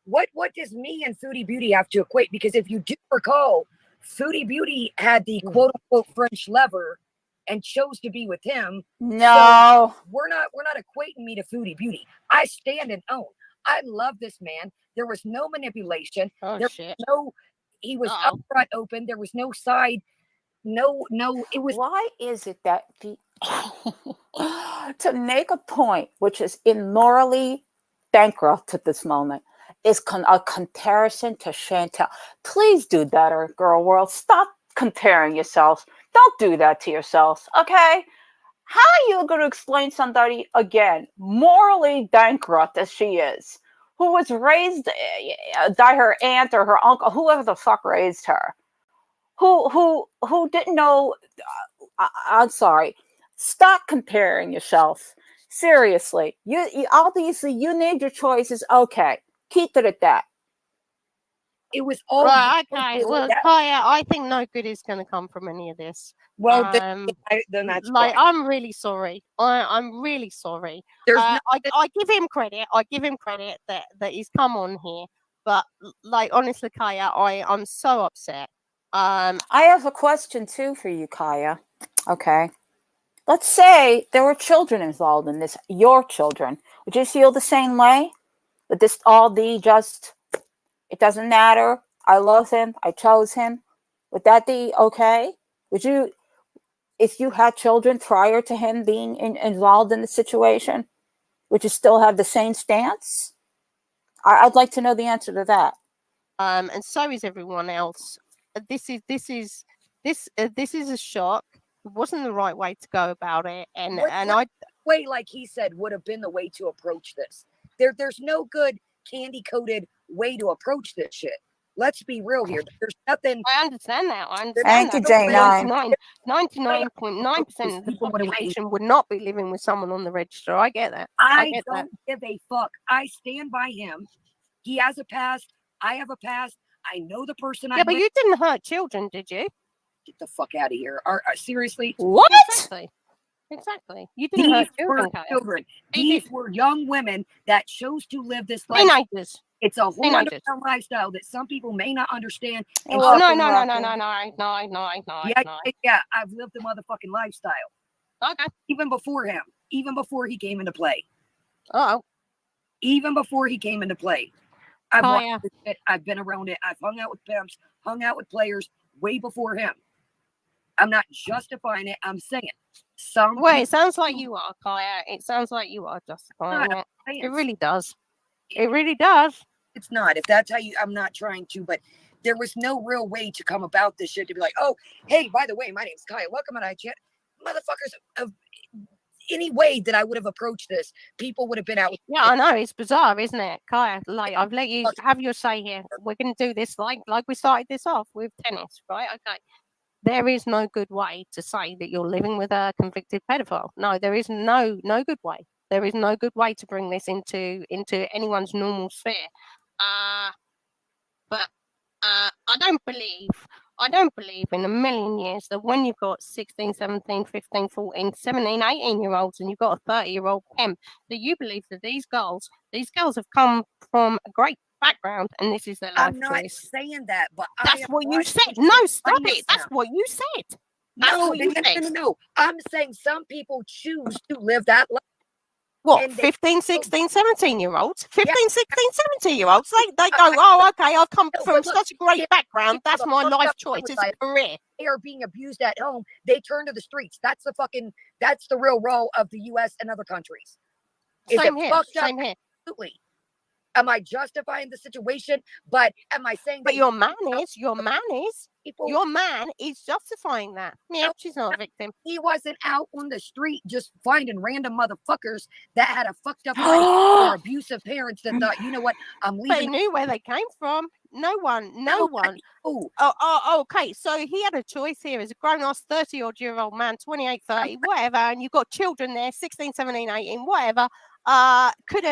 what does me and Foodie Beauty have to equate? Because if you do recall, Foodie Beauty had the quote unquote French lover and chose to be with him. No. We're not equating me to Foodie Beauty. I stand and own. I love this man. There was no manipulation. Oh, There shit. He was Uh-oh. upfront open. There was no side. No, it was Why is it that the to make a point which is immorally bankrupt at this moment is a comparison to Chantel? Please do better, girl world. Stop comparing yourselves. Don't do that to yourselves, okay? How are you going to explain somebody again morally bankrupt as she is, who was raised by her aunt or her uncle, whoever the fuck raised her, who didn't know? I'm sorry. Stop comparing yourself. Seriously, you obviously you made your choices. Okay, keep it at that. it was all Right, okay. Well, that- Kaya, I think no good is going to come from any of this. well then that's Like, fine. I'm really sorry. I'm really sorry. There's I give him credit. I give him credit that he's come on here. But like, honestly, Kaya, I'm so upset. I have a question too for you, Kaya. Okay. Let's say there were children involved in this, your children. Would you feel the same way? Would this all be just, it doesn't matter, I love him, I chose him? Would that be okay? Would you, if you had children prior to him being involved in the situation, would you still have the same stance? I'd like to know the answer to that. And so is everyone else. This is a shock. It wasn't the right way to go about it, and way, like he said, would have been the way to approach this. There's no good candy coated way to approach this shit. Let's be real here. There's nothing. I understand that. I Thank understand you, that. J9. 99.9% of the population would not be living with someone on the register. I get that. I get that. don't give a fuck. I stand by him. He has a past. I have a past. I know the person. Yeah, but you didn't hurt children, did you? Get the fuck out of here. Seriously? What? Exactly. You didn't hurt These were children, Kaya. children. These were young women that chose to live this life. Teenagers. It's a whole Teenagers. other lifestyle that some people may not understand. And Oh, no. yeah, I've lived the motherfucking lifestyle. Okay. Even before him. Even before he came into play. Uh-oh. Even before he came into play. I've Oh, watched yeah. this shit. I've been around it. I've hung out with pimps, hung out with players way before him. I'm not justifying it. I'm saying some. Wait, it sounds like you are, Kaya. It sounds like you are justifying it. It really does. It really does. It's not. If that's how you, I'm not trying to, but there was no real way to come about this shit to be like, oh, hey, by the way, my name's Kaya. Welcome to I Chat. Motherfuckers, any way that I would have approached this, people would have been out. Yeah, I know, it's bizarre, isn't it, Kaya? Like, I've let you have your say here. We're going to do this like we started this off with tennis, right? Okay. There is no good way to say that you're living with a convicted pedophile. No, there is no good way. There is no good way to bring this into anyone's normal sphere. But I don't believe in a million years that when you've got 16, 17, 15, 14, 17, 18-year-olds and you've got a 30-year-old pimp, that you believe that these girls have come from a great background and this is their life I'm not choice. saying that, but That's what you said. No, stop it. That's what you said. That's No, what you said. no. I'm saying some people choose to live that life. What, And they- 15, 16, 17-year-olds? 15, 16, 17-year-olds? They go, oh, okay, I've come No, from but look, such a great if background. people That's have a my fucked life up choice. It's a life, career. They are being abused at home. They turn to the streets. That's the real role of the U.S. and other countries. Same here. Same here. Absolutely. Am I justifying the situation? But am I saying But that your man is justifying that. Yeah, she's not a victim. He wasn't out on the street just finding random motherfuckers that had a fucked up life or abusive parents that thought, you know what, I'm leaving. But he knew where they came from. No one. Okay. So he had a choice here as a grown-ass 30-odd-year-old man, 28, 30, whatever, and you've got children there, 16, 17, 18, whatever. Could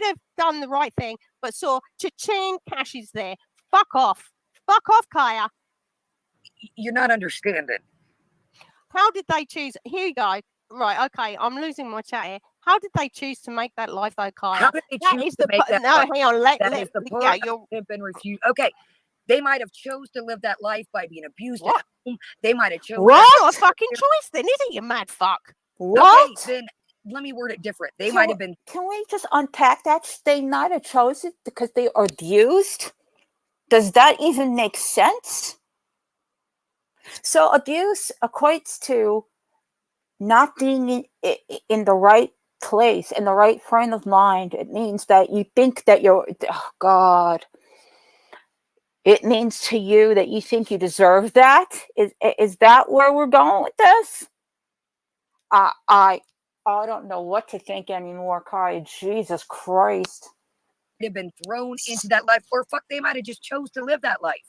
have done the right thing, but saw cha-ching, cash is there. Fuck off, Kaya. You're not understanding. How did they choose? Here you go. Right, okay, I'm losing my chat here. How did they choose to make that life, though, Kaya? How did they choose to make that life? Hang on. That is the part that been refused. Okay, they might have chose to live that life by being abused at home. They might have chosen. That's not a fucking choice, then, is it? You mad fuck. What? Okay, then let me word it different. They might have been. Can we just unpack that? They might have chosen it because they are abused. Does that even make sense? So abuse equates to not being in the right place, in the right frame of mind. It means that you think that you're, oh God. It means to you that you think you deserve that. Is that where we're going with this? I don't know what to think anymore, Kai. Jesus Christ. They've been thrown into that life, or fuck, they might have just chose to live that life.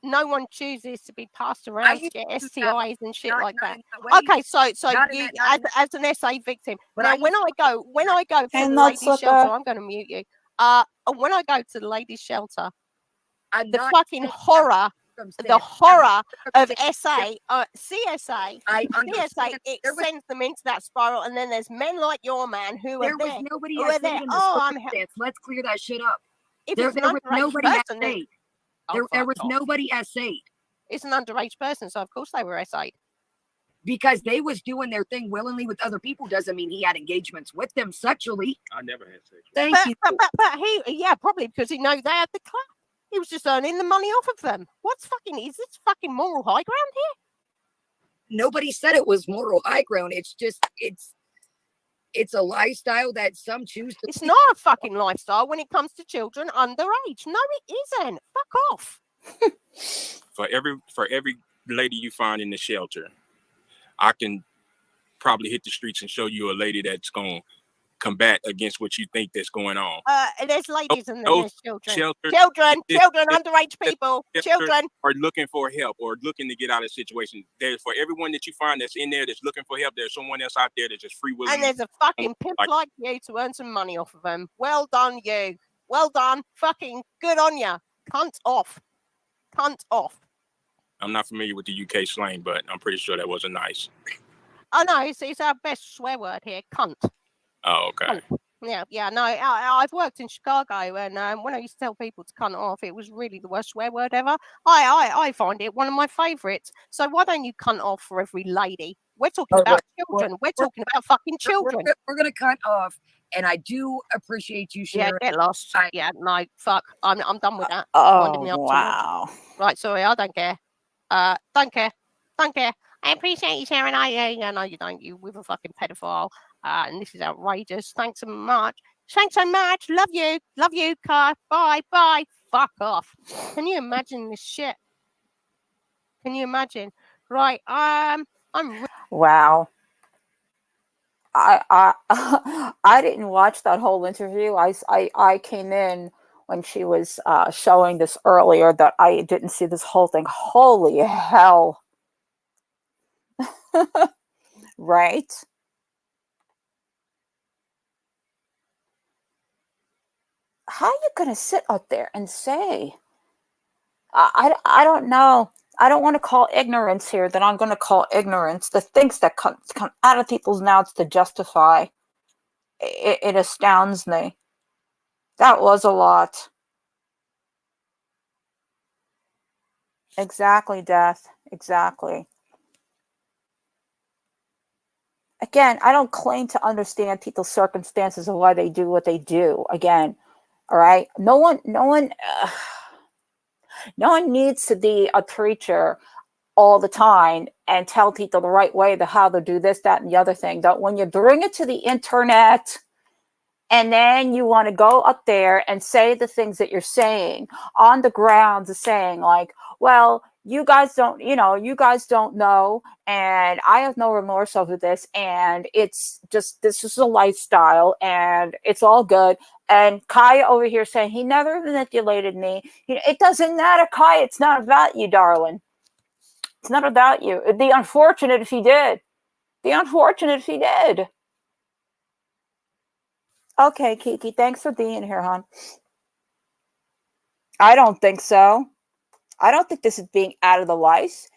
No one chooses to be passed around to get STIs and shit like that. Okay, so you as an SA victim. But now, when I go to the ladies' shelter, I'm going to mute you. When I go to the ladies' shelter, the fucking horror. The horror of CSA, it sends them into that spiral, and then there's men like your man who are there. There was nobody at there. Let's clear that shit up. There was nobody at SA'd. There was nobody at SA'd. It's an underage person, so of course they were SA'd. Because they was doing their thing willingly with other people doesn't mean he had engagements with them sexually. I never had sex. Thank you. But probably because he knows they had the clap. He was just earning the money off of them. Is this fucking moral high ground here? Nobody said it was moral high ground. It's just, it's a lifestyle that some choose to. It's not a fucking lifestyle when it comes to children underage. No, it isn't. Fuck off. For every lady you find in the shelter, I can probably hit the streets and show you a lady that's going to combat against what you think that's going on. There's ladies and there's children. Children, Underage people, children are looking for help or looking to get out of a situation. There's for everyone that you find that's in there that's looking for help, there's someone else out there that's just free willing. And there's a fucking pimp like you to earn some money off of them. Well done, you. Well done. Fucking good on you. Cunt off. I'm not familiar with the UK slang, but I'm pretty sure that wasn't nice. Oh no, it's our best swear word here. Cunt. Oh, okay. Yeah. No, I've worked in Chicago, and when I used to tell people to cunt off, it was really the worst swear word ever. I find it one of my favourites. So why don't you cunt off for every lady? We're talking about children. We're talking about fucking children. We're gonna cut off, and I do appreciate you sharing. Yeah, get lost. No, fuck. I'm done with that. Oh, wow. Right, sorry, I don't care. Don't care. I appreciate you sharing. No, you don't. You with a fucking pedophile. And this is outrageous. Thanks so much. Love you, Kai. Bye. Fuck off. Can you imagine this shit? Can you imagine? Right. I'm. Wow. I didn't watch that whole interview. I came in when she was showing this earlier that I didn't see this whole thing. Holy hell. Right? How are you going to sit up there and say, I don't know. I don't want to call ignorance here that I'm going to call ignorance. The things that come out of people's mouths to justify, it astounds me. That was a lot. Exactly, Death. Exactly. Again, I don't claim to understand people's circumstances or why they do what they do. Again, all right. No one needs to be a preacher all the time and tell people the right way to how to do this, that, and the other thing. But when you bring it to the internet and then you want to go up there and say the things that you're saying on the grounds of saying like, well, you guys don't know, and I have no remorse over this, and it's just, this is a lifestyle and it's all good. And Kaya over here saying he never manipulated me. It doesn't matter, Kaya. It's not about you, darling. It's not about you. It'd be unfortunate if he did. Be unfortunate if he did. Okay, Kiki, thanks for being here, hon. I don't think so. I don't think this is being out of the life.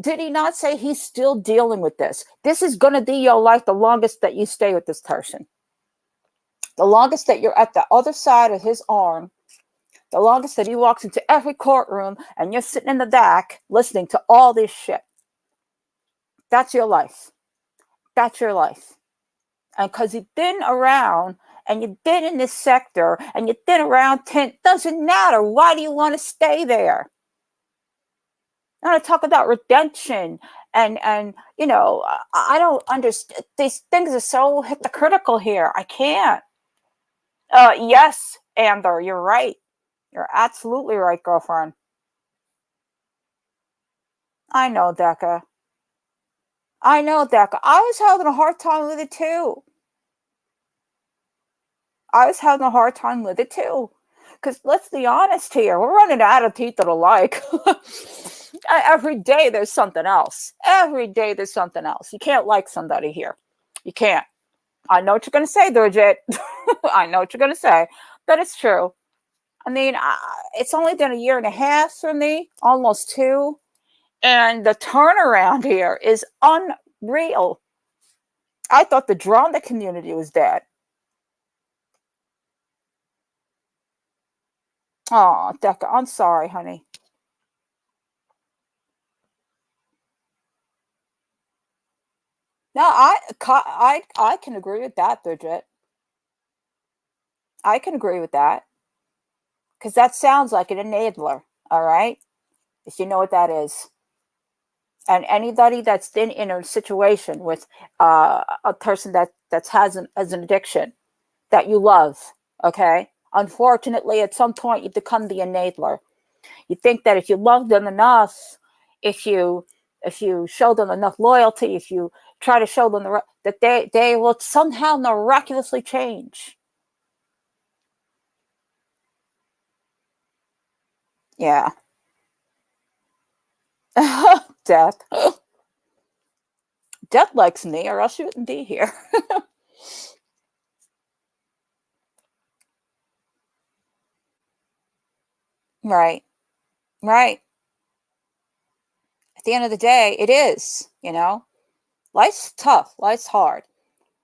Did he not say he's still dealing with this? This is going to be your life the longest that you stay with this person. The longest that you're at the other side of his arm. The longest that he walks into every courtroom and you're sitting in the back listening to all this shit. That's your life. That's your life. And because you've been around and you've been in this sector and you've been around 10, doesn't matter. Why do you want to stay there? I want to talk about redemption and I don't understand. These things are so hypocritical here. I can't. Yes, Amber, you're right. You're absolutely right, girlfriend. I know, Decca. I know, Decca. I was having a hard time with it too. Because let's be honest here, we're running out of people to like. Every day there's something else. You can't like somebody here. You can't. I know what you're going to say, Bridget. I know what you're going to say. But it's true. I mean, it's only been a year and a half for me, almost 2. And the turnaround here is unreal. I thought the drama community was dead. Oh, Decca, I'm sorry, honey. No, I can agree with that, Bridget. I can agree with that. Because that sounds like an enabler, all right? If you know what that is. And anybody that's been in a situation with a person that has an addiction that you love, okay? Unfortunately, at some point, you become the enabler. You think that if you love them enough, if you show them enough loyalty, if you try to show them that they will somehow miraculously change. Yeah. Death. Death likes me, or else she wouldn't be here. Right. Right. At the end of the day, it is, life's tough, life's hard.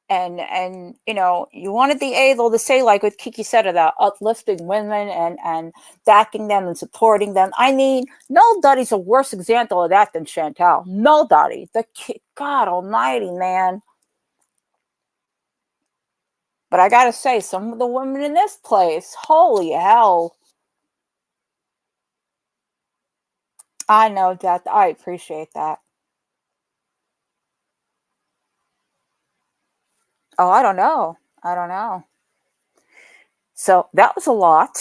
And you want to be able to say, like what Kiki said about uplifting women and backing them and supporting them. I mean, nobody's a worse example of that than Chantal. Nobody. God almighty, man. But I gotta say, some of the women in this place, holy hell. I know that. I appreciate that. Oh, I don't know. So that was a lot.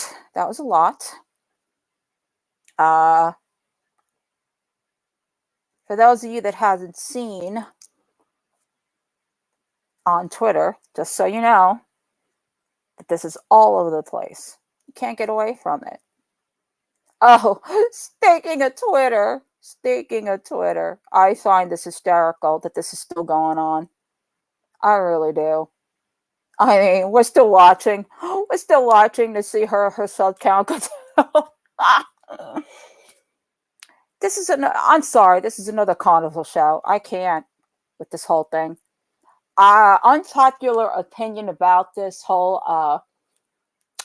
For those of you that hasn't seen, on Twitter, just so you know, that this is all over the place. You can't get away from it. Oh, speaking of Twitter, I find this hysterical that this is still going on. I really do. I mean, we're still watching. We're still watching to see her sub count go down. I'm sorry, this is another carnival show. I can't with this whole thing. Unpopular opinion about this whole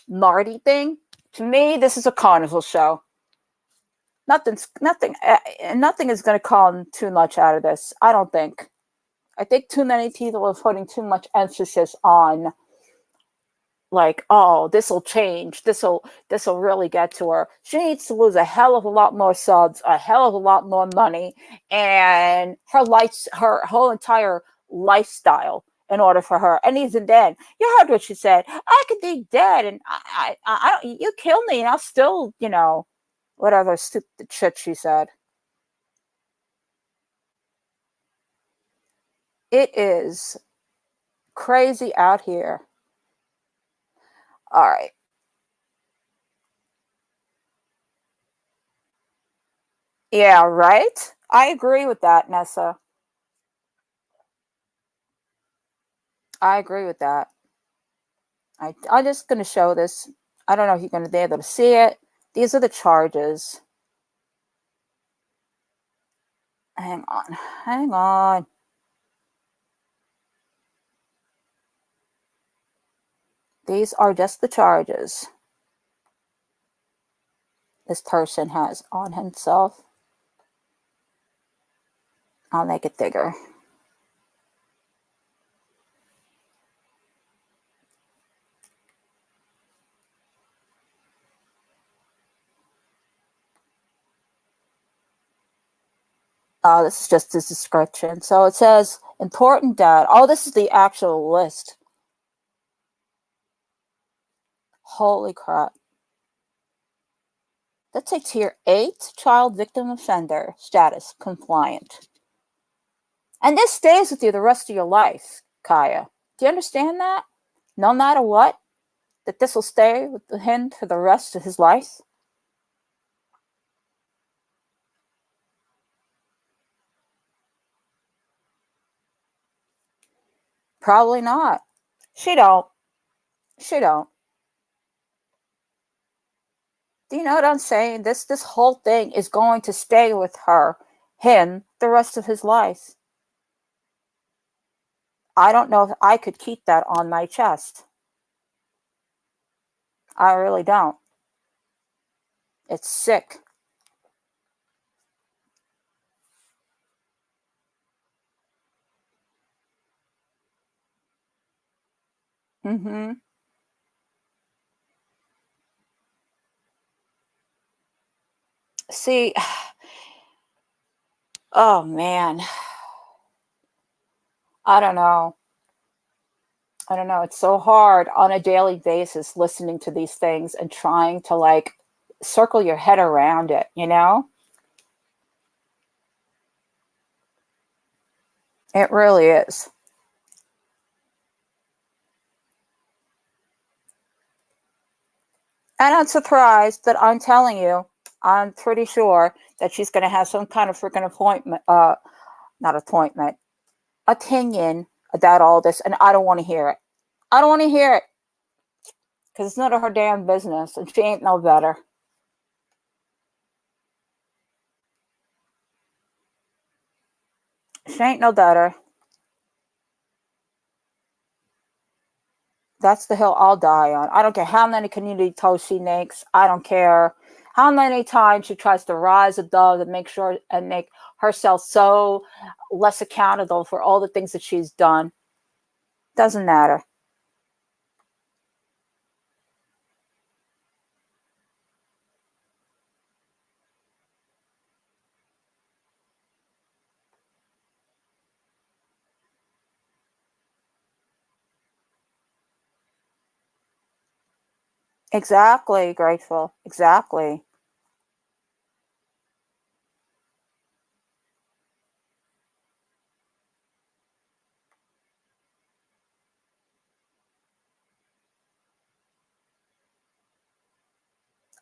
Nardi thing. To me, this is a carnival show. Nothing is going to come too much out of this. I don't think. I think too many people are putting too much emphasis on, like, oh, this will change. This will really get to her. She needs to lose a hell of a lot more subs, a hell of a lot more money, and her whole entire lifestyle in order for her. And even then, you heard what she said. I could be dead, and I don't. You kill me, and I'll still, whatever stupid shit she said. It is crazy out here. All right. Yeah, right? I agree with that, Nessa. I agree with that. I'm just going to show this. I don't know if you're going to be able to see it. These are the charges. Hang on. Hang on. These are just the charges this person has on himself. I'll make it bigger. This is just his description. So it says, important data. Oh, this is the actual list. Holy crap. That's a tier 8 child victim offender status compliant. And this stays with you the rest of your life, Kaya. Do you understand that? No matter what, that this will stay with him for the rest of his life? Probably not. She don't. She don't. Do you know what I'm saying? This whole thing is going to stay with him, the rest of his life. I don't know if I could keep that on my chest. I really don't. It's sick. Mm-hmm. See, oh man. I don't know. It's so hard on a daily basis listening to these things and trying to like circle your head around it, It really is. And I'm surprised that I'm telling you, I'm pretty sure that she's going to have some kind of freaking opinion about all this. And I don't want to hear it. I don't want to hear it. Because it's none of her damn business. And she ain't no better. She ain't no better. That's the hill I'll die on. I don't care how many community posts she makes. I don't care how many times she tries to rise above and make herself so less accountable for all the things that she's done. Doesn't matter. Exactly, grateful. Exactly.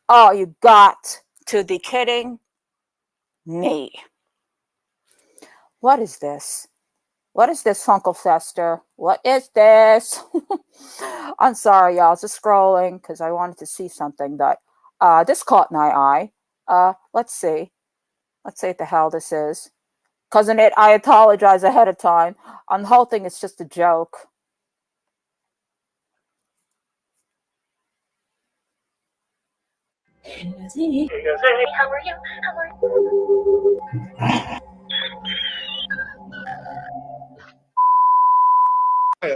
Oh, you got to be kidding me. What is this? What is this, Funkelfester? What is this? I'm sorry, y'all. I was just scrolling because I wanted to see something, but this caught my eye. Let's see. Let's see what the hell this is. Cousin It, I apologize ahead of time. The whole thing is just a joke.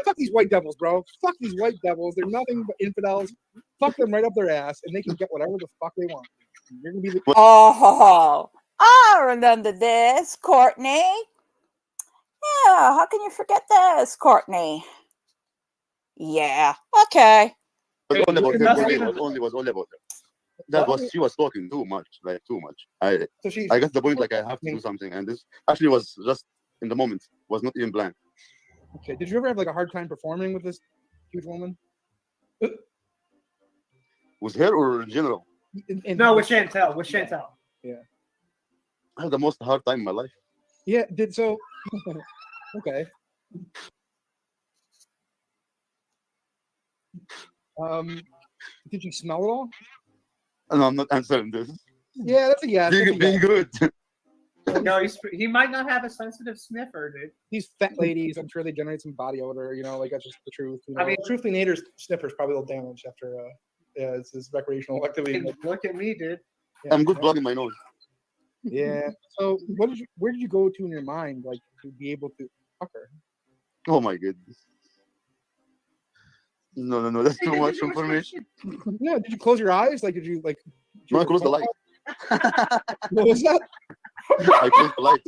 Fuck these white devils, bro. Fuck these white devils. They're nothing but infidels. Fuck them right up their ass, and they can get whatever the fuck they want. You're gonna be the Oh, I remember this, Courtney. Yeah, how can you forget this, Courtney? Yeah, okay. It was only about her. Not For me, even- was only about her. That was she was talking too much, like too much. I got the point, like I have to do something, and this actually was just in the moment, was not even planned. Okay. Did you ever have like a hard time performing with this huge woman? With her or in general? No, with Chantel. With Chantel. Yeah. I had the most hard time in my life. Yeah. Did so? Okay. Did you smell it all? No, I'm not answering this. Yeah, that's a yes. that's a Being yes. good. No, he might not have a sensitive sniffer, dude. These fat ladies, I'm sure they generate some body odor. You know, like that's just the truth. You know? I mean- truthfully, Nader's sniffer's probably a little damaged after it's his recreational activity. Look at me, dude. Yeah, I'm good blocking my nose. Yeah. So, where did you go to in your mind, like to be able to fuck her? Oh my goodness. No, that's too much information. No, did you close your eyes? Like, did you like? No, I closed the light. What was that? I closed the light.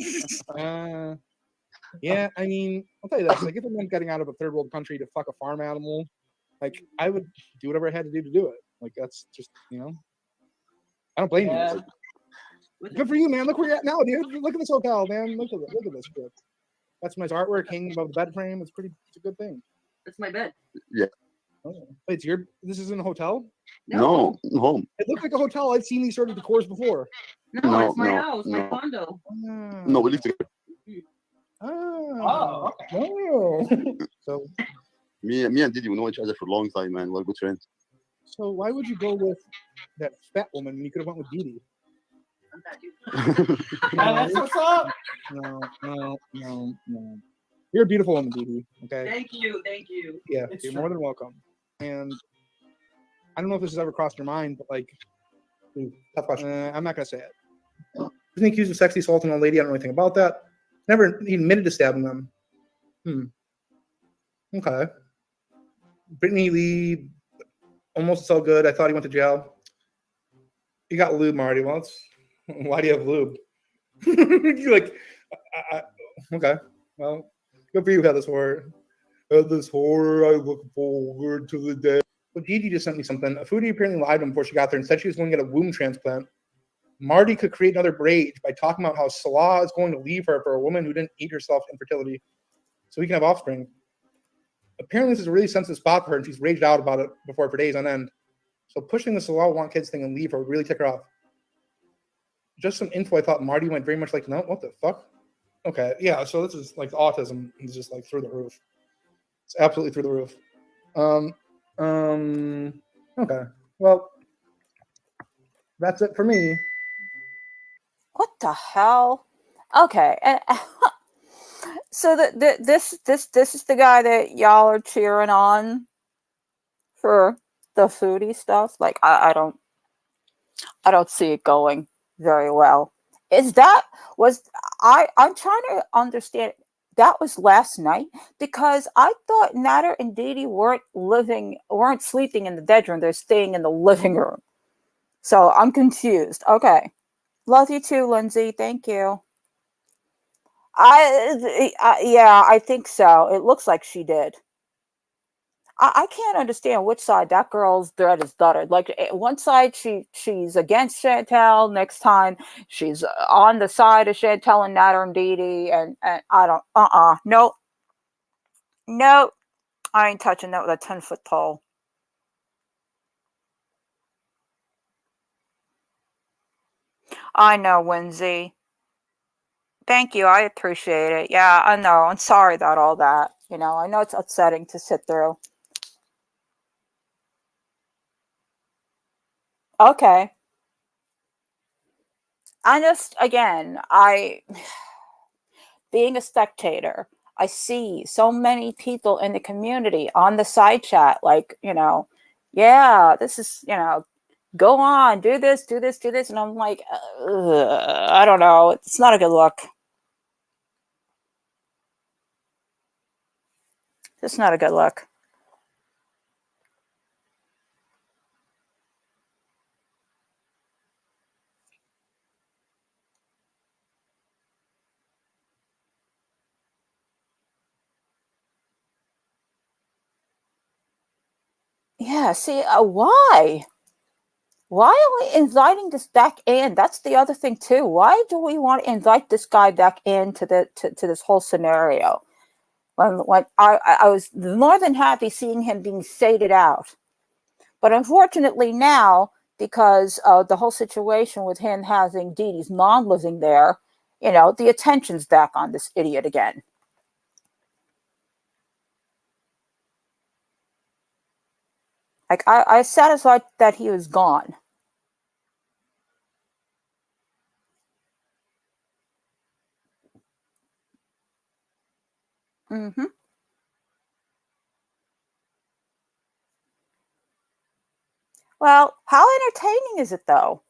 Yeah, I mean, I'll tell you this: like, if it meant getting out of a third world country to fuck a farm animal, like, I would do whatever I had to do it. Like, that's just, you know, I don't blame you. Good for you, man. Look where you're at now, dude. Look at this hotel, man. Look at this shit. That's nice artwork hanging above the bed frame. It's a good thing. That's my bed. Yeah. Oh. Wait, this isn't a hotel? No, home. It looked like a hotel. I've seen these sort of decors before. No, it's my house, my condo. No, we live together. Oh. So Me and Didi, we know each other for a long time, man. We're good friends. So why would you go with that fat woman when you could have went with Didi? That's what's up. No. You're a beautiful woman, Didi. Okay. Thank you. Yeah, you're more than welcome. And I don't know if this has ever crossed your mind, but like, tough question. I'm not gonna say it. Isn't he accused of sexually assaulting a lady? I don't know anything about that. Never he admitted to stabbing them. Okay. Brittany Lee, almost so good. I thought he went to jail. You got lube, Marty. Well, why do you have lube? You're like, okay. Well, good for you. Had this horror. I look forward to the day. Well, Gigi just sent me something. A foodie apparently lied to him before she got there and said she was going to get a womb transplant. Marty could create another rage by talking about how Salah is going to leave her for a woman who didn't eat herself infertility so he can have offspring. Apparently, this is a really sensitive spot for her, and she's raged out about it before for days on end. So pushing the Salah want kids thing and leave her would really tick her off. Just some info I thought Marty went very much like, no, what the fuck? Okay, yeah, so this is like autism is just like through the roof. It's absolutely through the roof. Okay. Well, that's it for me. What the hell? Okay. So this is the guy that y'all are cheering on for the foodie stuff. Like I don't see it going very well. I'm trying to understand. That was last night because I thought Nader and Didi weren't sleeping in the bedroom. They're staying in the living room. So I'm confused. Okay. Love you too, Lindsay. Thank you. Yeah, I think so. It looks like she did. I can't understand which side that girl's thread is buttered. Like one side she's against Chantel, next time she's on the side of Chantel and Nader and Didi, and I don't nope, I ain't touching that with a 10-foot pole. I know, Winsy. Thank you. I appreciate it. Yeah, I know. I'm sorry about all that. You know, I know it's upsetting to sit through. Okay. I just, again, being a spectator, I see so many people in the community on the side chat, like, you know, yeah, this is, you know, go on, do this, do this, do this. And I'm like, I don't know. It's not a good look. It's not a good look. Yeah, see, why? Why are we inviting this back in? That's the other thing too. Why do we want to invite this guy back into to this whole scenario? When I was more than happy seeing him being sated out. But unfortunately now, because of the whole situation with him having Dee Dee's mom living there, you know, the attention's back on this idiot again. Like, I was satisfied that he was gone. Mm-hmm. Well, how entertaining is it, though?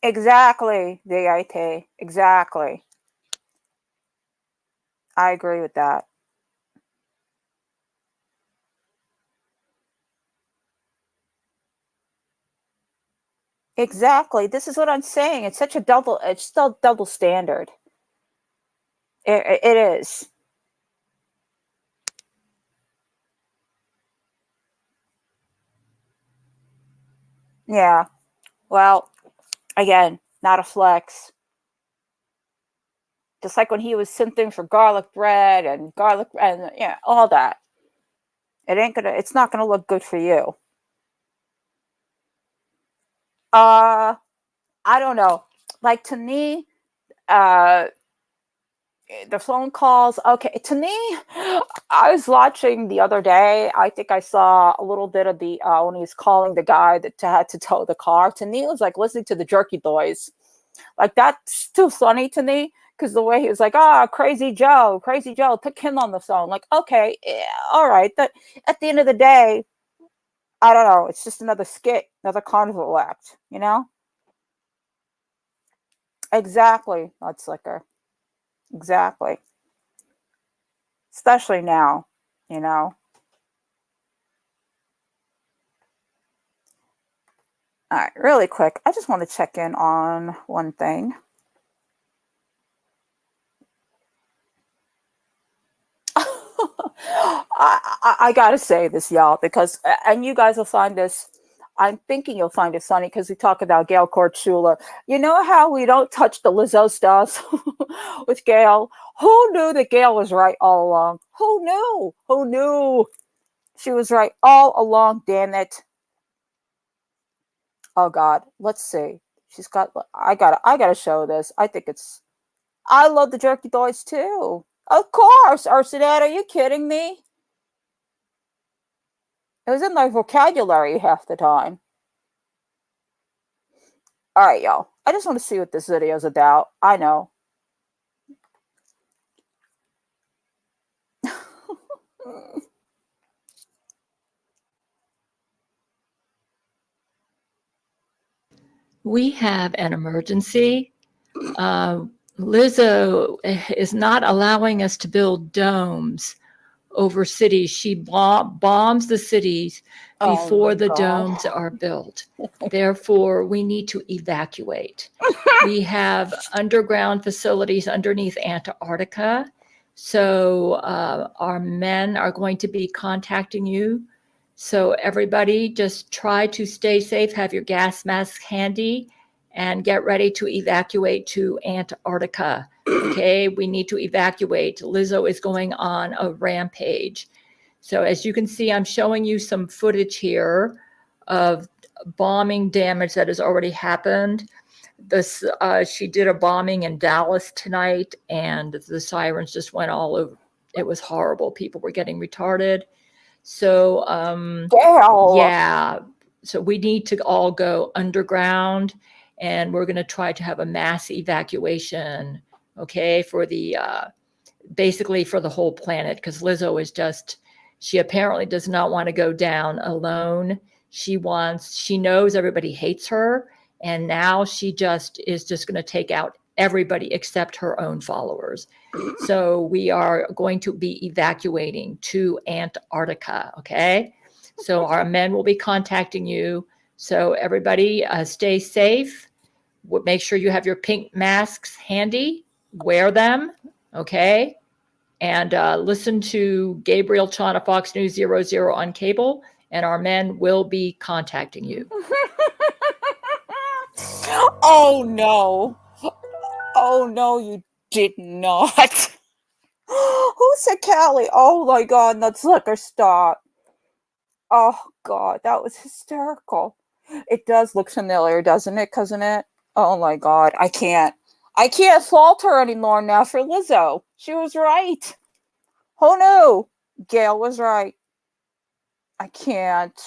Exactly, DIT. Exactly. I agree with that. Exactly. This is what I'm saying. It's still double standard. It is. Yeah. Well, again, not a flex. Just like when he was simping for garlic bread and yeah, all that. It's not gonna look good for you. I don't know. Like, to me, the phone calls, okay, to me, I was watching the other day, I think I saw a little bit of the when he was calling the guy that had to tow the car. To me, it was like listening to the Jerky Boys. Like, that's too funny to me, because the way he was like, Crazy Joe, took him on the phone. Like, okay, yeah, all right. But at the end of the day, I don't know. It's just another skit, another carnival act, you know? Exactly, Mudsucker. Exactly. Especially now, you know? All right, really quick. I just want to check in on one thing. I gotta say this, y'all, because, and you guys will find this, I'm thinking you'll find it funny, because we talk about Gail Court Schuler. You know how we don't touch the Lizzo stuff with Gail? Who knew that Gail was right all along? Who knew? Who knew? She was right all along, damn it. Oh God, let's see. I gotta show this. I love the Jerky Boys too. Of course, Arsenette, are you kidding me? It was in my vocabulary half the time. All right, y'all. I just want to see what this video is about. I know. We have an emergency. Lizzo is not allowing us to build domes over cities. She bombs the cities before the domes are built. Therefore, we need to evacuate. We have underground facilities underneath Antarctica. So our men are going to be contacting you. So everybody just try to stay safe, have your gas mask handy, and get ready to evacuate to Antarctica. Okay, we need to evacuate. Lizzo is going on a rampage. So as you can see, I'm showing you some footage here of bombing damage that has already happened. This she did a bombing in Dallas tonight, and the sirens just went all over. It was horrible. People were getting retarded. So yeah, so we need to all go underground, and we're going to try to have a mass evacuation, okay, for the basically for the whole planet, because Lizzo is just, she apparently does not want to go down alone. She knows everybody hates her, and now she is just going to take out everybody except her own followers. So we are going to be evacuating to Antarctica, okay? So our men will be contacting you. So everybody stay safe. Make sure you have your pink masks handy. Wear them, okay? And listen to Gabriel Chan of Fox News 00 on cable, and our men will be contacting you. Oh no. Oh no, you did not. Who said Callie? Oh my god, let's let her stop. Oh god, that was hysterical. It does look familiar, doesn't it, cousin it? Oh my god, I can't fault her anymore now for Lizzo. She was right. Who knew? Gail was right. I can't.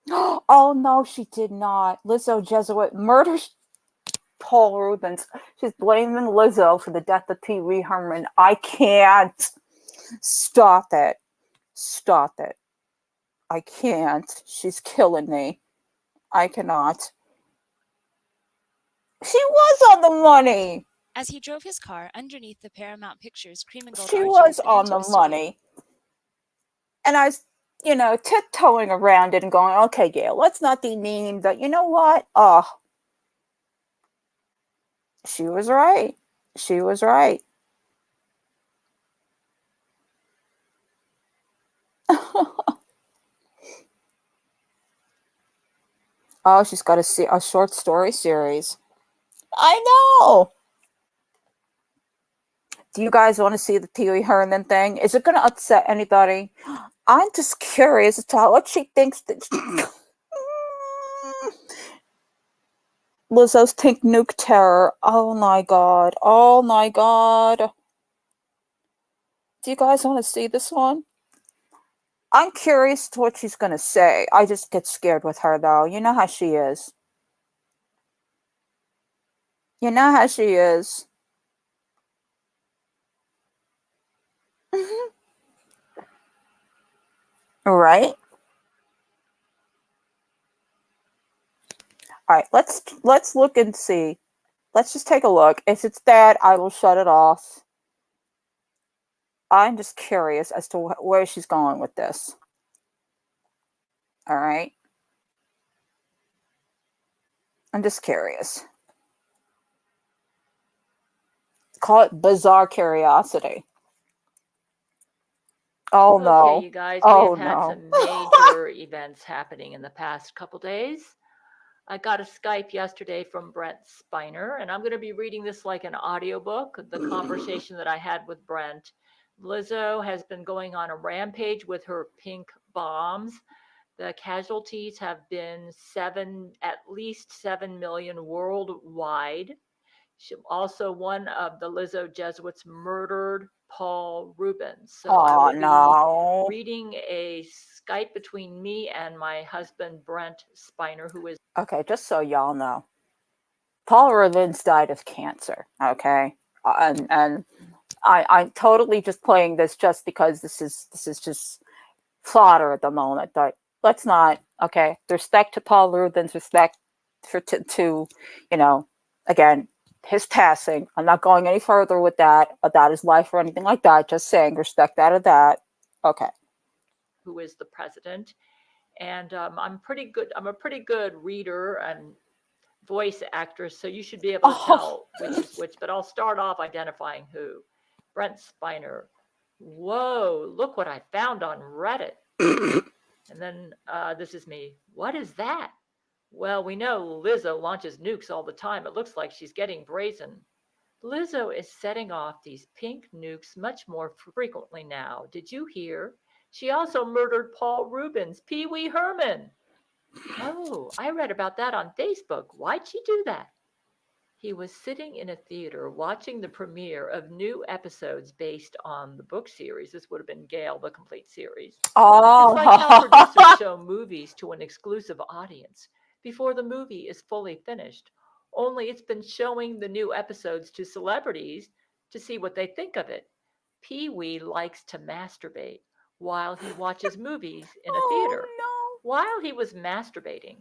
Oh no, she did not. Lizzo Jesuit murders Paul Rubens. She's blaming Lizzo for the death of Pee Wee Herman. I can't. Stop it. Stop it. I can't. She's killing me. I cannot. She was on the money. As he drove his car underneath the Paramount Pictures cream and gold She arches was and on into the a studio. money. And I was, tiptoeing around it and going, okay, Gail, let's not be mean, but you know what? Oh, she was right. She was right. Oh, she's got a short story series. I know. Do you guys want to see the Pee Wee Herman thing? Is it going to upset anybody? I'm just curious as to what she thinks that Lizzo's pink nuke terror. Oh my god. Oh my god. Do you guys want to see this one? I'm curious to what she's going to say. I just get scared with her, though. You know how she is. You know how she is. Right? All right, let's look and see. Let's just take a look. If it's bad, I will shut it off. I'm just curious as to where she's going with this. All right. I'm just curious. Call it bizarre curiosity. Oh no. Okay, you guys, Oh we've had no. some major events happening in the past couple days. I got a Skype yesterday from Brent Spiner, and I'm going to be reading this like an audiobook, the conversation that I had with Brent. Lizzo has been going on a rampage with her pink bombs. The casualties have been at least 7 million worldwide. Also, one of the Lizzo Jesuits murdered Paul Rubens. So I will no. be reading a Skype between me and my husband, Brent Spiner, who is... Okay, just so y'all know, Paul Rubens died of cancer, okay? And I'm totally just playing this just because this is just fodder at the moment, but let's not, okay? Respect to Paul Rubens, respect to again, his passing. I'm not going any further with that about his life or anything like that. Just saying, respect out of that. Okay. Who is the president? And I'm pretty good. I'm a pretty good reader and voice actress, so you should be able to tell which is which. But I'll start off identifying who. Brent Spiner. Whoa! Look what I found on Reddit. And then this is me. What is that? Well, we know Lizzo launches nukes all the time. It looks like she's getting brazen. Lizzo is setting off these pink nukes much more frequently now. Did you hear? She also murdered Paul Rubens, Pee Wee Herman. Oh, I read about that on Facebook. Why'd she do that? He was sitting in a theater watching the premiere of new episodes based on the book series. This would have been Gale, the complete series. It's like how producers Oh, show movies to an exclusive audience before the movie is fully finished. Only it's been showing the new episodes to celebrities to see what they think of it. Pee Wee likes to masturbate while he watches movies in a theater. oh While he was masturbating,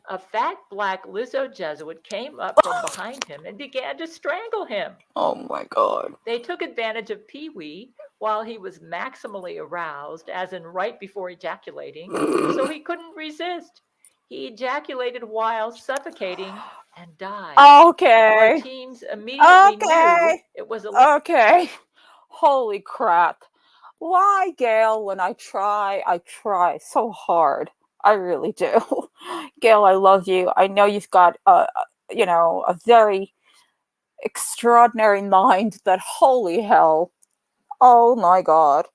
a fat black Lizzo Jesuit came up from behind him and began to strangle him. no. Oh my God. They took advantage of Pee Wee while he was maximally aroused, as in right before ejaculating, so he couldn't resist. He ejaculated while suffocating and died. Our Okay. teams immediately knew Okay. it was a Okay. Holy crap. Why, Gail, when I try so hard. I really do. Gail, I love you. I know you've got a very extraordinary mind, but holy hell. Oh my God.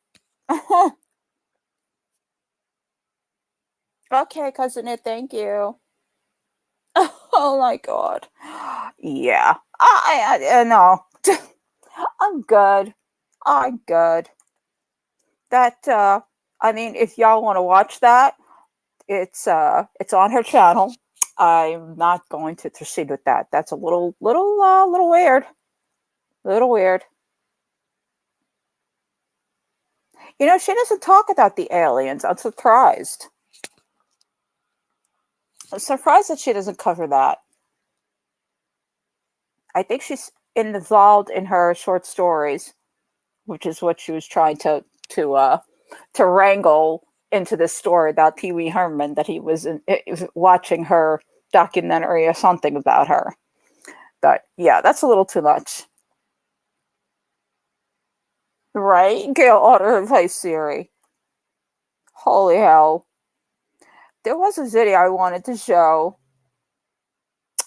Okay, cousin it, thank you. Oh my God. Yeah. I no. I'm good. I'm good. That I mean, if y'all want to watch that, it's on her channel. I'm not going to proceed with that. That's a little weird. Little weird. You know, she doesn't talk about the aliens. I'm surprised. I'm surprised that she doesn't cover that. I think she's involved in her short stories, which is what she was trying to wrangle into this story about Pee Wee Herman, that he was watching her documentary or something about her. But yeah, that's a little too much. Right? Gail order replace Siri. Holy hell. There was a video I wanted to show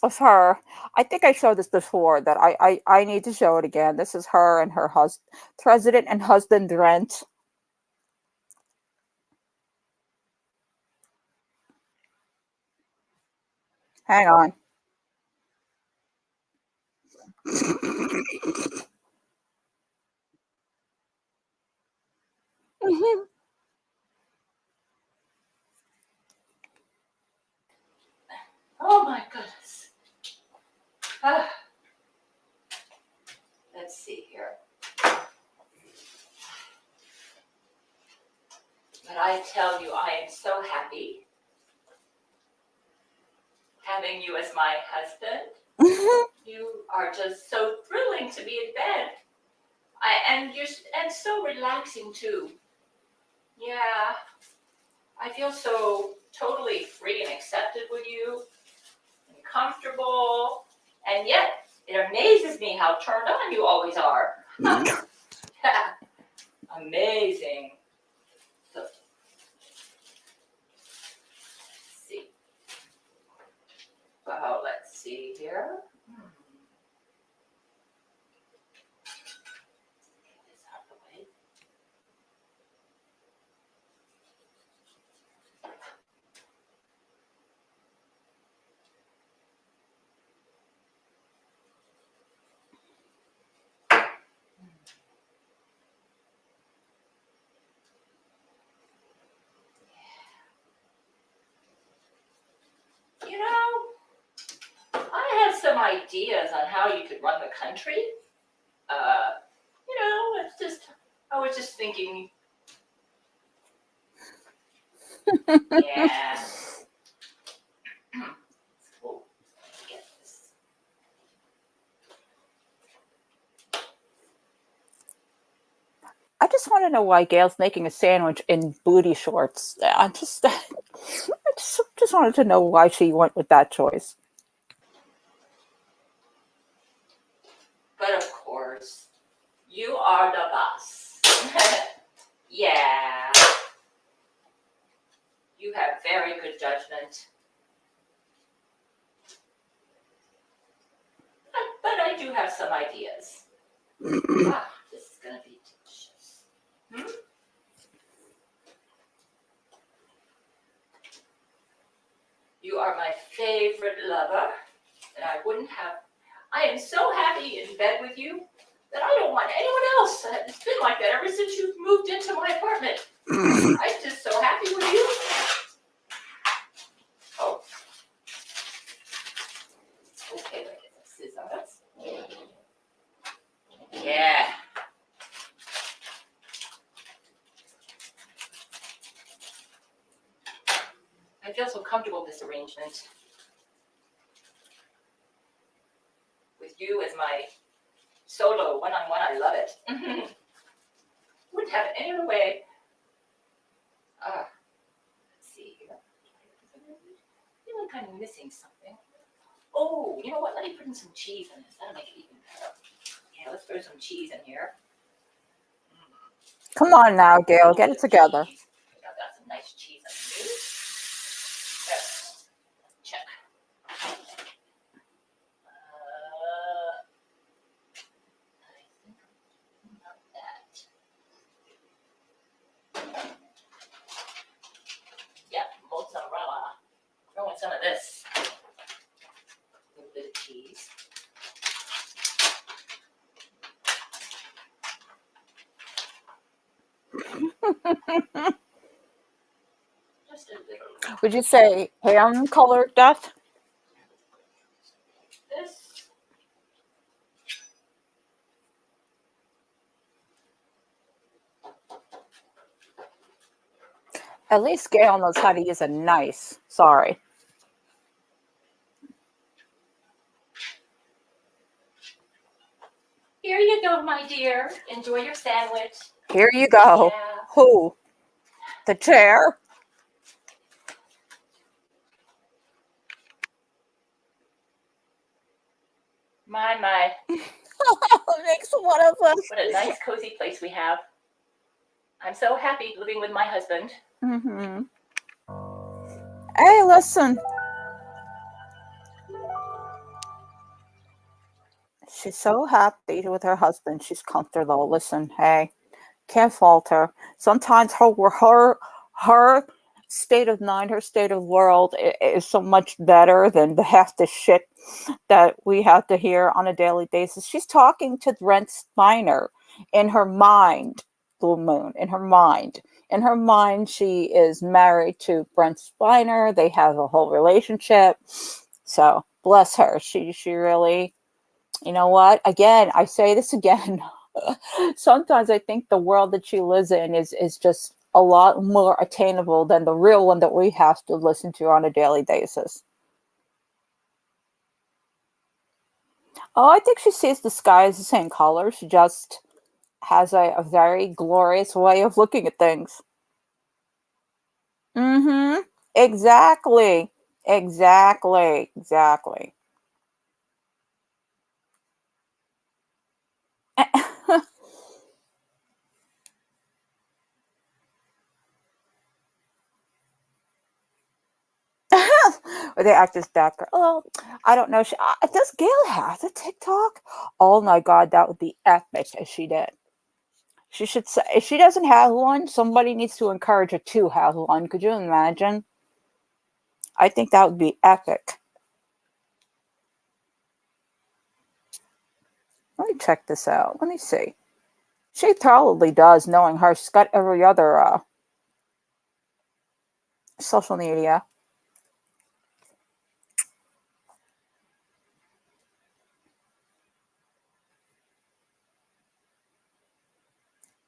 of her. I think I showed this before, that I need to show it again. This is her and her president and husband Brent. Hang on. Oh my goodness. Ah, let's see here. But I tell you, I am so happy having you as my husband. You are just so thrilling to be in bed. And so relaxing too. Yeah, I feel so totally free and accepted with you, and comfortable, and yet it amazes me how turned on you always are. Amazing. So, let's see. Oh, let's see here. Get this out of the way. You know, I have some ideas on how you could run the country. I was just thinking, yeah. Cool. Get this. I just want to know why Gail's making a sandwich in booty shorts. I just wanted to know why she went with that choice. But of course, you are the boss. Yeah. You have very good judgment. But I do have some ideas. This is going to be delicious. You are my favorite lover, and I wouldn't have. I am so happy in bed with you that I don't want anyone else. It's been like that ever since you moved into my apartment. I'm just so happy with you. Oh. Okay, let's get some scissors. Yeah. I feel so comfortable with this arrangement. With you as my solo one-on-one, I love it. Wouldn't have it any other way. Let's see here. I feel like I'm missing something. Oh, you know what? Let me put in some cheese in this. That'll make it even better. Yeah, let's throw some cheese in here. Come on now, Gail. Get it together. I've got some nice cheese on you. Check. Yep, mozzarella. Throw in some of this. A little bit of cheese. Just a little. Would you say ham colored death? This. At least Gail knows how to use a nice. Sorry. Here you go, my dear. Enjoy your sandwich. Here you go. Yeah. Who? The chair? My. Makes one of us. What a nice, cozy place we have. I'm so happy living with my husband. Mm-hmm. Hey, listen. She's so happy with her husband. She's comfortable. Listen, hey, can't fault her. Sometimes her state of mind, her state of world is so much better than the half the shit that we have to hear on a daily basis. She's talking to Brent Spiner in her mind, Blue Moon, in her mind. In her mind, she is married to Brent Spiner. They have a whole relationship. So bless her. She really, you know what? Again, I say this again. Sometimes I think the world that she lives in is just a lot more attainable than the real one that we have to listen to on a daily basis. Oh, I think she sees the sky as the same color. She just has a very glorious way of looking at things. Mm-hmm. Exactly. Exactly. Or the actor's backer. Oh, I don't know. Does Gail have a TikTok? Oh my God, that would be epic if she did. She should say, if she doesn't have one, somebody needs to encourage her to have one. Could you imagine? I think that would be epic. Let me check this out. Let me see. She probably does, knowing her. She's got every other social media.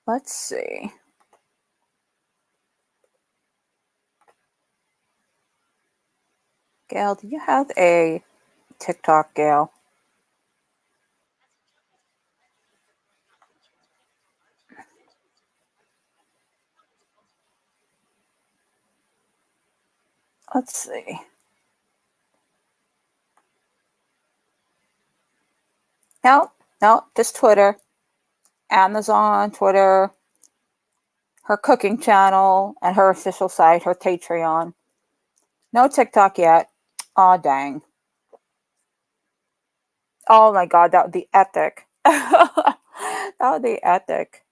Let's see. Gail, do you have a TikTok, Gail? Let's see. No, just Twitter. Amazon, Twitter, her cooking channel, and her official site, her Patreon. No TikTok yet. Aw, dang. Oh my God, that would be epic. That would be epic.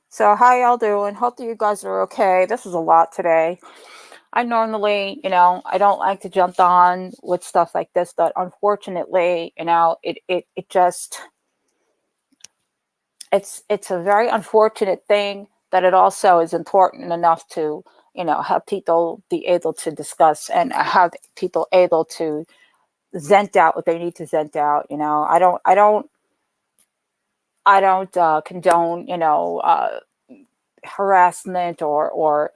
So how y'all doing? Hope that you guys are okay. This was a lot today. I normally, I don't like to jump on with stuff like this, but unfortunately, it just, it's a very unfortunate thing that it also is important enough to, have people be able to discuss and have people able to vent out what they need to vent out. I don't condone, harassment or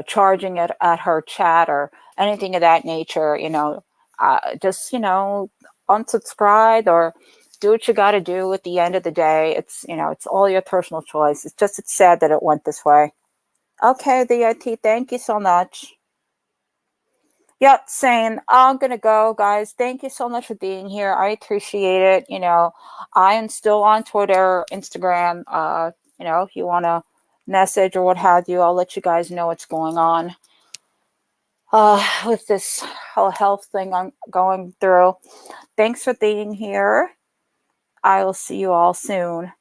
charging it at her chat or anything of that nature. Just unsubscribe or do what you got to do. At the end of the day, it's all your personal choice. It's sad that it went this way. Okay, the IT, thank you so much. Yep, same. I'm gonna go, guys. Thank you so much for being here. I appreciate it. I am still on Twitter, Instagram. If you want to message or what have you, I'll let you guys know what's going on with this whole health thing I'm going through. Thanks for being here. I will see you all soon.